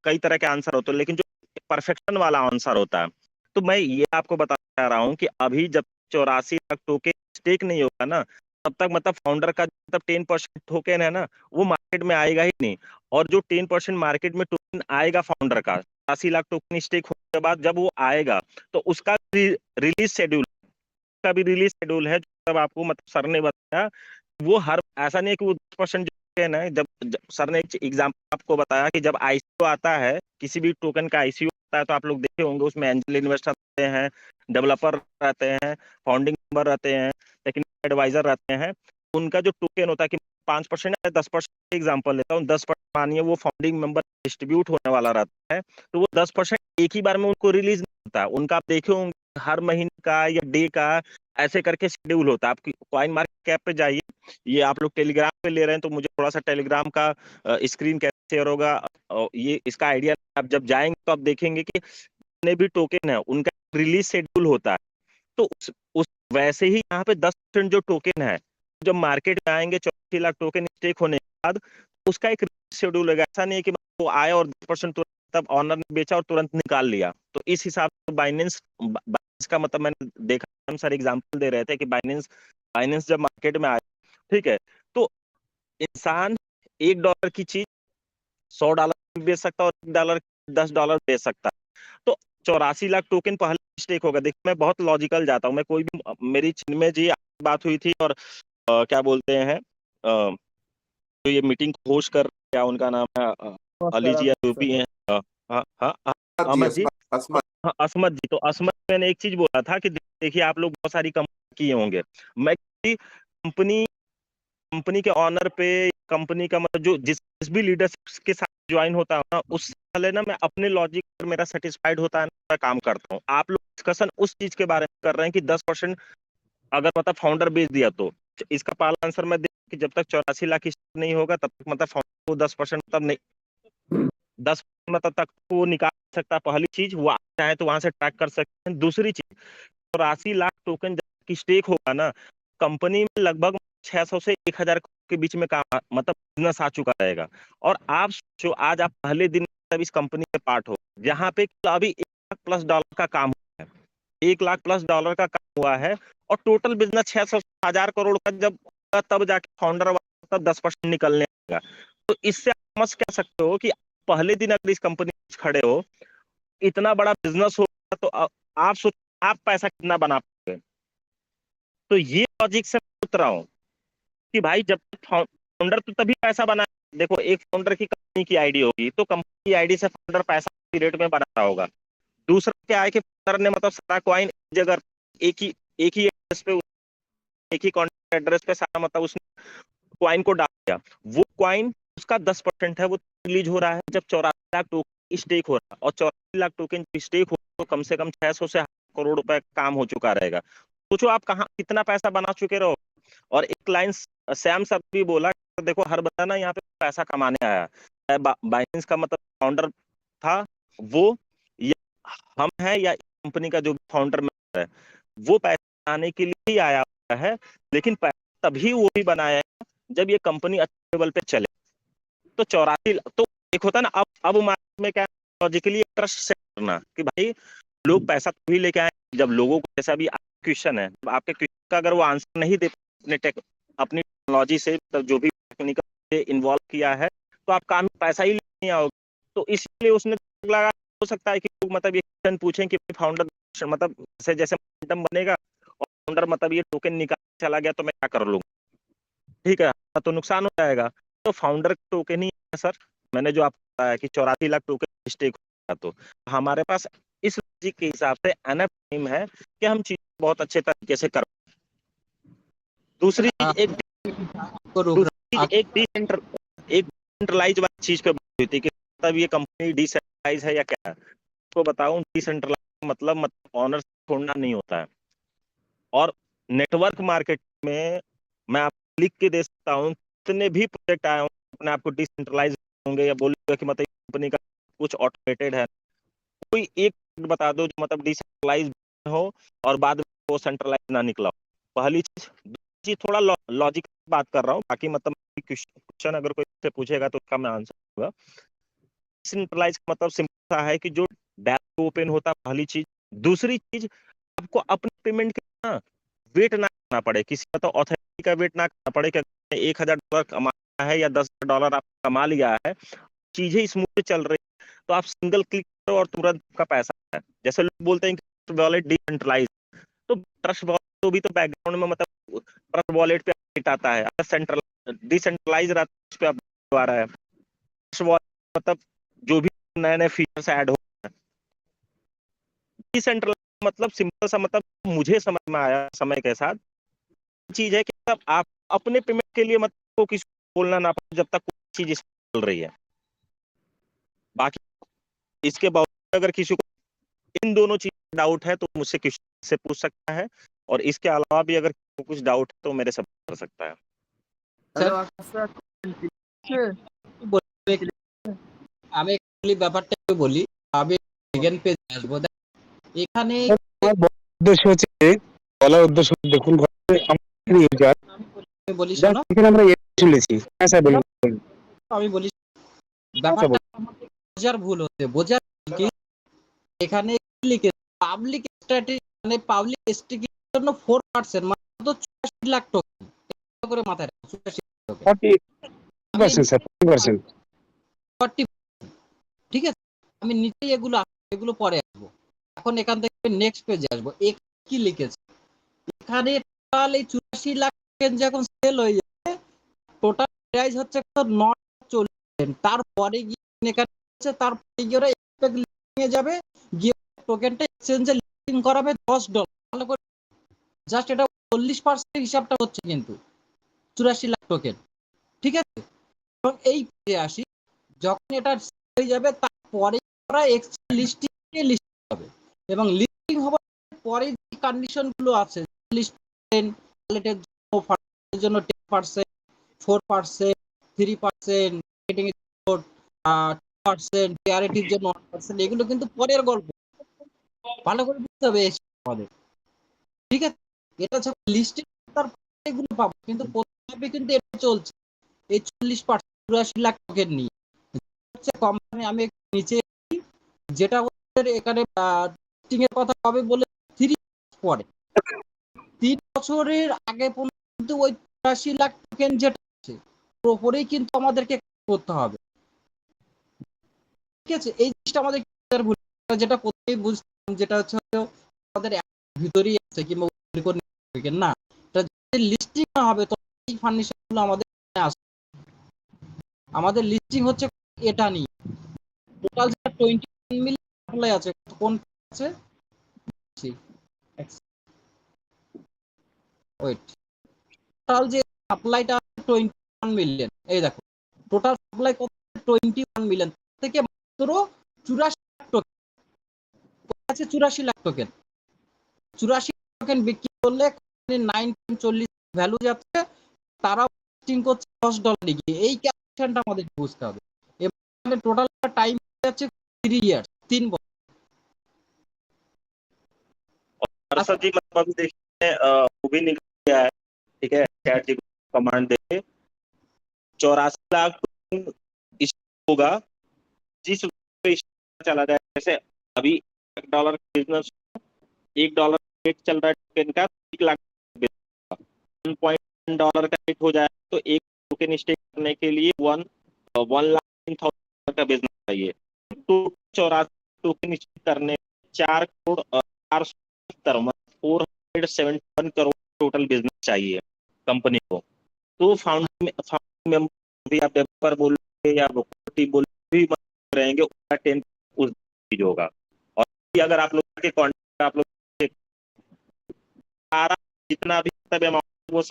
कई तरह के आंसर होते हैं, लेकिन जो परफेक्शन वाला आंसर होता है, तो मैं ये आपको बता रहा हूँ कि अभी जब 84 लाख टोकन स्टेक नहीं होगा ना, तब तक मतलब फाउंडर का मतलब 10% टोकन है ना, वो मार्केट में आएगा ही नहीं। और जो 10% मार्केट में टोकन आएगा फाउंडर का, 80 लाख टोकन स्टेक होने के बाद जब वो आएगा, तो उसका रिलीज शेड्यूल का भी रिलीज शेड्यूल है, जो सब आपको मतलब सर ने बताया। वो हर ऐसा नहीं है कि वो 10% जो टोकन है, जब सर ने एक एग्जाम्पल आपको बताया कि जब आईसीओ आता है, किसी भी टोकन का आईसीओ आता है, तो आप लोग देखे होंगे उसमें एंजल इन्वेस्टर रहते हैं, डेवलपर रहते हैं, फाउंडिंग मेंबर रहते हैं, टेक्निकल एडवाइजर रहते हैं। उनका जो टोकन होता है कि 5% या 10%, एग्जाम्पल लेता हूँ, 10% मानिए वो फाउंडिंग मेंबर डिस्ट्रीब्यूट होने वाला रहता है, तो वो 10% एक ही बार में उनको रिलीज नहीं होता है। उनका आप देखे होंगे हर महीने का या डे का ऐसे करके शेड्यूल होता है। आप कॉइन मार्केट कैप पे जाइए, ये आप लोग टेलीग्राम पे ले रहे हैं तो मुझे थोड़ा सा टेलीग्राम का स्क्रीन कैसे शेयर होगा, ये इसका आइडिया। आप जब जाएंगे तो आप देखेंगे कि जितने भी टोकन है उनका रिलीज शेड्यूल होता है। तो उस वैसे ही यहाँ पे 10% जो टोकन है, जब मार्केट में आएंगे 84 लाख टोकन स्टेक होने के बाद, उसका एक शेड्यूल होगा। ऐसा नहीं है कि वो आया और 10% तुरंत तब ऑनर ने बेचा और तुरंत निकाल लिया। तो इस हिसाब से बाइनेंस का मतलब मैंने देखा, हम सारे एग्जांपल दे रहे थे कि बाइनेंस बाइनेंस जब मार्केट में आया, ठीक है, तो इंसान $1 की चीज $100 में बेच सकता है और $1 $10 बेच सकता है। तो 84 लाख टोकन पहले स्टेक होगा। देखिए मैं बहुत लॉजिकल जाता हूँ, मैं कोई भी, मेरी चिन्मय जी बात हुई थी और क्या बोलते हैं, जो ये मीटिंग होस्ट कर, क्या उनका नाम है, अली जी या यूपी है, हाँ हाँ हाँ, अहमद जी, हाँ असमत जी। तो असमत मैंने एक चीज बोला था कि देखिए आप लोग बहुत सारी कंपनी किए होंगे, मैं कंपनी कंपनी के ऑनर पे, कंपनी का मतलब जो जिस भी लीडरशिप के साथ ज्वाइन होता है ना, उससे पहले ना मैं अपने लॉजिक पर मेरा सेटिस्फाइड होता है ना, मैं काम करता हूँ। आप लोग डिस्कशन उस चीज के बारे में कर रहे हैं कि 10% अगर मतलब फाउंडर बेच दिया, तो इसका पहला आंसर मैं दे कि जब तक 84 लाख नहीं होगा तब तक मतलब फाउंडर को 10% मतलब नहीं, 10 मतलब तक वो निकाल सकता है। पहली चीज, वो चाहे तो वहां से ट्रैक कर सकते हैं। दूसरी चीज, 84 लाख टोकन जब की स्टेक होगा ना, कंपनी में लगभग 600 से 1000 के बीच में काम मतलब बिजनेस आ चुका रहेगा। और आप सोचो, आज आप पहले दिन तब इस कंपनी में पार्ट हो, जहां पे अभी $1 लाख+ का काम हुआ है, $1 लाख+ का काम हुआ है, और टोटल बिजनेस 600 करोड़ का जब होगा, तब जाके फाउंडर तब 10% निकलने का। तो इससे आप समझ क्या सकते हो कि पहले दिन अगर इस कंपनी में खड़े हो, इतना बड़ा बिजनेस होगा, तो आप सोचो आप पैसा कितना बना पाओगे। तो ये लॉजिक से मैं उतर रहा हूँ कि भाई जब तक फाउंडर तो तभी पैसा बना, देखो एक फाउंडर की कंपनी की आईडी होगी, तो कंपनी की आईडी से फाउंडर पैसा रेट में बना रहा होगा। दूसरा क्या है कि फाउंडर ने मतलब सारा कॉइन एक जगह, एक ही एड्रेस पे, एक ही कॉन्टैक्ट एड्रेस पे सारा मतलब उसने कॉइन को डाल दिया। वो कॉइन उसका 10% है, वो रिलीज हो रहा है जब 84 लाख टोकन स्टेक हो रहा है। और 84 लाख टोकन स्टेक हो तो कम से कम 600 से करोड़ रुपए का काम हो चुका रहेगा। सोचो आप कहाँ कितना पैसा बना चुके रहो। और एक लाइन सैम सर भी बोला, देखो हर बंदा ना यहाँ पे पैसा कमाने आया है, बाइनेंस का मतलब फाउंडर था वो, या हम हैं, या कंपनी का जो फाउंडर है, वो पैसा आने के लिए ही आया है। लेकिन पैसा तभी वो भी बनाया है जब ये कंपनी अच्छे लेवल पे चले। तो 84, तो एक होता है ना, अब मार्केट में क्या, लॉजिकली ट्रस्ट सेट करना कि भाई लोग पैसा तभी लेके आए जब लोगों को, जैसा भी क्वेश्चन है, आपके क्वेश्चन का अगर वो आंसर नहीं दे अपनी टेक्नोलॉजी से, तो जो भी टेक्निकल से इन्वॉल्व किया है, तो आप काम में पैसा ही नहीं आओगे। तो इसलिए उसने लगा, हो सकता है कि लोग मतलब ये क्वेश्चन पूछें कि फाउंडर मतलब जैसे जैसे मोमेंटम बनेगा और फाउंडर मतलब ये टोकन निकाल चला गया, तो मैं क्या कर लूंगा, ठीक है, तो नुकसान हो जाएगा। तो फाउंडर टोकन ही है सर। मैंने जो आपको बताया कि 84 लाख टोकन स्टेक होगा, तो हमारे पास इस लॉजिक के हिसाब से एनएफ टाइम है कि हम चीज बहुत अच्छे तरीके से कर। दूसरी चीज एक को रोक रहा दूसरी चीज एक डिसेंट्रलाइज वाली चीज पे बात हुई थी कि मतलब ये कंपनी डिसेंट्रलाइज है या क्या है। तो बताऊं डिसेंट्रलाइज मतलब ऑनर छोड़ना नहीं होता है। और नेटवर्क मार्केट में मैं आपको लिख के दे सकता हूँ, कितने भी प्रोजेक्ट आए हों अपने आप को डिसेंट्रलाइज होंगे या बोलेगा कि मतलब कंपनी का कुछ ऑटोमेटेड है, कोई एक बता दो जो मतलब डिसेंट्रलाइज हो और बाद में वो सेंट्रलाइज ना निकला हो। पहली चीज। दूसरी चीज थोड़ा लॉजिक बात कर रहा हूँ, बाकी मतलब क्वेश्चन अगर कोई से पूछेगा तो उसका मैं आंसर दूंगा। डिसेंट्रलाइज का मतलब सिंपल सा है कि जो डैप ओपन होता है, पहली चीज। दूसरी चीज, आपको अपने पेमेंट के ना वेट ना करना पड़े, किसी का तो ऑथोरिटी का वेट ना करना पड़े कि $1,000 कमाया है या $10,000 आप कमा लिया है, चीजें स्मूथ चल रही है, तो आप सिंगल क्लिक करो और तुरंत का पैसा है। जैसे लोग बोलते हैं कि ट्रस्ट वॉलेट डिसेंट्रलाइज, तो ट्रस्ट वॉलेट तो भी तो बैकग्राउंड में मतलब ट्रस्ट वॉलेट पे अपडेट आता है। अगर सेंट्रल डिसेंट्रलाइज रहता है उस पे अपडेट आ रहा है। ट्रस्ट वॉलेट मतलब जो भी नए नए फीचर्स ऐड हो। डिसेंट्रलाइज मतलब सिंपल सा मतलब मुझे समझ में आया समय के साथ चीज है कि मतलब आप अपने पेमेंट के लिए मतलब को किसी को बोलना ना पड़े जब तक कोई चीज चल रही है। बाकी इसके बावजूद अगर किसी को इन दोनों चीज डाउट है तो मुझसे किसी से पूछ सकता है, और इसके अलावा भी अगर किसी को कुछ डाउट है तो मेरे से कर सकता है। হ্যালো স্যার আকাশ স্যার আছে? আমি একটু ব্যাপারটা একটু বলি। আমি সেকেন্ড পেজে আসবো। এখানে আমার উদ্দেশ্য হচ্ছে বলার উদ্দেশ্য দেখুন আমাদের ইউজার আমি বলি শোনো, এখানে আমরা চলেছি। হ্যাঁ স্যার বলুন। আমি বলি আচ্ছা, ব্যাপারটা বলুন। বোঝার ভুল হচ্ছে। বোঝার কি এখানে লিখে পাবলিক স্ট্যাটিক মানে পাবলিক স্ট্যাটিক জন্য 4% মানে তো 84 লাখ টোকেন করে মাথায় রাখো 84 টোকেন। 40% স্যার 40%। 40 ঠিক আছে। আমি নিচেই এগুলো পরে আসবো। এখন এখান থেকে নেক্সট পেজে আসবো। কি লিখেছে এখানে টোটাল এই 84 লাখ টোকেন যখন সেল হয়ে যাবে টোটাল প্রাইস হচ্ছে 940। তারপরে গিয়ে এখানে হচ্ছে তারপরে গিয়ে ওরা নিয়ে যাবে, গিয়ে টোকেনটা এক্সচেঞ্জে লিস্টিং করাবে $10। ভালো করে জাস্ট এটা 40% হিসাবটা হচ্ছে কিন্তু 84 লাখ টোকেন। ঠিক আছে। এবং এই পেজে আসি, যখন এটা হয়ে যাবে তারপরে ওরা এক্সচেঞ্জ লিস্টিং হবে এবং লিস্টিং হওয়ার পরে যে কন্ডিশন গুলো আছে লিস্টেড ওয়ালেটের জন্য 10%, 4%, 3%, মার্কেটিং এর জন্য 2%, চ্যারিটির জন্য 1%, এগুলো কিন্তু পরের গল্প। ভালো করে বুঝতে হবে আমাদের। ঠিক আছে। এটা যখন লিস্টিং তারপরে এগুলো পাবো, কিন্তু প্রথমে কিন্তু এটা চলছে এই 40% 84 লাখ টোকেন নিয়ে হচ্ছে কোম্পানি। আমি নিচে যেটা এখানে লিস্টিং এর কথা হবে বলে 3 পরে 3 বছরের আগে পর্যন্ত ওই 84 লাখ টোকেন যেটা আছে ওর উপরেই কিন্তু আমাদেরকে করতে হবে। ঠিক আছে। এই জিনিসটা আমাদের ভুল, যেটা প্রথমেই বুঝতাম যেটা হচ্ছে আমাদের ভিতরেই আছে কিংবা না, এটা লিস্টিং না হবে তো এই ফার্নিচার গুলো আমাদের আসে। আমাদের লিস্টিং হচ্ছে এটা নিয়ে টোটাল যেটা 21 মিলিয়ন সাপ্লাই আছে, কোন আছে ওয়েট টোটাল যে সাপ্লাইটা 21 মিলিয়ন, এই দেখো টোটাল সাপ্লাই কত 21 মিলিয়ন থেকে মাত্র 84 লাখ টোকেন আছে। 84 লাখ টোকেন 84 টোকেন বিক্রি করলে 9.40 ভ্যালু যাচ্ছে, তারা লিস্টিং করছে $10 গিয়ে। এই ক্যালকুলেশনটা আমাদের বুঝতে হবে। এখানে টোটাল টাইম যাচ্ছে 3 ইয়ার্স, 3 বছর। और सर जी मतलब अभी देखिए वो भी निकल गया है, ठीक है, चैट जीपीटी कमांड देके 84 लाख होगा जिस पे चला जाए। जैसे अभी $1 बिजनेस, $1 रेट चल रहा है टोकन का, 1 लाख $1.1 का रेट हो जाए तो एक टोकन स्टेक करने के लिए 1,01,000 का बिजनेस चाहिए। तो 84 टोकन स्टेक करने 471 करोड़ टोटल बिजनेस चाहिए कंपनी को। तो फाउंडिंग भी आप डेवलपर बोलोगे या टीम बोल भी रहेंगे, उसका 10 उस चीज होगा। और अगर आप लोग के कॉन्ट्रैक्ट आप लोग सारा जितना भी सब अमाउंट वो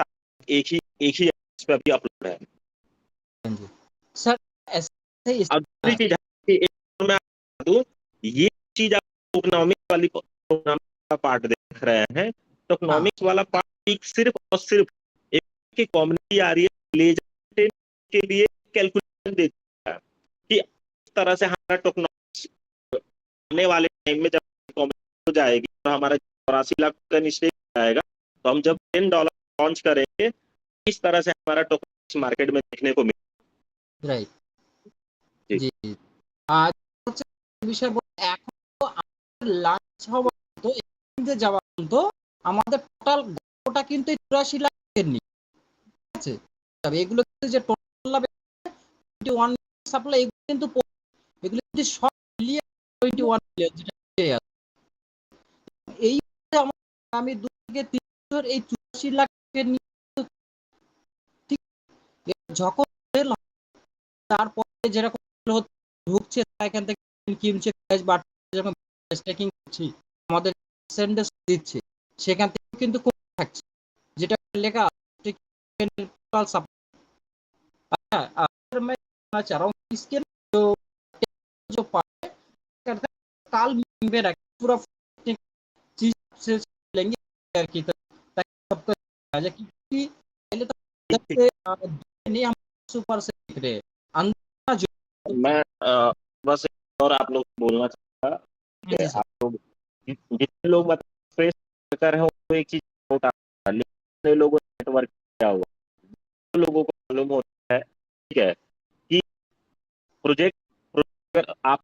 एक ही इस पे अभी अपलोड है। सर ऐसे अब दूसरी चीज है कि एक मैं आपको दूं, ये चीज आप टोकनॉमिक्स वाली का पार्ट देख रहे हैं। टोकनॉमिक्स वाला पार्ट सिर्फ और सिर्फ एक की कम्युनिटी आ रही है लेजर के लिए कैलकुलेशन देती है कि इस तरह से हमारा टोकनॉमिक्स आने वाले टाइम में जब कम्युनिटी हो जाएगी तो हमारा 84 लाख टोकन स्टेक आएगा, तो हम जब $10 लॉन्च करेंगे इस तरह से हमारा टोकन मार्केट में देखने को मिलेगा। রাইট জি। জি জি। আর হচ্ছে বিষয় এখন লাঞ্চ হওয়া তো যাওয়া পর্যন্ত আমাদের টোটাল গল্পটা কিন্তু 84 লাখের নি, ঠিক আছে? তবে এগুলো কিন্তু যে টোটাল লাভ 21 সাপ্লাই এগুলো কিন্তু এগুলো যদি সব মিলিয়ে 21 মিলিয়ন যেটা আছে এই আমি 2 থেকে 3 বছর এই 84 লাখের নিয়ে ঠিক যখন তারপরে যেরকম ঢুকছে এখান থেকে কিনছে প্রাইস বাড়ছে, যখন স্টেকিং করছি আমাদের সেন্ডেস দিচ্ছে সেখান থেকে কিন্তু কম থাকছে যেটা লেখা টোটাল सप्लाई। अच्छा अगर मैं कहना चाह रहा हूँ इसके जो जो पार्ट करते काल में रख पूरा चीज से लेंगे की तरह ताकि सबको आ जाए, क्योंकि पहले तो नहीं हम सुपर से देख रहे हैं अंदर जो मैं बस और आप लोग को बोलना चाहता कि जी सर। आप लोग जितने लोग मतलब फेस कर रहे हो वो एक चीज होता है, लेकिन लोगों ने नेटवर्क किया हुआ लोगों को मालूम होता है, ठीक है, कि प्रोजेक्ट आप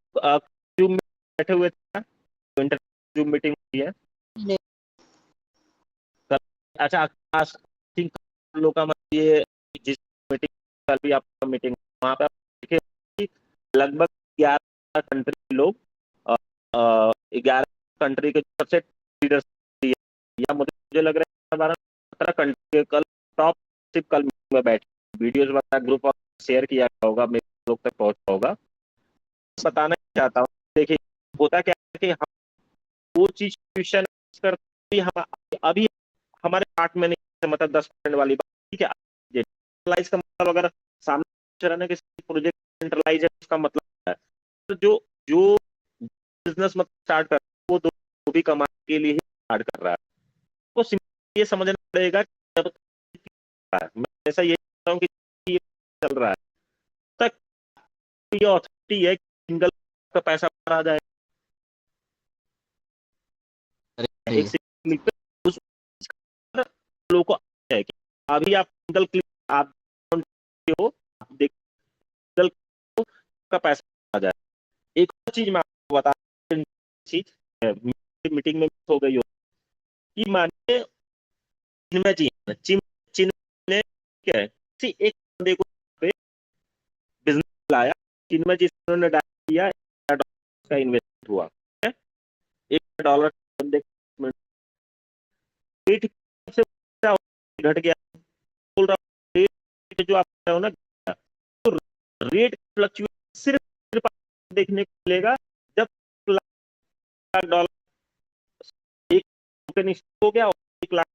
जूम में बैठे हुए थे तो इंटरनेट जूम मीटिंग हुई है। नहीं। अच्छा थिंक लोग का मतलब ये जिस मीटिंग कल भी आपका मीटिंग वहाँ पे देखे कि लगभग 11 कंट्री लोग 11 कंट्री के सबसे लीडर्स या मुझे लग रहा है 12-17 कंट्री के कल टॉप सिर्फ कल में बैठे वीडियोस वाला ग्रुप शेयर किया होगा, मेरे लोग तक पहुंचा होगा। बताना चाहता हूँ देखिए होता क्या है कि हम वो चीज क्वेश्चन करते हम अभी हमारे पार्ट में नहीं, मतलब 10% वाली बात, ठीक है। सेंट्रलाइज का मतलब अगर सामने रहने के प्रोजेक्ट सेंट्रलाइज है उसका मतलब है तो जो जो बिजनेस मतलब स्टार्ट कर वो दो भी कमाने के लिए ही स्टार्ट कर रहा है, तो सिंपल ये समझना पड़ेगा कि जब मैं ऐसा ये कहता हूँ कि ये चल रहा है तक ये अथॉरिटी है सिंगल का पैसा आ जाए एक सिंगल उस लोगों को है कि अभी आप सिंगल क्लिक आप हो देख सिंगल का पैसा आ जाए। एक और चीज मैं आपको बता चीज मीटिंग में हो गई हो कि मानिए चीन ने क्या है किसी एक बंदे को बिजनेस लाया, चीन में जिन्होंने डाल दिया $1 का इन्वेस्ट हुआ है, $1 बंदे रेट से घट गया, बोल रहा हूँ रेट जो आप हो ना तो रेट फ्लक्चुएट सिर्फ देखने को मिलेगा जब $1 एक टोकन हो गया और 1 लाख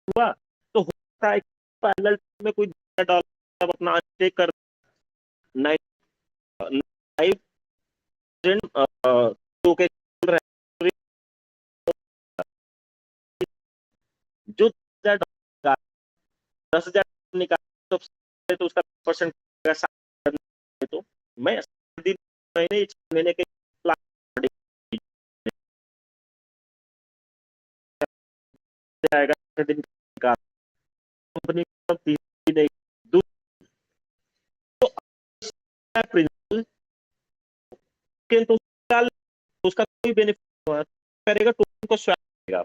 हुआ तो होता है पैरेलल में कोई $1 अपना स्टेक कर 9% टोकन चल रहा है जो $10,000 निकाल तो उसका परसेंट तो मैं महीने 6 महीने के जाएगा दिन का कंपनी नहीं तो उसका कोई बेनिफिट करेगा, टोकन को स्वैप करेगा।